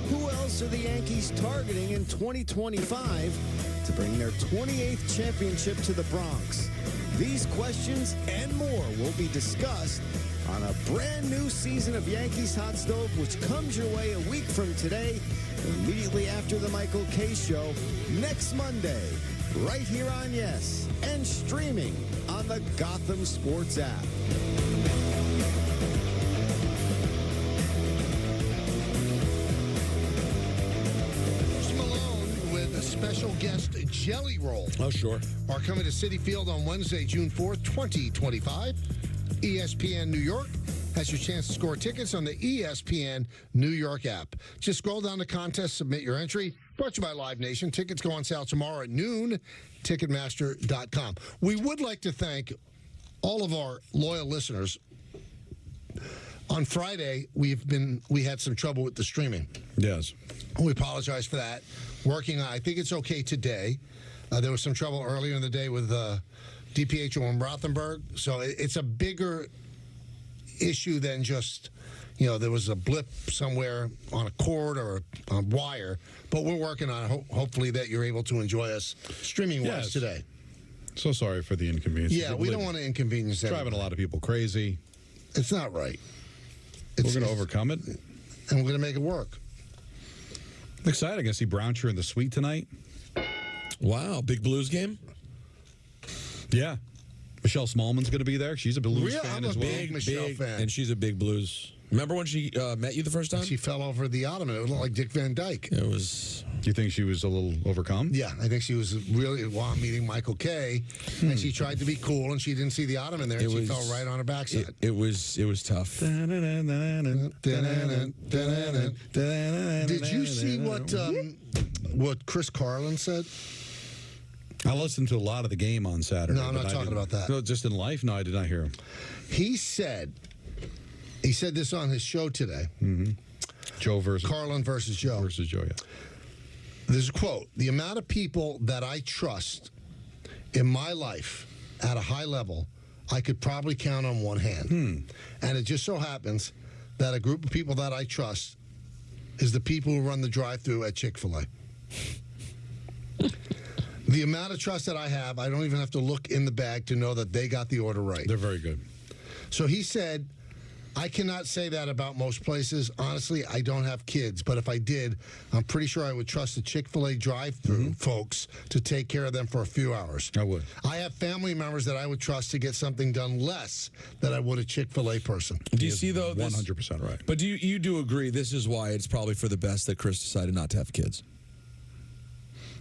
Who else are the Yankees targeting in 2025 to bring their 28th championship to the Bronx? These questions and more will be discussed on a brand new season of Yankees Hot Stove, which comes your way a week from today, immediately after the Michael K. Show, next Monday, right here on Yes, and streaming on the Gotham Sports app. Special guest Jelly Roll. Oh, sure. Are coming to Citi Field on Wednesday, June 4th, 2025. ESPN New York has your chance to score tickets on the ESPN New York app. Just scroll down the contest, submit your entry. Brought to you by Live Nation. Tickets go on sale tomorrow at noon. Ticketmaster.com. We would like to thank all of our loyal listeners. On Friday, we had some trouble with the streaming. Yes. We apologize for that. Working on, I think it's okay today. There was some trouble earlier in the day with DPHO in Rothenburg. So it's a bigger issue than just, there was a blip somewhere on a cord or a wire. But we're working on it. Hopefully that you're able to enjoy us streaming-wise today. So sorry for the inconvenience. Yeah, we don't want to inconvenience anybody. Driving a lot of people crazy. It's not right. We're going to overcome it. And we're going to make it work. I'm excited. I can see Brownshire in the suite tonight. Wow, big Blues game? Yeah. Michelle Smallman's going to be there. She's a Blues fan as well. Big Michelle fan. And she's a big Blues. Remember when she met you the first time? She fell over the ottoman. It looked like Dick Van Dyke. It was... Do you think she was a little overcome? Yeah, I think she was really while meeting Michael K. And she tried to be cool, and she didn't see the ottoman there, and she fell right on her backside. It was tough. Did you see what Chris Carlin said? I listened to a lot of the game on Saturday. No, I'm not talking about that. No, just in life? No, I did not hear him. He said this on his show today. Mm-hmm. Carlin versus Joe. Versus Joe, yeah. There's a quote. The amount of people that I trust in my life at a high level, I could probably count on one hand. And it just so happens that a group of people that I trust is the people who run the drive-thru at Chick-fil-A. The amount of trust that I have, I don't even have to look in the bag to know that they got the order right. They're very good. So he said, I cannot say that about most places. Honestly, I don't have kids, but if I did, I'm pretty sure I would trust the Chick-fil-A drive-thru folks to take care of them for a few hours. I would. I have family members that I would trust to get something done less than I would a Chick-fil-A person. Do you see, though, 100% right. But you do agree this is why it's probably for the best that Chris decided not to have kids?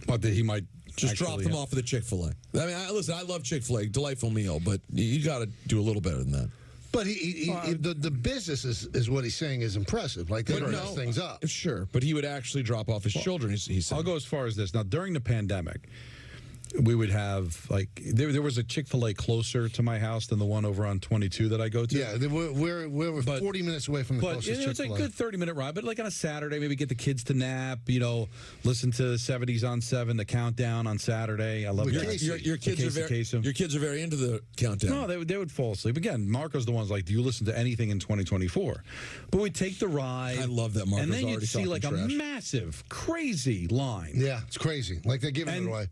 Well, that he might just drop them off at the Chick-fil-A. I mean, listen, I love Chick-fil-A, delightful meal, but you got to do a little better than that. But the business is what he's saying is impressive. Like, they mess things up. Sure, but he would actually drop off his children, he said. I'll go as far as this. Now, during the pandemic, we would have, there was a Chick-fil-A closer to my house than the one over on 22 that I go to. Yeah, we're 40 minutes away from the closest Chick-fil-A. It's a good 30-minute ride, but like on a Saturday, maybe get the kids to nap, listen to 70s on 7, the countdown on Saturday. I love your kids are very into the countdown. No, they would fall asleep. Again, Marco's the one's like, do you listen to anything in 2024? But we'd take the ride. I love that Marco's already. And then you'd see like trash. A massive, crazy line. Yeah, it's crazy. Like they're giving it away.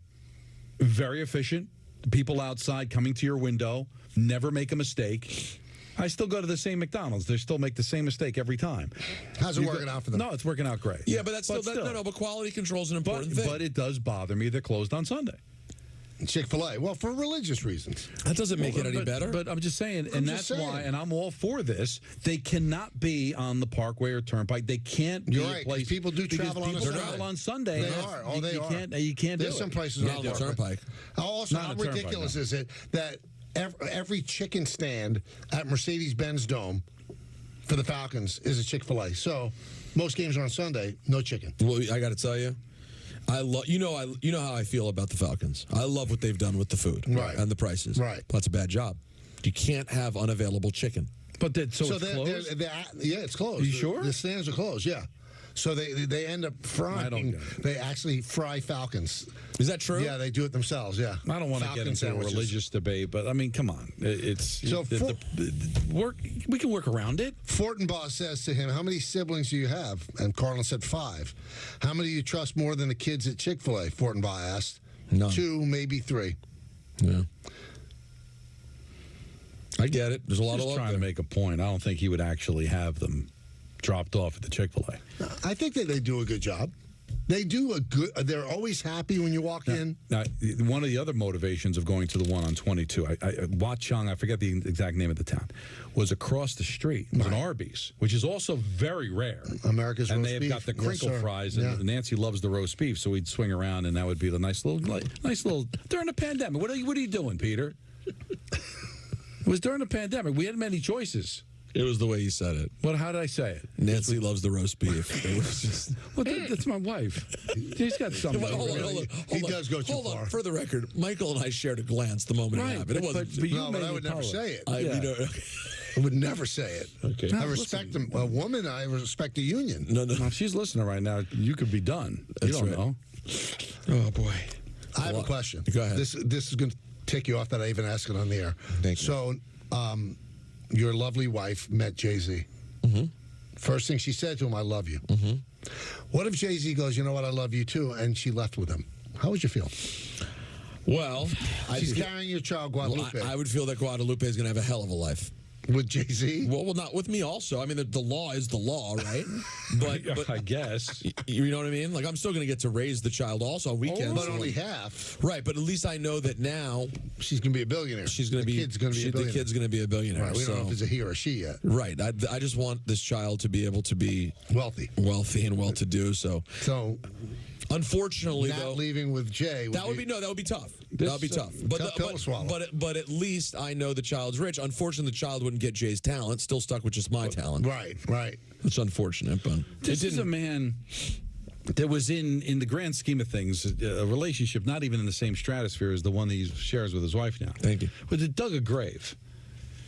Very efficient. People outside coming to your window. Never make a mistake. I still go to the same McDonald's. They still make the same mistake every time. How's it working out for them? No, it's working out great. Yeah, but that's still. But quality control is an important thing. But it does bother me they're closed on Sunday. Chick-fil-A. Well, for religious reasons. That doesn't make it any better. But I'm just saying, that's why, and I'm all for this, they cannot be on the Parkway or Turnpike. They can't be a place. People do travel on Sunday. Travel on Sunday. They are. Oh, they are. You can't do it. There's some places on the Turnpike. Also, how ridiculous is it that every chicken stand at Mercedes-Benz Dome for the Falcons is a Chick-fil-A? So most games are on Sunday, no chicken. Well, I got to tell you, I love you know how I feel about the Falcons. I love what they've done with the food and the prices. Right, that's a bad job. You can't have unavailable chicken. But it's closed. Yeah, it's closed. You sure? The stands are closed. Yeah. So they end up frying. I don't get it. They actually fry falcons. Is that true? Yeah, they do it themselves. Yeah. I don't want to get into a religious debate, but I mean, come on. So we can work around it. Fortenbaugh says to him, "How many siblings do you have?" And Carlin said 5. "How many do you trust more than the kids at Chick-fil-A?" Fortenbaugh asked. None. 2, maybe 3. Yeah. I get it. There's a lot Just of love trying there. to make a point. I don't think he would actually have them dropped off at the Chick-fil-A. I think that they do a good job. They do a good. They're always happy when you walk in. Now, one of the other motivations of going to the one on 22, Watchung, I forget the exact name of the town, was across the street. It was an Arby's, which is also very rare. America's and roast they have beef. got the Yes, crinkle sir. fries, and Nancy loves the roast beef, so we'd swing around, and that would be the nice little during the pandemic. What are you doing, Peter? It was during the pandemic. We had many choices. It was the way you said it. How did I say it? Nancy loves the roast beef. It was just. Well, that's my wife. She's got something. Hold on. He does go too far. For the record, Michael and I shared a glance the moment it happened. It wasn't. But I would never say it. I would never say it. Okay. I respect a woman. I respect a union. No. If she's listening right now, you could be done. You don't know. Oh boy. I have a question. Go ahead. This is going to take you off that I even asked it on the air. Thank you. So, your lovely wife met Jay-Z. Mm-hmm. First thing she said to him, "I love you." Mm-hmm. What if Jay-Z goes, "You know what, I love you too," and she left with him? How would you feel? Well, she's carrying your child, Guadalupe. I would feel that Guadalupe is going to have a hell of a life. With Jay-Z? Well, not with me also. I mean, the law is the law, right? But I guess. You know what I mean? Like, I'm still going to get to raise the child also on weekends. But only half. Right, but at least I know that now she's going to be a billionaire. She's going to be. The kid's going to be a billionaire. The kid's going to be a billionaire. Right, we don't know if it's a he or a she yet. Right. I just want this child to be able to be wealthy and well-to-do. So. Unfortunately, not though, leaving with Jay. That would be tough. That would be tough. But at least I know the child's rich. Unfortunately, the child wouldn't get Jay's talent. Still stuck with just my talent. Right. It's unfortunate, but this is a man that was in the grand scheme of things a relationship not even in the same stratosphere as the one that he shares with his wife now. Thank you. But it dug a grave.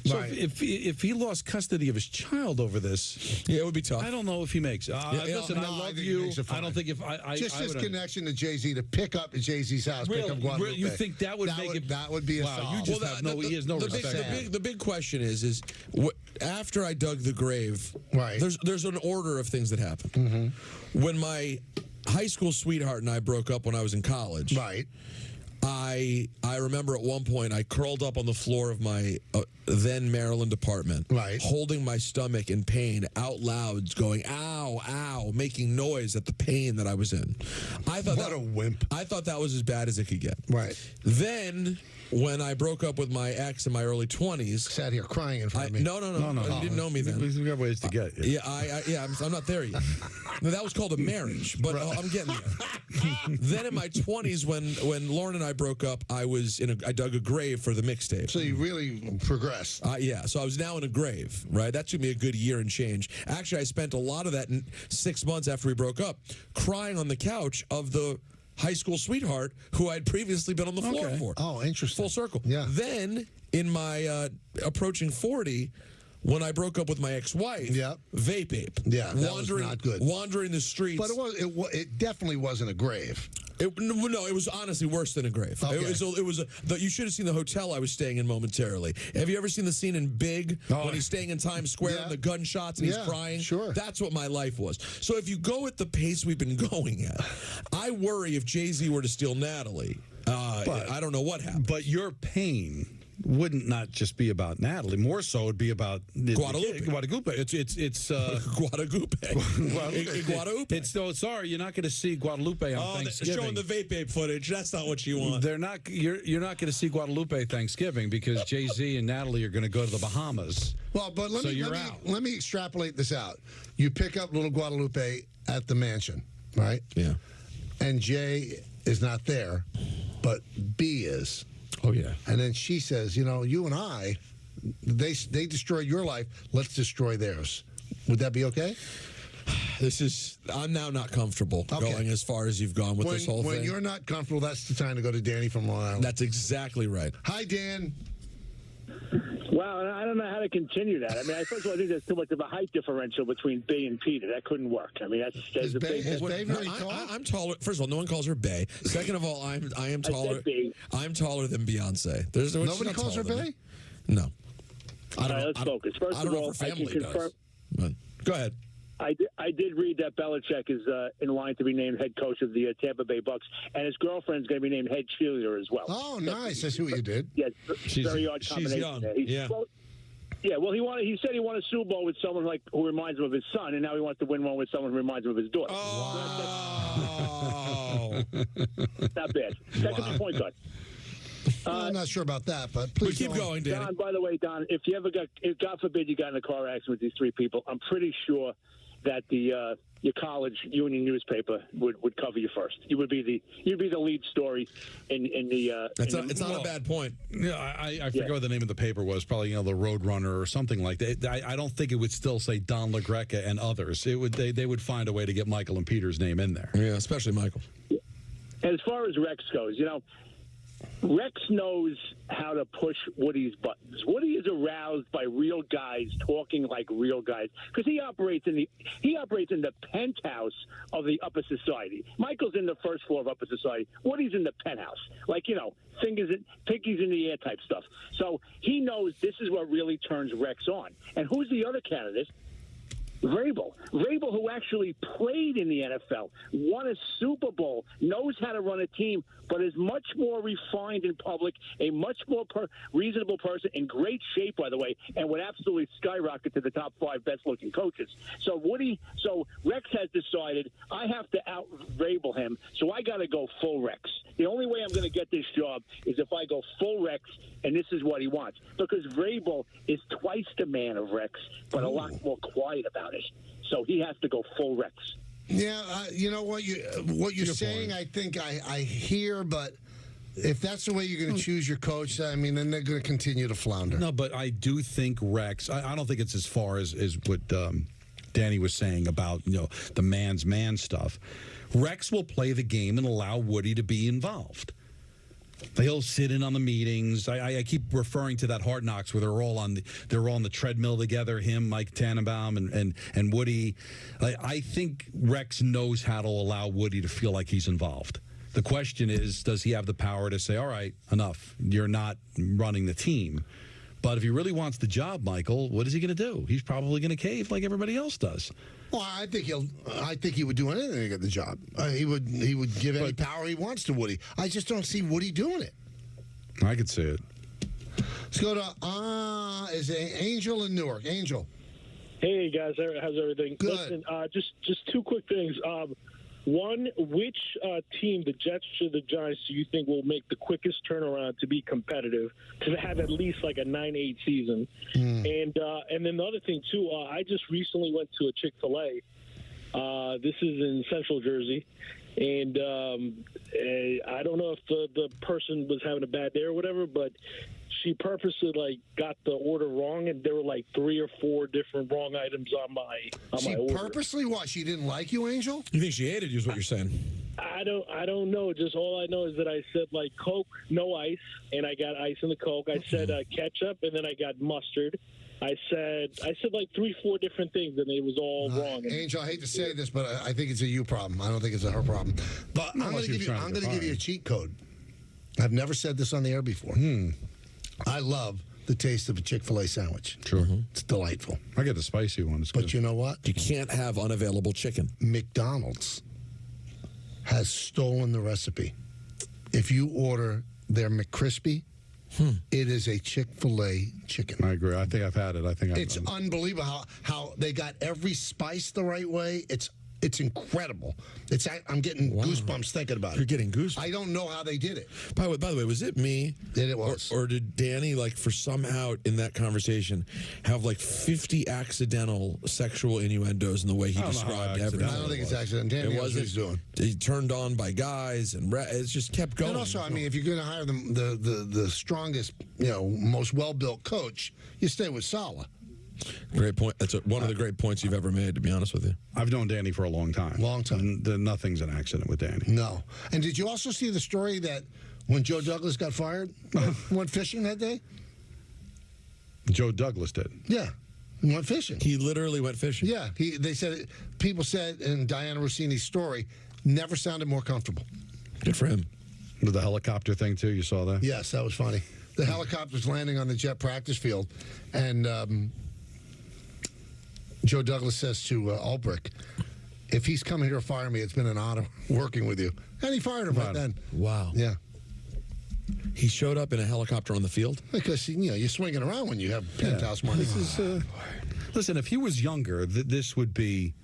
So Right. if he lost custody of his child over this, it would be tough. I don't know if he makes. Listen, I love you. I don't think if I just I his would, connection to Jay-Z to pick up at Jay-Z's house, pick up Guadalupe. You think that would make it? That would be a wow. solve. You just have he has no respect. The big question is after I dug the grave, right? There's an order of things that happen. Mm-hmm. When my high school sweetheart and I broke up when I was in college, right? I remember at one point I curled up on the floor of my then Maryland apartment, right, holding my stomach in pain out loud, going "ow, ow," making noise at the pain that I was in. I thought what a wimp. I thought that was as bad as it could get. Right. Then when I broke up with my ex in my early 20s, sat here crying in front of me. No. You didn't know me then. We got ways to get you. I'm not there yet. No, that was called a marriage, but I'm getting there. Then in my 20s, when Lauren and I broke up, I dug a grave for the mixtape. So you really progressed. So I was now in a grave, right? That took me a good year and change. Actually, I spent a lot of that 6 months after we broke up crying on the couch of the high school sweetheart who I'd previously been on the floor for. Oh, interesting. Full circle. Yeah. Then in my approaching 40, when I broke up with my ex-wife, vape ape. Yeah, that was not good. Wandering the streets. But it definitely wasn't a grave. No, it was honestly worse than a grave. Okay. You should have seen the hotel I was staying in momentarily. Have you ever seen the scene in Big when he's staying in Times Square and the gunshots and he's crying? Sure. That's what my life was. So if you go at the pace we've been going at, I worry if Jay-Z were to steal Natalie, I don't know what happened. But your pain wouldn't not just be about Natalie. More so, it'd be about Guadalupe. It's Guadalupe. Guadalupe. It's sorry, you're not going to see Guadalupe on Thanksgiving. Showing the vape ape footage. That's not what you want. They're not. You're not going to see Guadalupe Thanksgiving because Jay-Z and Natalie are going to go to the Bahamas. Well, but let me extrapolate this out. You pick up little Guadalupe at the mansion, right? Yeah. And Jay is not there, but B is. Oh, yeah. And then she says, you and I, they destroyed your life. Let's destroy theirs. Would that be okay? I'm now not comfortable going as far as you've gone with this whole thing. When you're not comfortable, that's the time to go to Danny from Long Island. That's exactly right. Hi, Dan. Wow, and I don't know how to continue that. I mean, first of all, I think there's too much of a height differential between Bay and Peter. That couldn't work. I mean, there's a big. I'm taller. First of all, no one calls her Bay. Second of all, I am taller. I'm taller than Beyonce. Nobody calls her Bay? No. All right, let's focus. First I don't of know all, if her I can family confirm. does. But go ahead. I did read that Belichick is in line to be named head coach of the Tampa Bay Bucks, and his girlfriend's going to be named head cheerleader as well. Oh, nice. I see what you did. Yeah, very odd combination. She's young. There. Yeah. Well, he said he won a Super Bowl with someone who reminds him of his son, and now he wants to win one with someone who reminds him of his daughter. Oh. Not bad. That could be point guard. I'm not sure about that, but please keep going, Danny. Don, by the way, Don, if God forbid you got in a car accident with these three people, I'm pretty sure that your college union newspaper would cover you first. You'd be the lead story in the. It's not a bad point. Yeah, I forget what the name of the paper was. Probably the Roadrunner or something like that. I don't think it would still say Don LaGreca and others. It would they would find a way to get Michael and Peter's name in there. Yeah, especially Michael. As far as Rex goes, Rex knows how to push Woody's buttons. Woody is aroused by real guys talking like real guys because he operates in the penthouse of the upper society. Michael's in the first floor of upper society. Woody's in the penthouse, pinkies in the air type stuff. So he knows this is what really turns Rex on. And who's the other candidate? Vrabel, who actually played in the NFL, won a Super Bowl, knows how to run a team, but is much more refined in public, a much more reasonable person, in great shape, by the way, and would absolutely skyrocket to the top 5 best-looking coaches. So Rex has decided I have to out-Vrabel him, so I got to go full Rex. The only way I'm going to get this job is if I go full Rex, and this is what he wants. Because Vrabel is twice the man of Rex, but a lot more quiet about it. So he has to go full Rex. Yeah, you know what you're saying. Point. I think I hear, but if that's the way you're going to choose your coach, I mean, then they're going to continue to flounder. No, but I do think Rex. I don't think it's as far as what Danny was saying about the man's man stuff. Rex will play the game and allow Woody to be involved. He'll sit in on the meetings. I keep referring to that Hard Knocks where they're all on the treadmill together. Him, Mike Tannenbaum, and Woody. I think Rex knows how to allow Woody to feel like he's involved. The question is, does he have the power to say, "All right, enough. You're not running the team." But if he really wants the job, Michael, what is he going to do? He's probably going to cave like everybody else does. Well, I think he would do anything to get the job. He would give any power he wants to Woody. I just don't see Woody doing it. I could see it. Let's go to is Angel in Newark. Angel. Hey guys, how's everything? Good. Listen, just two quick things. One, which team, the Jets or the Giants, do you think will make the quickest turnaround to be competitive, to have at least like a 9-8 season? And then the other thing, too, I just recently went to a Chick-fil-A. This is in Central Jersey. And I don't know if the person was having a bad day or whatever, but she purposely got the order wrong, and there were 3 or 4 different wrong items on my order. She purposely what? She didn't like you, Angel? You think she hated you? Is what you're saying? I don't know. Just all I know is that I said Coke, no ice, and I got ice in the Coke. I said ketchup, and then I got mustard. I said 3, 4 different things, and it was all wrong. Angel, I hate to say this, but I think it's a you problem. I don't think it's a her problem. But I'm going to give you a cheat code. I've never said this on the air before. I love the taste of a Chick-fil-A sandwich. Sure. It's delightful. I get the spicy one. It's good. But you know what? You can't have unavailable chicken. McDonald's has stolen the recipe. If you order their McCrispy, it is a Chick-fil-A chicken. I agree. I think I've had it. It's unbelievable how they got every spice the right way. It's incredible. I'm getting goosebumps thinking about it. You're getting goosebumps. I don't know how they did it. By the way, was it me? It was. Or did Danny, for somehow in that conversation, have 50 accidental sexual innuendos in the way he described everything? I don't think it's accidental. Danny knows what he's doing. He turned on by guys, and it just kept going. And also, I mean, if you're going to hire the strongest, most well-built coach, you stay with Saleh. Great point. That's one of the great points you've ever made, to be honest with you. I've known Danny for a long time. Nothing's an accident with Danny. No. And did you also see the story that when Joe Douglas got fired, went fishing that day? Joe Douglas did. Yeah. He went fishing. He literally went fishing. Yeah. People said in Diana Rossini's story, never sounded more comfortable. Good for him. With the helicopter thing, too, you saw that? Yes, that was funny. The helicopter's landing on the Jet practice field, and Joe Douglas says to Ulbrich, if he's coming here to fire me, it's been an honor working with you. And he fired him right then. Wow. Yeah. He showed up in a helicopter on the field? Because, you're swinging around when you have penthouse money. This is, listen, if he was younger, this would be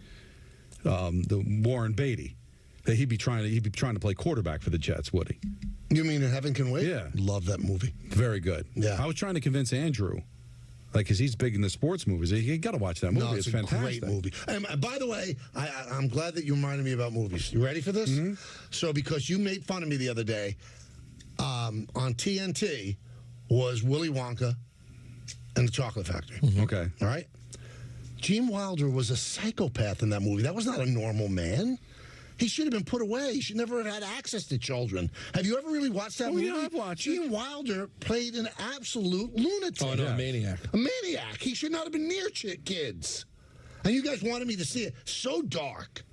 the Warren Beatty. That he'd be trying to play quarterback for the Jets, would he? You mean In Heaven Can Wait? Yeah. Love that movie. Very good. Yeah. I was trying to convince Andrew, because he's big in the sports movies. You got to watch that movie. No, it's a fantastic. great movie. And by the way, I'm glad that you reminded me about movies. You ready for this? Mm-hmm. So, because you made fun of me the other day, on TNT was Willy Wonka and the Chocolate Factory. Mm-hmm. Okay. All right? Gene Wilder was a psychopath in that movie. That was not a normal man. He should have been put away. He should never have had access to children. Have you ever really watched that movie? Yeah, I've watched Gene Wilder played an absolute lunatic. Oh, no, a maniac. A maniac. He should not have been near kids. And you guys wanted me to see it. So dark.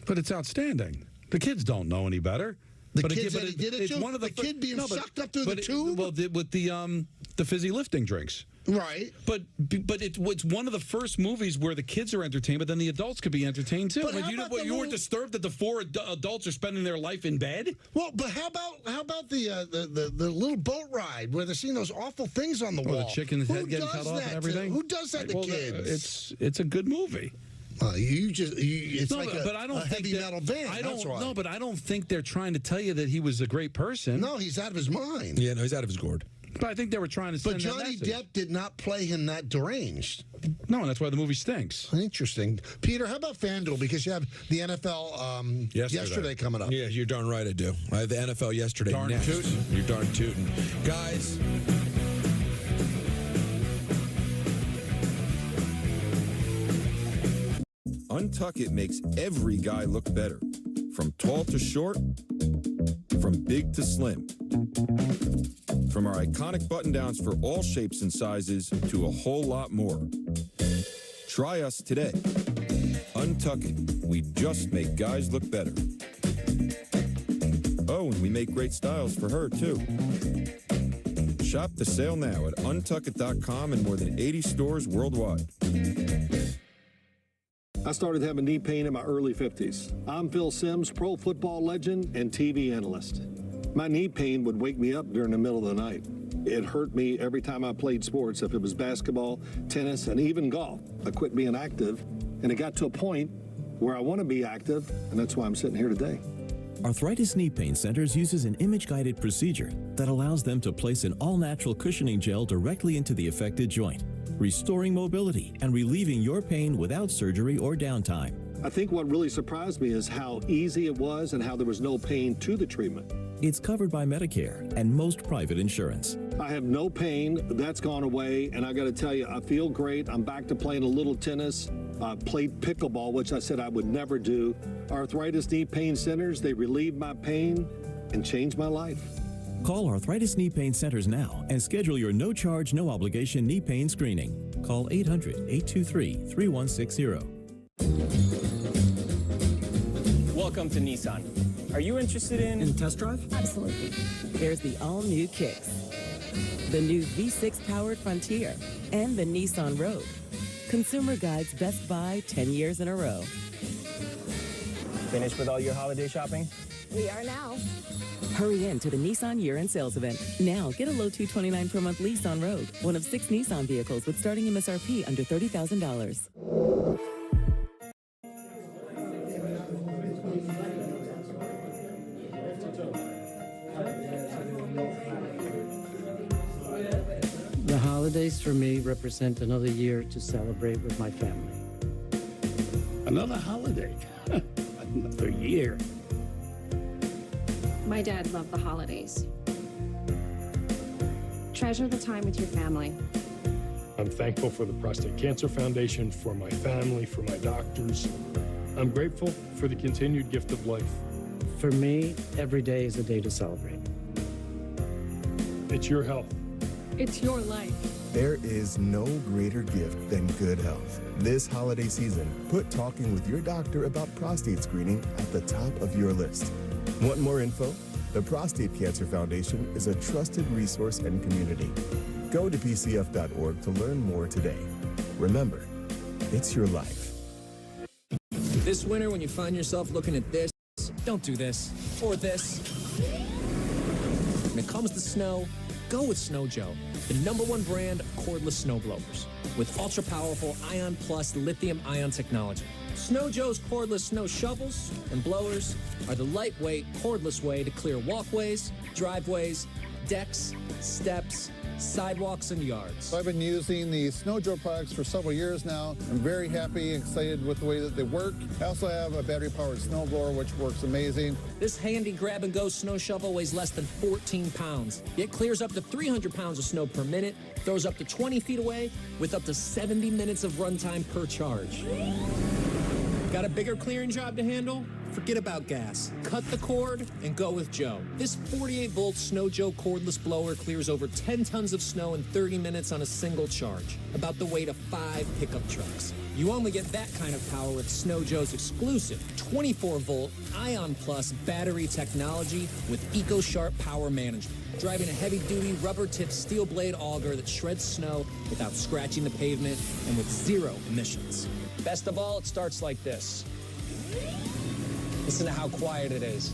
But it's outstanding. The kids don't know any better. The kid said he did it it's too? one of The kid being sucked up through the tube? With the fizzy lifting drinks. Right. But it's one of the first movies where the kids are entertained, but then the adults could be entertained too. But how about you weren't disturbed that the four adults are spending their life in bed? Well, but how about the little boat ride where they're seeing those awful things on the wall? The chicken's head getting cut off and everything? Who does that to kids? It's a good movie. It's no, like but I don't a heavy think metal band. No, but I don't think they're trying to tell you that he was a great person. No, he's out of his mind. Yeah, no, he's out of his gourd. But I think they were trying to send But Johnny Depp did not play him that deranged. No, and that's why the movie stinks. Interesting. Peter, how about FanDuel? Because you have the NFL yesterday coming up. Yeah, you're darn right I do. I have the NFL yesterday Darn next. tootin'. You're darn tootin'. Guys, Untuck It makes every guy look better. From tall to short, from big to slim. From our iconic button-downs for all shapes and sizes to a whole lot more. Try us today. Untuck It. We just make guys look better. Oh, and we make great styles for her, too. Shop the sale now at untuckit.com and more than 80 stores worldwide. I started having knee pain in my early 50s. I'm Phil Simms, pro football legend and TV analyst. My knee pain would wake me up during the middle of the night. It hurt me every time I played sports, if it was basketball, tennis, and even golf. I quit being active, and it got to a point where I want to be active, and that's why I'm sitting here today. Arthritis Knee Pain Centers uses an image-guided procedure that allows them to place an all-natural cushioning gel directly into the affected joint, restoring mobility and relieving your pain without surgery or downtime. I think what really surprised me is how easy it was and how there was no pain to the treatment. It's covered by Medicare and most private insurance. I have no pain. That's gone away, and I got to tell you, I feel great. I'm back to playing a little tennis. Played pickleball, which I said I would never do. Arthritis Knee Pain Centers, they relieved my pain and changed my life. Call Arthritis Knee Pain Centers now and schedule your no-charge, no-obligation knee pain screening. Call 800-823-3160. Welcome to Nissan. Are you interested in test drive? Absolutely. There's the all-new Kicks, the new V6-powered Frontier, and the Nissan Rogue. Consumer Guide's Best Buy 10 years in a row. Finished with all your holiday shopping? We are now. Hurry in to the Nissan year-end sales event. Now, get a low $229 per month lease on Rogue, one of 6 Nissan vehicles with starting MSRP under $30,000. The holidays for me represent another year to celebrate with my family. Another holiday, another year. My dad loved the holidays. Treasure the time with your family. I'm thankful for the Prostate Cancer Foundation, for my family, for my doctors. I'm grateful for the continued gift of life. For me, every day is a day to celebrate. It's your health. It's your life. There is no greater gift than good health. This holiday season, put talking with your doctor about prostate screening at the top of your list. Want more info? The Prostate Cancer Foundation is a trusted resource and community. Go to pcf.org to learn more today. Remember, it's your life. This winter, when you find yourself looking at this, don't do this, or this. When it comes to snow, go with Snow Joe, the #1 brand of cordless snowblowers with ultra-powerful Ion Plus lithium-ion technology. Snow Joe's cordless snow shovels and blowers are the lightweight, cordless way to clear walkways, driveways, decks, steps, sidewalks, and yards. So I've been using the Snow Joe products for several years now. I'm very happy and excited with the way that they work. I also have a battery-powered snowblower, which works amazing. This handy grab-and-go snow shovel weighs less than 14 pounds. It clears up to 300 pounds of snow per minute, throws up to 20 feet away with up to 70 minutes of runtime per charge. Got a bigger clearing job to handle? Forget about gas. Cut the cord and go with Joe. This 48-volt Snow Joe cordless blower clears over 10 tons of snow in 30 minutes on a single charge, about the weight of 5 pickup trucks. You only get that kind of power with Snow Joe's exclusive 24-volt Ion Plus battery technology with EcoSharp power management, driving a heavy-duty rubber-tipped steel blade auger that shreds snow without scratching the pavement and with 0 emissions. Best of all, it starts like this. Listen to how quiet it is.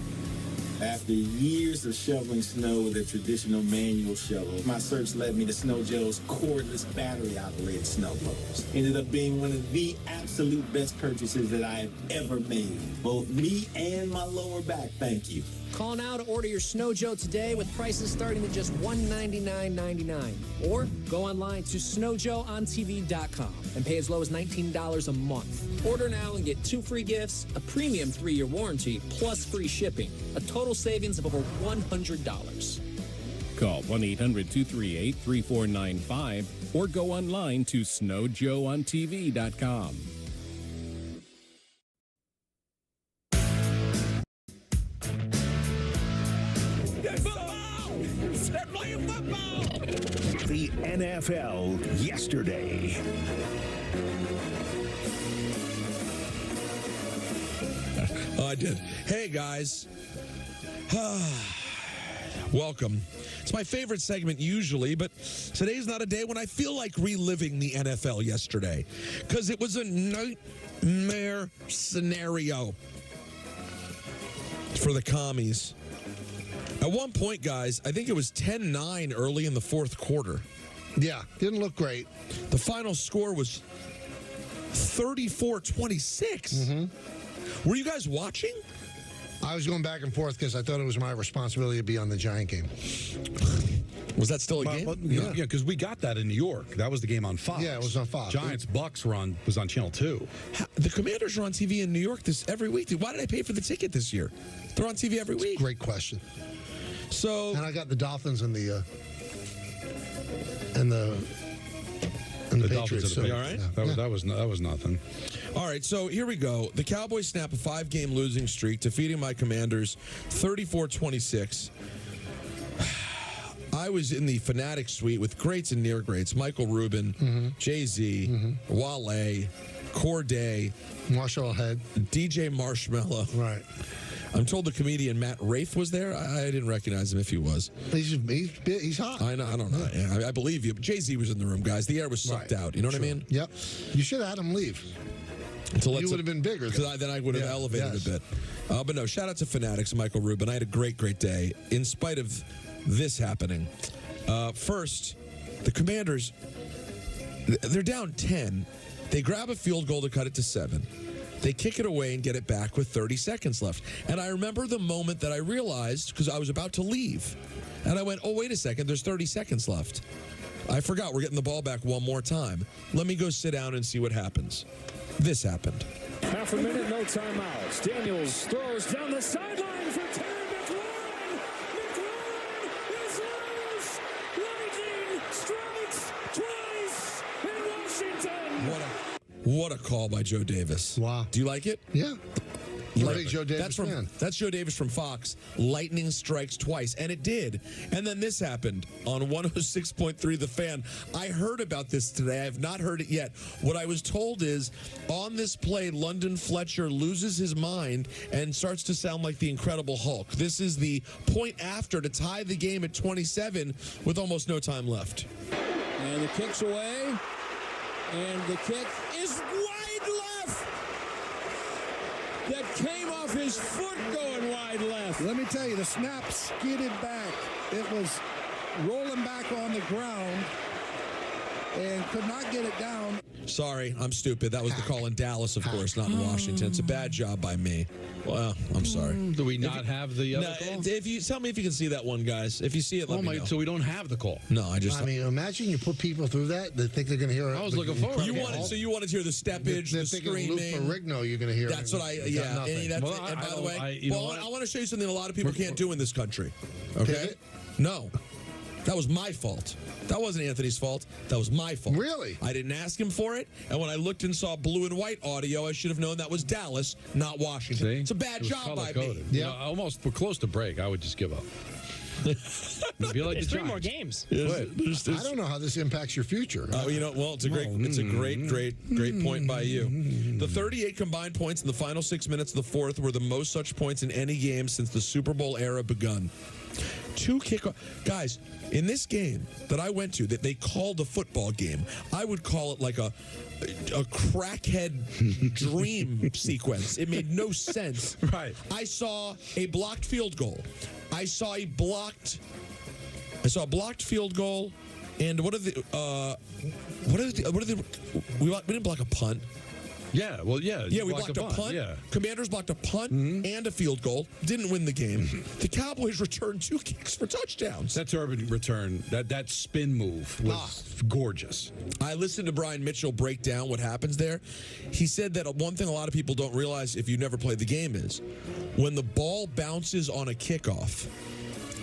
After years of shoveling snow with a traditional manual shovel, my search led me to Snow Joe's cordless battery-operated snowblowers. Ended up being one of the absolute best purchases that I have ever made. Both me and my lower back, thank you. Call now to order your Snow Joe today with prices starting at just $199.99. Or go online to snowjoeontv.com and pay as low as $19 a month. Order now and get 2 free gifts, a premium 3-year warranty, plus free shipping. A total savings of over $100. Call 1-800-238-3495 or go online to snowjoeontv.com. The NFL yesterday. I did. Hey, guys. Welcome. It's my favorite segment usually, but today's not a day when I feel like reliving the NFL yesterday because it was a nightmare scenario for the commies. At one point, guys, I think it was 10-9 early in the fourth quarter. Yeah, didn't look great. The final score was 34-26. Were you guys watching? I was going back and forth because I thought it was my responsibility to be on the Giant game. Was that still a game? Yeah, because we got that in New York. That was the game on Fox. Yeah, it was on Fox. Giants-Bucks was on Channel 2. The Commanders are on TV in New York every week. Why did I pay for the ticket this year? They're on TV every week. Great question. So, and I got the Dolphins and the Patriots. So, all right? Yeah. That was nothing. All right, so here we go. The Cowboys snap a 5-game losing streak, defeating my Commanders 34-26. I was in the Fanatic suite with greats and near greats: Michael Rubin, Jay-Z, Wale, Corday, Marshall Head, DJ Marshmello. Right. I'm told the comedian Matt Rafe was there. I didn't recognize him if he was. He's hot. I know. I don't know. Yeah, I believe you. But Jay-Z was in the room, guys. The air was sucked out. You know what I mean? Yep. You should have had him leave. You would have been bigger. Then I would have elevated a bit. But no, shout out to Fanatics and Michael Rubin. I had a great, great day in spite of this happening. First, the Commanders, they're down 10. They grab a field goal to cut it to 7. They kick it away and get it back with 30 seconds left. And I remember the moment that I realized, because I was about to leave, and I went, oh, wait a second, there's 30 seconds left. I forgot we're getting the ball back one more time. Let me go sit down and see what happens. This happened. Half a minute, no timeouts. Daniels throws down the sideline for Terry McLaurin. McLaurin is loose. Lightning strikes twice in Washington. What a call by Joe Davis. Wow. Do you like it? Yeah. Joe Davis That's Joe Davis from Fox. Lightning strikes twice, and it did. And then this happened on 106.3 The Fan. I heard about this today. I have not heard it yet. What I was told is, on this play, London Fletcher loses his mind and starts to sound like the Incredible Hulk. This is the point after to tie the game at 27 with almost no time left. And the kick's away, and the kick is wide left. That came off his foot going wide left. Let me tell you, the snap skidded back. It was rolling back on the ground and could not get it down. Sorry, I'm stupid. That was the call in Dallas, of course, not in Washington. It's a bad job by me. Well, I'm sorry. Do we not have the other call? If you tell me if you can see that one, guys. If you see it, let me know. So we don't have the call. No, I mean, imagine you put people through that. They think they're going to hear it. I was looking forward to it. So you wanted to hear the steppage, the screaming. Lou Ferrigno, you're going to hear. That's what I. Yeah. And by the way, I want to show you something a lot of people can't do in this country. Okay. No, that was my fault. That wasn't Anthony's fault. That was my fault. Really? I didn't ask him for it. And when I looked and saw blue and white audio, I should have known that was Dallas, not Washington. See? It's a bad job by me. Yeah, almost. We're close to break. I would just give up. There's 3 more games. I don't know how this impacts your future. Oh, it's a great point by you. The 38 combined points in the final 6 minutes of the fourth were the most such points in any game since the Super Bowl era begun. 2 kickoff. Guys, in this game that I went to, that they called a football game, I would call it like a crackhead dream sequence. It made no sense. Right. I saw a blocked field goal. I saw a blocked field goal. And we didn't block a punt. Yeah, well, yeah. Yeah, we blocked a punt. Yeah. Commanders blocked a punt and a field goal. Didn't win the game. The Cowboys returned 2 kicks for touchdowns. That's urban return. That spin move was gorgeous. I listened to Brian Mitchell break down what happens there. He said that one thing a lot of people don't realize if you never played the game is when the ball bounces on a kickoff,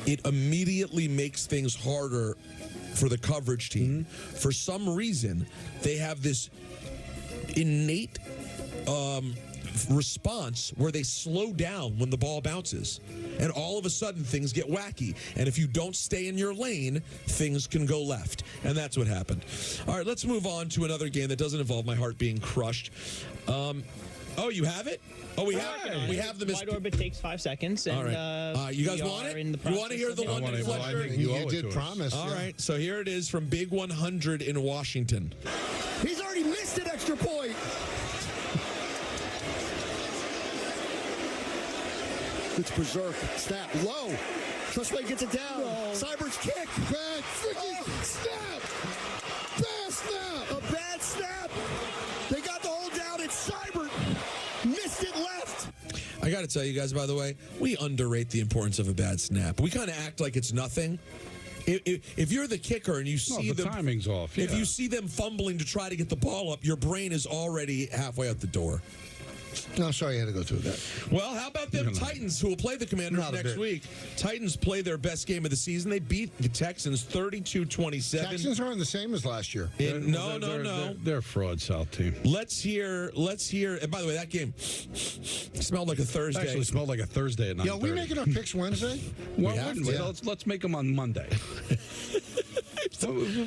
it immediately makes things harder for the coverage team. For some reason, they have this innate response where they slow down when the ball bounces, and all of a sudden things get wacky, and if you don't stay in your lane, things can go left, and that's what happened. All right, let's move on to another game that doesn't involve my heart being crushed. You have it? We have the wide orbit takes 5 seconds. And, all right. You guys want it? You want to hear the London Fletcher? You did promise. All right. So here it is from Big 100 in Washington. He's already missed an extra point. It's berserk. Snap. Low. Trustway gets it down. No. Cyber's kick. Bad freaking snap. Bad snap. A bad snap. They got the hold down. It's Cyber. Missed it left. I got to tell you guys, by the way, we underrate the importance of a bad snap. We kind of act like it's nothing. If you're the kicker and you see the timing's off, if you see them fumbling to try to get the ball up, your brain is already halfway out the door. No, sorry, I had to go through that. Well, how about them Titans, who will play the Commanders next week? Titans play their best game of the season. They beat the Texans 32-27. Texans aren't the same as last year. No. They're a fraud South team. Let's hear. And by the way, that game smelled like a Thursday. Actually smelled like a Thursday at 9:30. Yeah, we making our picks Wednesday? Well, let's make them on Monday.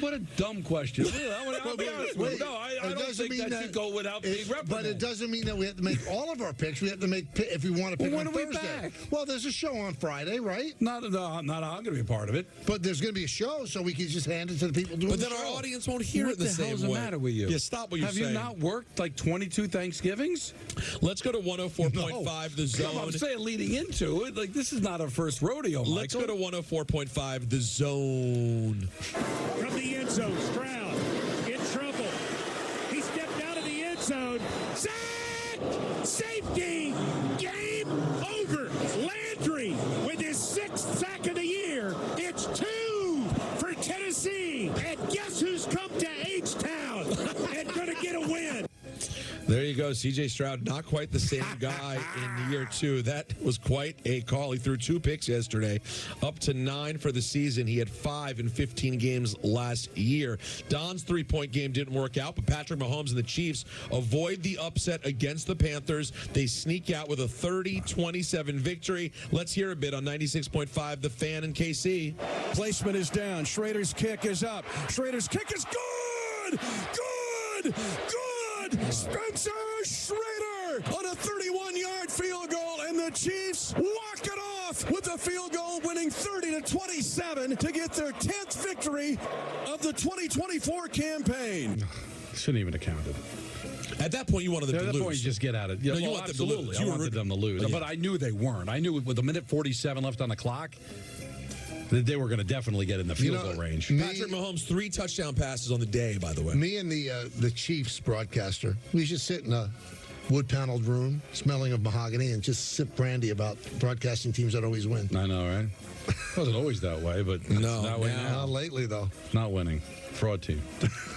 What a dumb question. I'll be honest with you. No, I don't think that should go without being reprimanded. But it doesn't mean that we have to make all of our picks. We have to make, if we want to pick on Thursday. When are we back? Well, there's a show on Friday, right? I'm going to be a part of it. But there's going to be a show, so we can just hand it to the people doing the show. But then our audience won't hear it the same way. What the hell's the matter with you? Yeah, stop what you're saying. Have you not worked like 22 Thanksgivings? Let's go to 104.5 The Zone. I'm saying leading into it, like this is not our first rodeo, Michael. Let's go to 104.5 The Zone. From the end zone, Stroud in trouble. He stepped out of the end zone. Sack! Safety! Game over. Landry with his 6th sack of the year. It's 2 for Tennessee. And guess who's come to H-Town and going to get a win? There you go. C.J. Stroud, not quite the same guy in year 2. That was quite a call. He threw 2 picks yesterday, up to 9 for the season. He had 5 in 15 games last year. Don's three-point game didn't work out, but Patrick Mahomes and the Chiefs avoid the upset against the Panthers. They sneak out with a 30-27 victory. Let's hear a bit on 96.5, The Fan in KC. Placement is down. Schrader's kick is up. Schrader's kick is good! Good! Spencer Schrader on a 31-yard field goal, and the Chiefs walk it off with the field goal, winning 30-27 to get their 10th victory of the 2024 campaign. Shouldn't even have counted. At that point, you wanted them to lose. At that point, you just get at it. No, you want them to lose. I wanted them to lose. But I knew they weren't. I knew with a minute 47 left on the clock that they were going to definitely get in the field goal range. Patrick Mahomes, 3 touchdown passes on the day, by the way. Me and the Chiefs broadcaster, we should sit in a wood-paneled room, smelling of mahogany, and just sip brandy about broadcasting teams that always win. I know, right? It wasn't always that way, but no, that way now. Not lately, though. Not winning. Fraud team.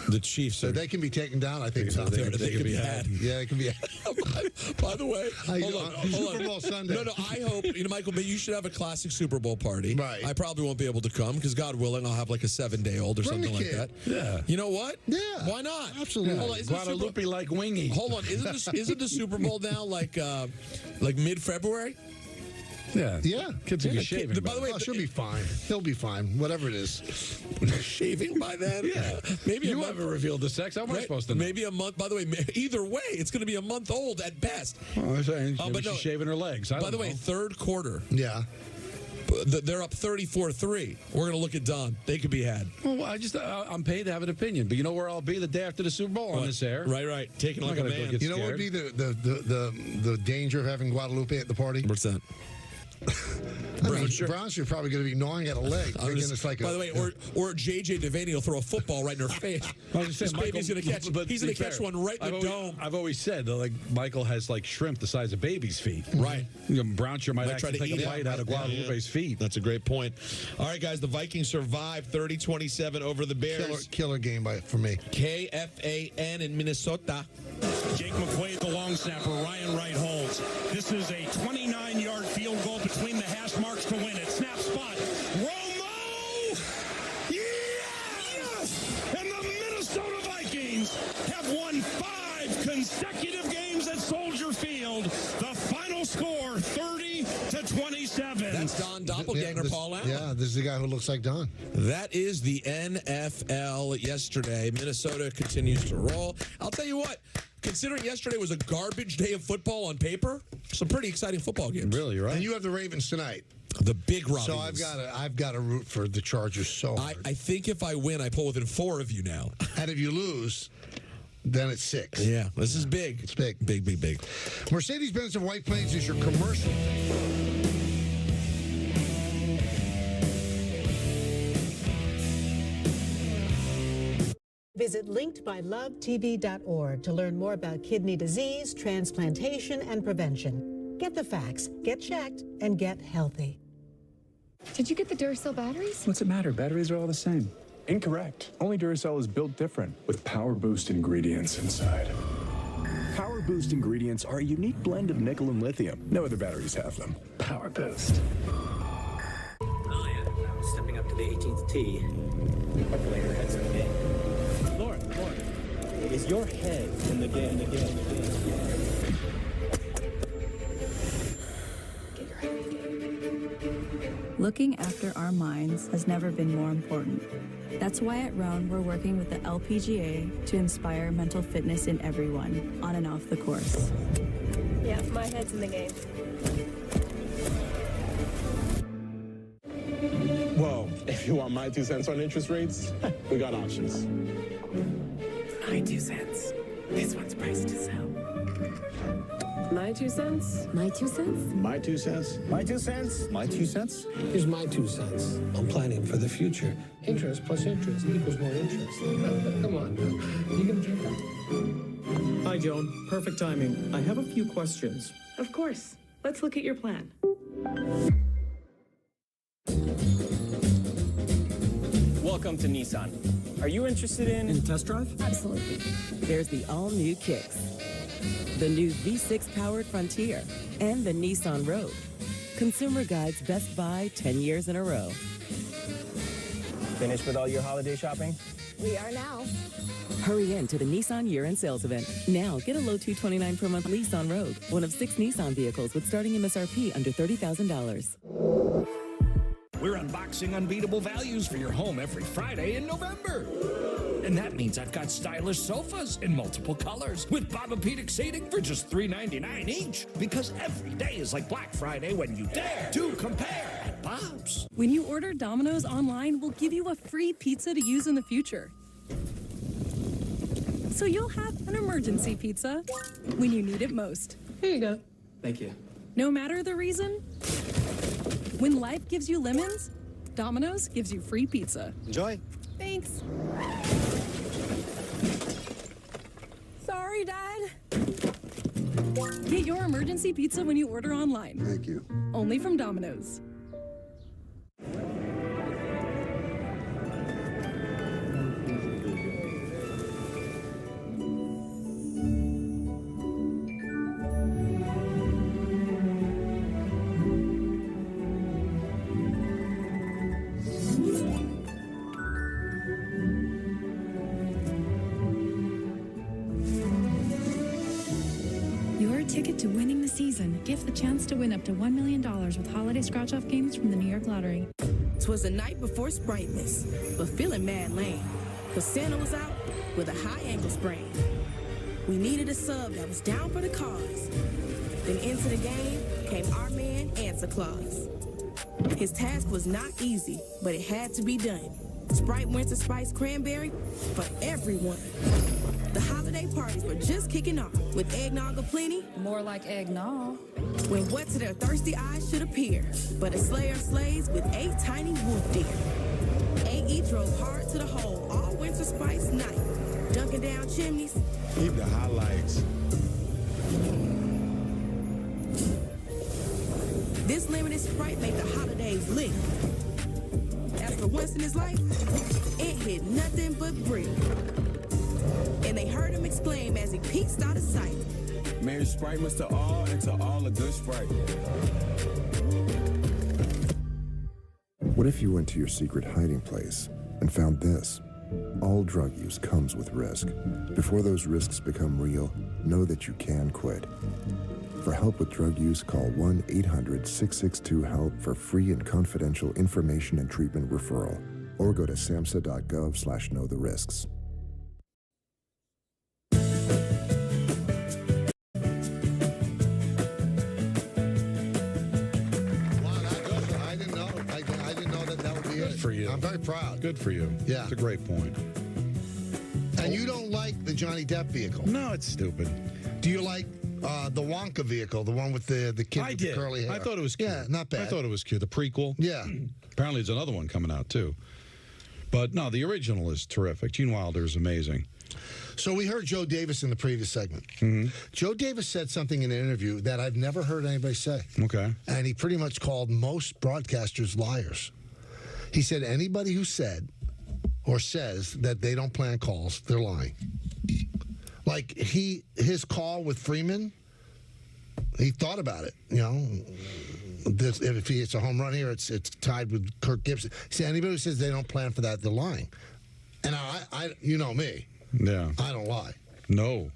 The Chiefs. So they can be taken down, I think. They can be had. Yeah, they can be had. By the way, hold on. Super Bowl Sunday. No, I hope, Michael, but you should have a classic Super Bowl party. Right. I probably won't be able to come because, God willing, I'll have like a 7-day-old or something like that. Yeah. You know what? Yeah. Why not? Absolutely. Hold on. Guadalupe like wingy. Hold on. Isn't the Super Bowl now like mid-February? Yeah. Yeah. Kids will be shaving. By the way, she'll be fine. He'll be fine. Whatever it is. Shaving by then? Yeah. Maybe you haven't revealed the sex. How am I supposed to know? Maybe a month. By the way, either way, it's going to be a month old at best. I'm saying but she's shaving her legs. By the way, third quarter. Yeah. They're up 34-3. We're going to look at Don. They could be had. Well, I'm paid to have an opinion, but you know where I'll be the day after the Super Bowl on this air. Right. Taking like a man. You know what would be the danger of having Guadalupe at the party? What's that? Brown's probably going to be gnawing at a leg. By the way, or J.J. Devaney will throw a football right in her face. This baby's going to catch. He's going to catch one right in the dome. I've always said that, Michael has shrimp the size of baby's feet. Right. Brownshire might actually take a bite out of Guadalupe's feet. That's a great point. All right, guys, the Vikings survived 30-27 over the Bears. Killer game for me. KFAN in Minnesota. Jake McQuaid, the long snapper. Ryan Wright holds. This is a 29-yard field goal between the hash marks to win it. Snap spot. Romo! Yes! And the Minnesota Vikings have won 5 consecutive games at Soldier Field. The final score, 30-27. That's Don Doppelganger, Paul Allen. Yeah, this is the guy who looks like Don. That is the NFL yesterday. Minnesota continues to roll. I'll tell you what. Considering yesterday was a garbage day of football on paper, some pretty exciting football games. Really, right? And you have the Ravens tonight. The big Ravens. So I've got to root for the Chargers so hard. I think if I win, I pull within 4 of you now. And if you lose, then it's 6. Yeah, this is big. It's big. Big. Mercedes-Benz of White Plains is your commercial. Visit linkedbylovetv.org to learn more about kidney disease, transplantation, and prevention. Get the facts, get checked, and get healthy. Did you get the Duracell batteries? What's it matter? Batteries are all the same. Incorrect. Only Duracell is built different with Power Boost ingredients inside. Power Boost ingredients are a unique blend of nickel and lithium. No other batteries have them. Power Boost. Stepping up to the 18th tee. Hopefully her head's in the game. Lauren, is your head in the game? Get your head in the game. Looking after our minds has never been more important. That's why at Round we're working with the LPGA to inspire mental fitness in everyone, on and off the course. Yeah, my head's in the game. Well, if you want my 2 cents on interest rates, we got options. My 2 cents. This one's priced to sell. My 2 cents? My 2 cents? My 2 cents? My 2 cents? My 2 cents? Here's my 2 cents. I'm planning for the future. Interest plus interest equals more interest. Come on, man. You can do that. Hi, Joan. Perfect timing. I have a few questions. Of course. Let's look at your plan. Welcome to Nissan. Are you interested in test drive? Absolutely. There's the all-new Kicks. the new V6-powered Frontier, and the Nissan Rogue. Consumer Guide's Best Buy 10 years in a row. Finished with all your holiday shopping? We are now. Hurry in to the Nissan year-end sales event. Now, get a low $229 per month lease on Rogue, one of 6 Nissan vehicles with starting MSRP under $30,000. We're unboxing unbeatable values for your home every Friday in November. And that means I've got stylish sofas in multiple colors with Bobapedic seating for just $3.99 each. Because every day is like Black Friday when you dare to compare at Bob's. When you order Domino's online, we'll give you a free pizza to use in the future. So you'll have an emergency pizza when you need it most. Here you go. Thank you. No matter the reason, when life gives you lemons, Domino's gives you free pizza. Enjoy. Thanks. Sorry, Dad. Get your emergency pizza when you order online. Thank you. Only from Domino's. Ticket to winning the season. Give the chance to win up to $1 million with holiday scratch-off games from the New York Lottery. 'Twas the night before Spriteness, but feeling mad lame, cause Santa was out with a high ankle sprain. We needed a sub that was down for the cause. Then into the game came our man, Answer Claus. His task was not easy, but it had to be done. Sprite Winter Spice Cranberry for everyone. The holiday parties were just kicking off with eggnog aplenty. More like eggnog. When what to their thirsty eyes should appear, but a slayer slays with 8 tiny wolf deer. AE drove hard to the hole all Winter Spice night, dunking down chimneys. Keep the highlights. This limited Sprite made the holidays lit. As for once in his life, it hit nothing but brick. And they heard him exclaim as he peeked out of sight. Merry Spritemas to all, and to all a good Sprite. What if you went to your secret hiding place and found this? All drug use comes with risk. Before those risks become real, know that you can quit. For help with drug use, call 1-800-662-HELP for free and confidential information and treatment referral, or go to samhsa.gov/knowtherisks. For you. I'm very proud. Good for you. Yeah. It's a great point. And you don't like the Johnny Depp vehicle? No, it's stupid. Do you like the Wonka vehicle, the one with the kid with the curly hair? I thought it was cute. Yeah, not bad. I thought it was cute. The prequel. Yeah. Apparently there's another one coming out, too. But, no, the original is terrific. Gene Wilder is amazing. So we heard Joe Davis in the previous segment. Mm-hmm. Joe Davis said something in an interview that I've never heard anybody say. Okay. And he pretty much called most broadcasters liars. He said anybody who said or says that they don't plan calls, they're lying. Like his call with Freeman, he thought about it. You know, if he hits a home run here, it's tied with Kirk Gibson. He said anybody who says they don't plan for that, they're lying. And I you know me. Yeah. I don't lie. No.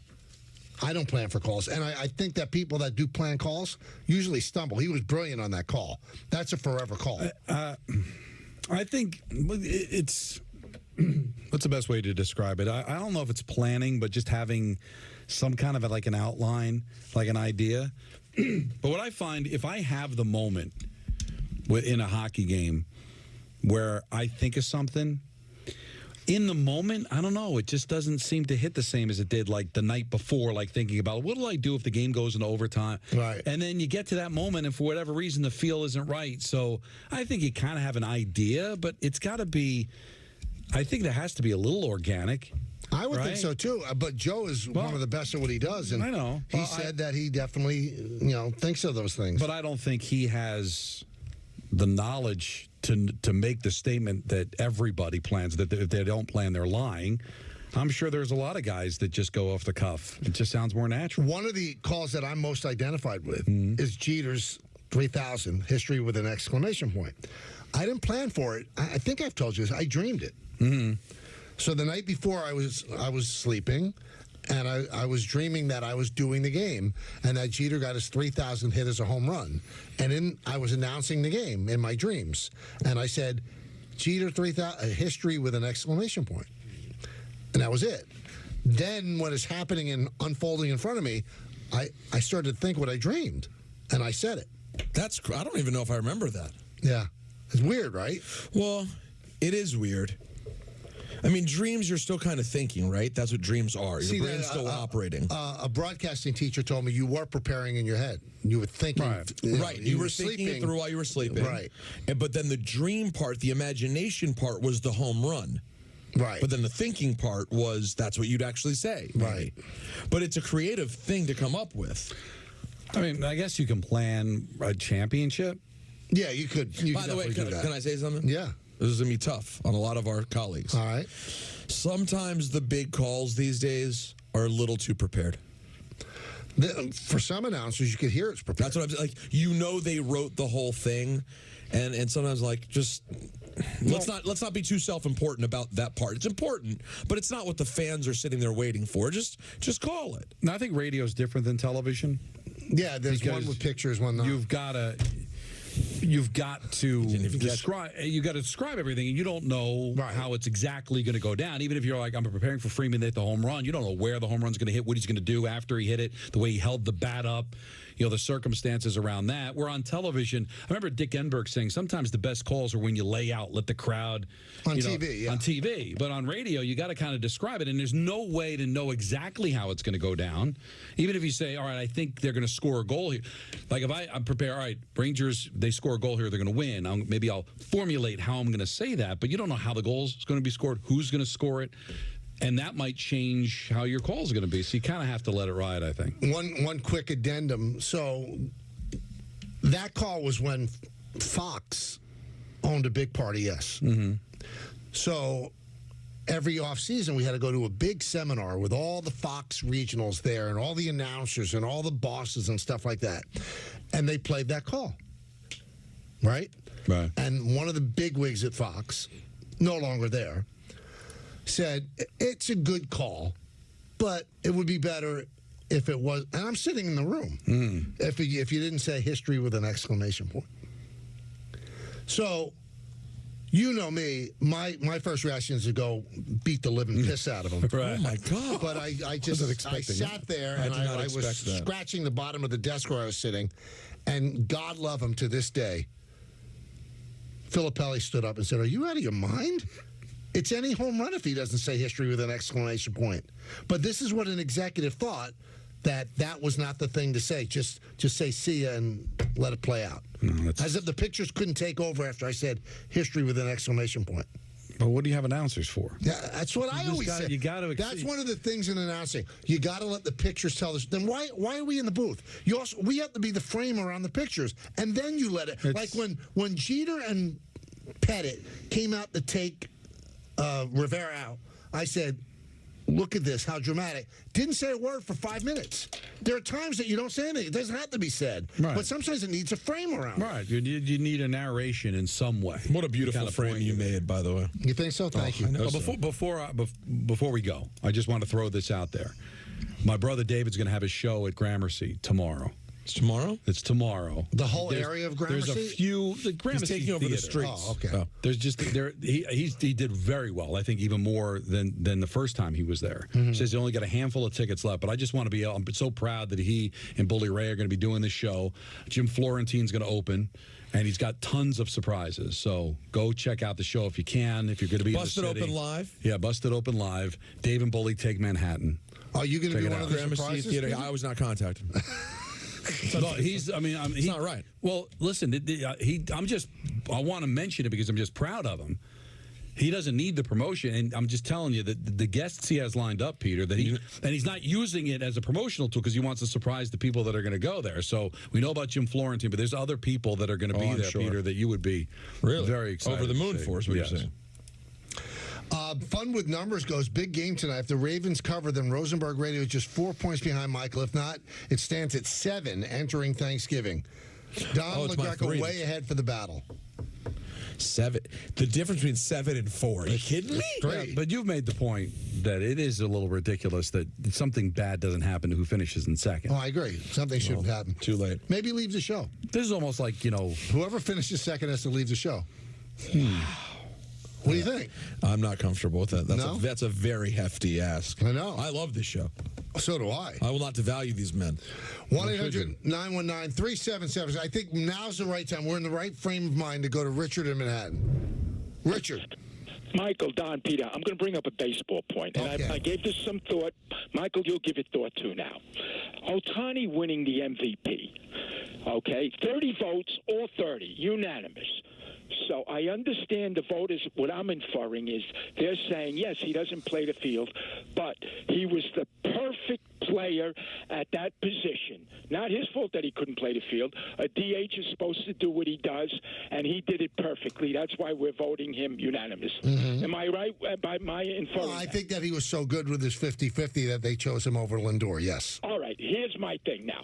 I don't plan for calls. And I think that people that do plan calls usually stumble. He was brilliant on that call. That's a forever call. I think it's what's the best way to describe it? I don't know if it's planning, but just having some kind of like an outline, like an idea. But what I find, if I have the moment in a hockey game where I think of something, in the moment, I don't know, it just doesn't seem to hit the same as it did like the night before, like thinking about what will I do if the game goes into overtime? Right. And then you get to that moment, and for whatever reason, the feel isn't right. So I think you kind of have an idea, but it's got to be, I think there has to be a little organic. I would think so, too. But Joe is one of the best at what he does. And I know. He said that he definitely, thinks of those things. But I don't think he has the knowledge to make the statement that everybody plans, that if they don't plan, they're lying. I'm sure there's a lot of guys that just go off the cuff. It just sounds more natural. One of the calls that I'm most identified with is Jeter's 3000, history with an exclamation point. I didn't plan for it. I think I've told you this. I dreamed it. So the night before, I was sleeping, and I was dreaming that I was doing the game, and that Jeter got his 3000 hit as a home run. And I was announcing the game in my dreams. And I said, Jeter 3000, history with an exclamation point. And that was it. Then when it's happening and unfolding in front of me, I started to think what I dreamed, and I said it. I don't even know if I remember that. Yeah. It's weird, right? Well, it is weird. I mean, dreams, you're still kind of thinking, right? That's what dreams are. Your brain's still operating. A broadcasting teacher told me you were preparing in your head. You were thinking. Right. You were thinking it through while you were sleeping. Right. But then the dream part, the imagination part was the home run. Right. But then the thinking part was that's what you'd actually say. Maybe. Right. But it's a creative thing to come up with. I mean, I guess you can plan a championship. Yeah, you could. By the way, can I say something? Yeah. This is going to be tough on a lot of our colleagues. All right. Sometimes the big calls these days are a little too prepared. For some announcers, you could hear it's prepared. That's what I'm like. You know, they wrote the whole thing, and sometimes like just let's not be too self-important about that part. It's important, but it's not what the fans are sitting there waiting for. Just call it. Now, I think radio is different than television. Yeah, there's one with pictures, one not. You've got to describe. You got to describe everything, and you don't know how it's exactly going to go down. Even if you're like, I'm preparing for Freeman to hit the home run, you don't know where the home run's going to hit, what he's going to do after he hit it, the way he held the bat up, the circumstances around that. We're on television. I remember Dick Enberg saying sometimes the best calls are when you lay out, let the crowd on TV. Yeah. On TV, but on radio, you got to kind of describe it, and there's no way to know exactly how it's going to go down. Even if you say, all right, I think they're going to score a goal here. Like if I'm prepared, all right, Rangers, they score a goal here, they're going to win. Maybe I'll formulate how I'm going to say that, but you don't know how the goal is going to be scored, who's going to score it, and that might change how your call is going to be. So you kind of have to let it ride, I think. One quick addendum. So that call was when Fox owned a big part of Yes. So every offseason, we had to go to a big seminar with all the Fox regionals there and all the announcers and all the bosses and stuff like that. And they played that call. Right? Right. And one of the bigwigs at Fox, no longer there, said, it's a good call, but it would be better if it was, and I'm sitting in the room, if you didn't say history with an exclamation point. So, you know me, my first reaction is to go beat the living piss out of him. Right. Oh, my God. But I sat there and I was scratching the bottom of the desk where I was sitting, and God love him to this day, Filippelli stood up and said, are you out of your mind? It's any home run if he doesn't say history with an exclamation point. But this is what an executive thought, that was not the thing to say. Just say see ya and let it play out. No, as if the pictures couldn't take over after I said history with an exclamation point. But what do you have announcers for? Yeah, that's what I always say. You got to. That's one of the things in announcing. You got to let the pictures tell us. Then why are we in the booth? We have to be the frame around the pictures, and then you let it. Like when Jeter and Pettit came out to take Rivera out, I said, look at this, how dramatic. Didn't say a word for 5 minutes. There are times that you don't say anything. It doesn't have to be said. Right. But sometimes it needs a frame around. Right. You need a narration in some way. What a beautiful frame you made, by the way. You think so? Thank you. Before we go, I just want to throw this out there. My brother David's going to have a show at Gramercy tomorrow. It's tomorrow? It's tomorrow. The whole area of Gramercy? There's a few. The Gramercy He's taking over the Theater. streets. Oh, okay. There's just he did very well. I think even more than the first time he was there. Says he only got a handful of tickets left. But I just want to I'm so proud that he and Bully Ray are going to be doing this show. Jim Florentine's going to open. And he's got tons of surprises. So go check out the show if you can. If you're going to be Busted in the city. Open Live? Yeah, Busted Open Live. Dave and Bully Take Manhattan. Are you going to be one of the Gramercy surprises? Theater. I was not contacted. No, he's not right. Well, listen, I want to mention it because I'm just proud of him. He doesn't need the promotion, and I'm just telling you that the guests he has lined up, Peter, and he's not using it as a promotional tool because he wants to surprise the people that are going to go there. So we know about Jim Florentine, but there's other people that are going to be there, sure. Peter, that you would be very excited. Over the moon to see. for us, what you're saying. Fun with numbers goes big game tonight. If the Ravens cover, then Rosenberg Radio is just 4 points behind Michael. If not, it stands at 7 entering Thanksgiving. Don LaGreca way ahead for the battle. 7. The difference between 7 and 4. Are you kidding me? Yeah, but you've made the point that it is a little ridiculous that something bad doesn't happen to who finishes in second. Oh, I agree. Something shouldn't happen. Too late. Maybe leave the show. This is almost like, whoever finishes second has to leave the show. What do you think? I'm not comfortable with that. That's a very hefty ask. I know. I love this show. So do I. I will not devalue these men. 1-800-919-3776. I think now's the right time. We're in the right frame of mind to go to Richard in Manhattan. Richard. Michael, Don, Peter, I'm going to bring up a baseball point. And I gave this some thought. Michael, you'll give it thought too now. Ohtani winning the MVP. Okay? 30 votes, all 30, unanimous. So I understand the voters, what I'm inferring is they're saying, yes, he doesn't play the field, but he was the perfect player at that position. Not his fault that he couldn't play the field. A DH is supposed to do what he does, and he did it perfectly. That's why we're voting him unanimous. Am I right by my inferring? Well, I think that he was so good with his 50-50 that they chose him over Lindor, yes. All right, here's my thing now.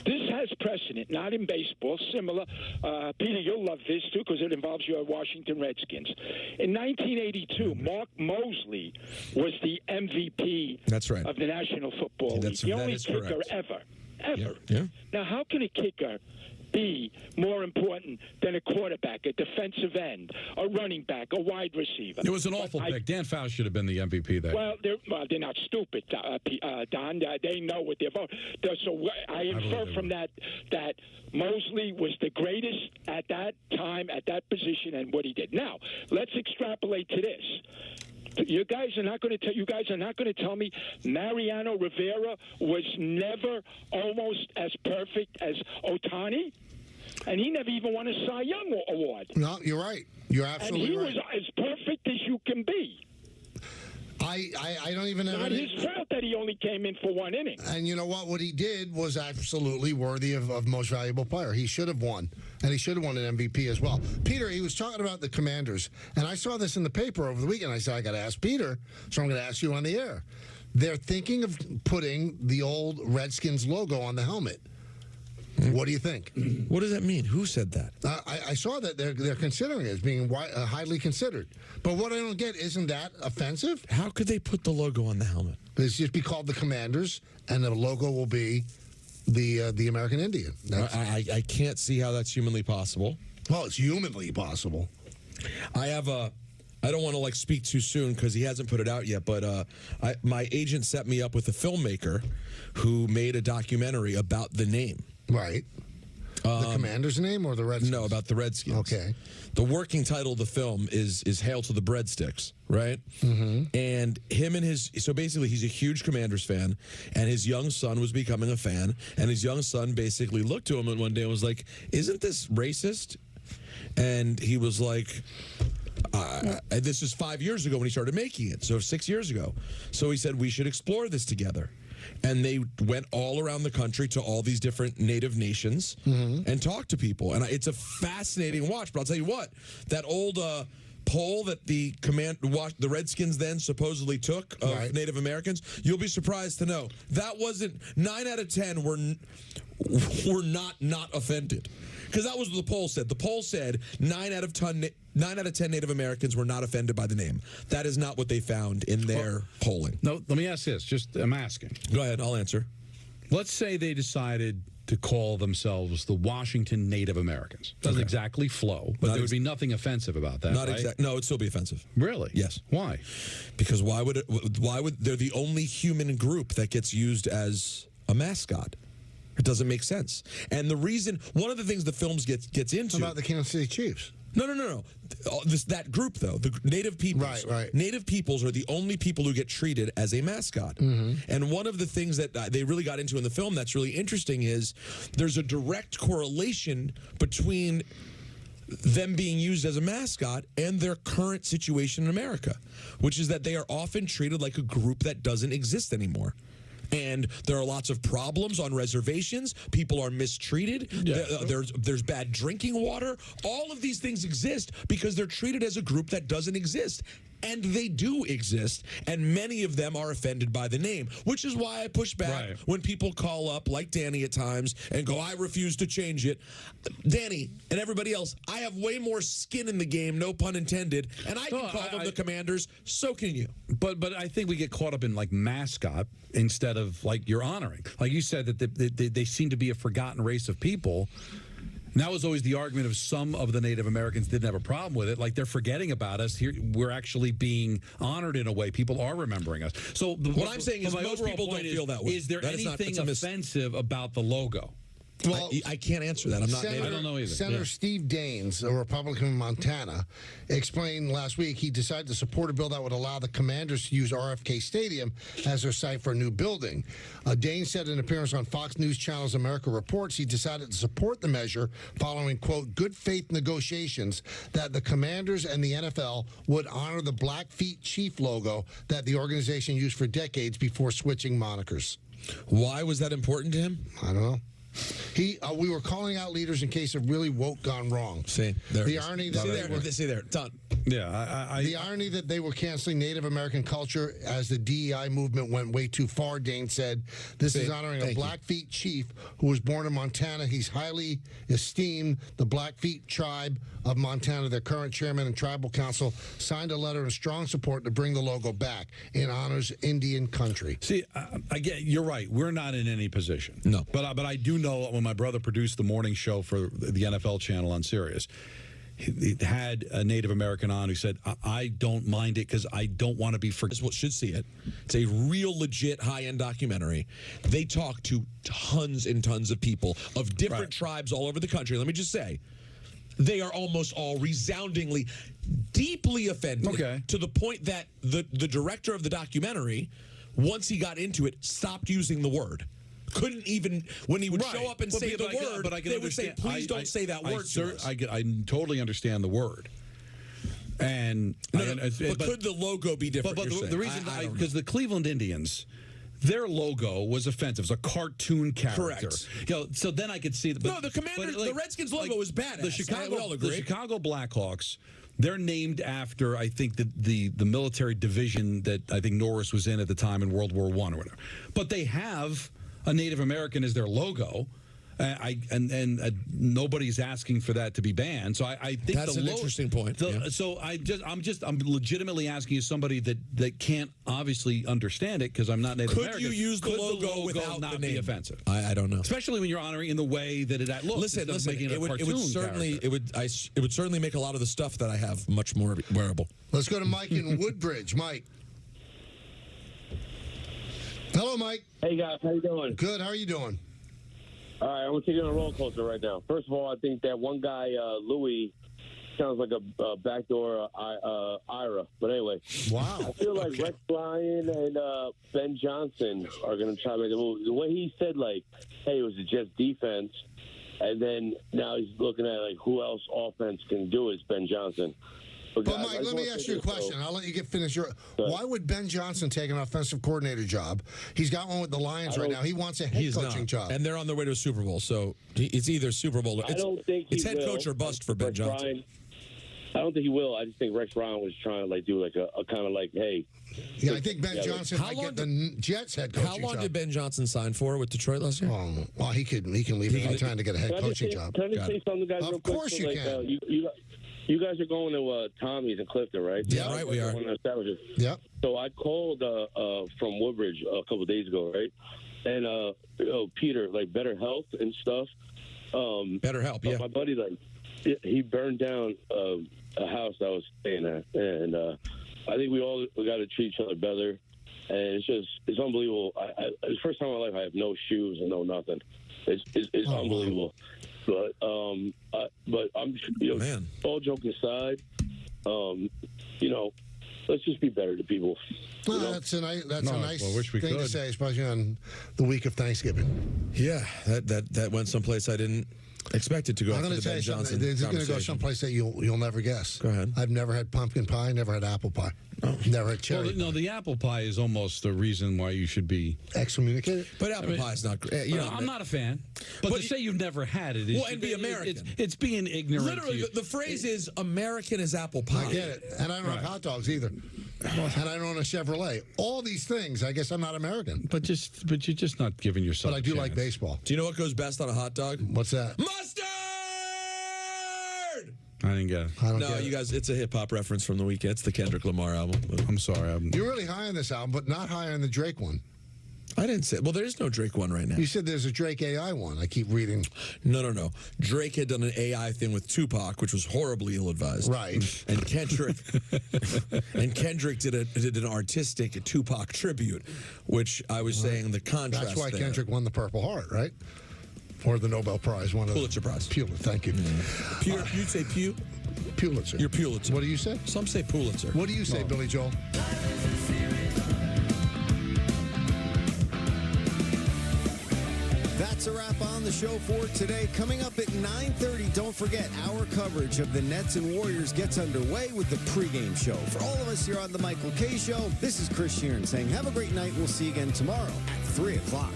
This has precedent, not in baseball, similar. Peter, you'll love this, too, because it involves your Washington Redskins. In 1982, Mark Mosley was the MVP of the National Football League. The only kicker ever. Yeah. Now, how can a kicker be more important than a quarterback, a defensive end, a running back, a wide receiver? It was an awful pick. Dan Fouts should have been the MVP there. Well, they're not stupid, Don. They know what they're voting. So I infer from that Mosley was the greatest at that time, at that position, and what he did. Now, let's extrapolate to this. You guys are not going to tell me Mariano Rivera was never almost as perfect as Ohtani, and he never even won a Cy Young award. No, you're right. You're absolutely right. And he was as perfect as you can be. I don't even have Not his fault that he only came in for one inning. And you know what? What he did was absolutely worthy of most valuable player. He should have won, and he should have won an MVP as well. Peter, he was talking about the Commanders, and I saw this in the paper over the weekend. I said, I got to ask Peter, so I'm going to ask you on the air. They're thinking of putting the old Redskins logo on the helmet. What do you think? What does that mean? Who said that? I saw that they're considering it as being highly considered. But what I don't get, isn't that offensive? How could they put the logo on the helmet? It's just be called the Commanders, and the logo will be the American Indian. I can't see how that's humanly possible. Well, it's humanly possible. I don't want to speak too soon because he hasn't put it out yet, but my agent set me up with a filmmaker who made a documentary about the name. Right. The Commander's name or the Redskins? No, about the Redskins. Okay. The working title of the film is Hail to the Breadsticks, right? Mm-hmm. And him and so basically he's a huge Commanders fan, and his young son was becoming a fan, and his young son basically looked to him one day and was like, isn't this racist? And he was like, this is 5 years ago when he started making it, so 6 years ago. So he said, we should explore this together. And they went all around the country to all these different native nations and talked to people. And it's a fascinating watch. But I'll tell you what, that old poll that the Redskins then supposedly took of Native Americans, you'll be surprised to know that wasn't 9 out of 10 were not offended. Because that was what the poll said. The poll said 9 out of 10 Native Americans were not offended by the name. That is not what they found in their polling. No, let me ask this. I'm asking. Go ahead, I'll answer. Let's say they decided to call themselves the Washington Native Americans. Doesn't exactly flow, but there would be nothing offensive about that. Not exactly. No, it'd still be offensive. Really? Yes. Why? Because why would they're the only human group that gets used as a mascot? It doesn't make sense. And the reason, one of the things the films gets into... About the Kansas City Chiefs. No. That group, though, the Native peoples. Right. Native peoples are the only people who get treated as a mascot. And one of the things that they really got into in the film that's really interesting is there's a direct correlation between them being used as a mascot and their current situation in America, which is that they are often treated like a group that doesn't exist anymore. And there are lots of problems on reservations. People are mistreated. Yeah. There's bad drinking water. All of these things exist because they're treated as a group that doesn't exist. and they do exist, and many of them are offended by the name, which is why I push back when people call up, like Danny at times, and go, I refuse to change it. Danny and everybody else, I have way more skin in the game, no pun intended, and I can call them the Commanders, so can you. But I think we get caught up in, like, mascot instead of, like, you're honoring. Like you said, that they seem to be a forgotten race of people. And that was always the argument of some of the Native Americans didn't have a problem with it. Like, they're forgetting about us. Here, we're actually being honored in a way. People are remembering us. So what I'm saying is most people don't feel that way. Is there anything offensive about the logo? Well, I can't answer that. I don't know either. Senator Steve Daines, a Republican from Montana, explained last week he decided to support a bill that would allow the Commanders to use RFK Stadium as their site for a new building. Daines said in an appearance on Fox News Channel's America Reports he decided to support the measure following, quote, good faith negotiations that the Commanders and the NFL would honor the Blackfeet Chief logo that the organization used for decades before switching monikers. Why was that important to him? I don't know. We were calling out leaders in case of really woke gone wrong. See, there the irony that see there, done. Yeah, the irony that they were canceling Native American culture as the DEI movement went way too far. Dane said, "This is honoring a Blackfeet chief who was born in Montana. He's highly esteemed. The Blackfeet tribe of Montana, their current chairman and tribal council, signed a letter in strong support to bring the logo back in honors Indian country." See, I get you're right. We're not in any position. No, but I do know when my brother produced the morning show for the NFL channel on Sirius, he had a Native American on who said, I don't mind it because I don't want to be forgotten. What should see it. It's a real legit high-end documentary. They talk to tons and tons of people of different tribes all over the country. Let me just say, they are almost all resoundingly, deeply offended to the point that the director of the documentary, once he got into it, stopped using the word. Couldn't even, when he would show up and say the word, they would say, please don't say that word to us. I totally understand the word. And but could the logo be different? But the reason, because the Cleveland Indians, their logo was offensive. It was a cartoon character. Correct. You know, so then I could see the Commanders, the Redskins logo was badass. The Chicago Blackhawks, they're named after, I think, the military division that I think Norris was in at the time in World War I or whatever. But they have a Native American as their logo, and nobody's asking for that to be banned. So I think that's an interesting point. So I'm legitimately asking you, somebody that can't obviously understand it because I'm not Native American. Could you use the logo without not the name? Be offensive? I don't know. Especially when you're honoring in the way that it looks. Listen. It would certainly make a lot of the stuff that I have much more wearable. Let's go to Mike in Woodbridge. Mike. Hello, Mike. Hey, guys. How you doing? Good. How are you doing? All right. I'm going to take you on a roller coaster right now. First of all, I think that one guy, Louis, sounds like a backdoor Ira. But anyway. Wow. I feel like Rex Ryan and Ben Johnson are going to try to make a move. The way he said, like, hey, it was a Jets defense, and then now he's looking at, like, who else offense can do is Ben Johnson. But, Mike, let me ask you a question. I'll let you finish your... Why would Ben Johnson take an offensive coordinator job? He's got one with the Lions right now. He wants a head coaching job. And they're on their way to a Super Bowl, so it's either Super Bowl or... I don't think it's head coach or bust for Ben Johnson. Ryan, I don't think he will. I just think Rex Ryan was trying to, like, do, like, a kind of, like, hey... Yeah, I think Ben Johnson might get the Jets head coaching job. How long did Ben Johnson sign for with Detroit last year? Well, he can leave any time to get a head coaching job. Can I just say something, guys, real quick? Of course you can. You guys are going to Tommy's in Clifton, right? Yeah, right, we are. Yeah. So I called from Woodbridge a couple of days ago, right? And Peter, like Better Health and stuff. Better Help, yeah. My buddy, like, he burned down a house I was staying at, and I think we got to treat each other better. And it's unbelievable. It's the first time in my life I have no shoes and no nothing. It's unbelievable. But I'm, all joking aside, let's just be better to people. Well, that's a nice thing to say, especially on the week of Thanksgiving. Yeah, that went someplace I didn't Expected to go I'm after going the to tell Ben you something. Johnson This is going to go conversation. someplace that you'll never guess. Go ahead. I've never had pumpkin pie. Never had apple pie. Never had cherry. Well, no, the apple pie is almost the reason why you should be excommunicated. But apple pie is not great. You know, I'm not a fan. But to say you've never had it is and be American. It's being ignorant. Literally, the phrase is American is apple pie. I get it. And I don't have hot dogs either. And I don't own a Chevrolet. All these things, I guess I'm not American. But you're just not giving yourself. But I do like baseball. Do you know what goes best on a hot dog? What's that? Mustard! I didn't get it. No, you guys, it's a hip-hop reference from the weekend. It's the Kendrick Lamar album. I'm sorry. You're really high on this album, but not high on the Drake one. I didn't say. Well, there's no Drake one right now. You said there's a Drake AI one. I keep reading. No. Drake had done an AI thing with Tupac, which was horribly ill-advised. Right. And Kendrick did an artistic Tupac tribute, which I was saying the contrast. That's why there. Kendrick won the Purple Heart, right? Or the Nobel Prize. Pulitzer Prize. Pulitzer. Thank you. You'd say Pew? Pulitzer. You're Pulitzer. What do you say? Some say Pulitzer. What do you say, Billy Joel? That's a wrap on the show for today. Coming up at 9:30, don't forget, our coverage of the Nets and Warriors gets underway with the pregame show. For all of us here on The Michael K. Show, this is Chris Sheeran saying have a great night. We'll see you again tomorrow at 3 o'clock.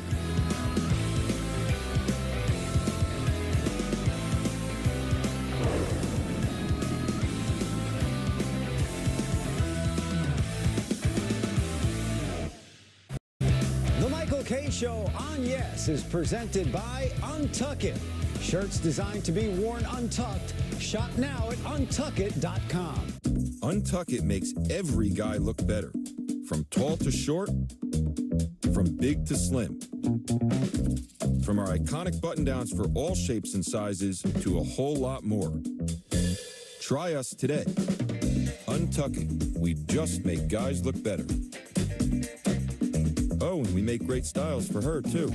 The Michael K. Show on Yes is presented by Untuck It. Shirts designed to be worn untucked. Shop now at untuckit.com. Untuck It makes every guy look better. From tall to short, from big to slim. From our iconic button-downs for all shapes and sizes to a whole lot more. Try us today. Untuck It. We just make guys look better. Oh, and we make great styles for her, too.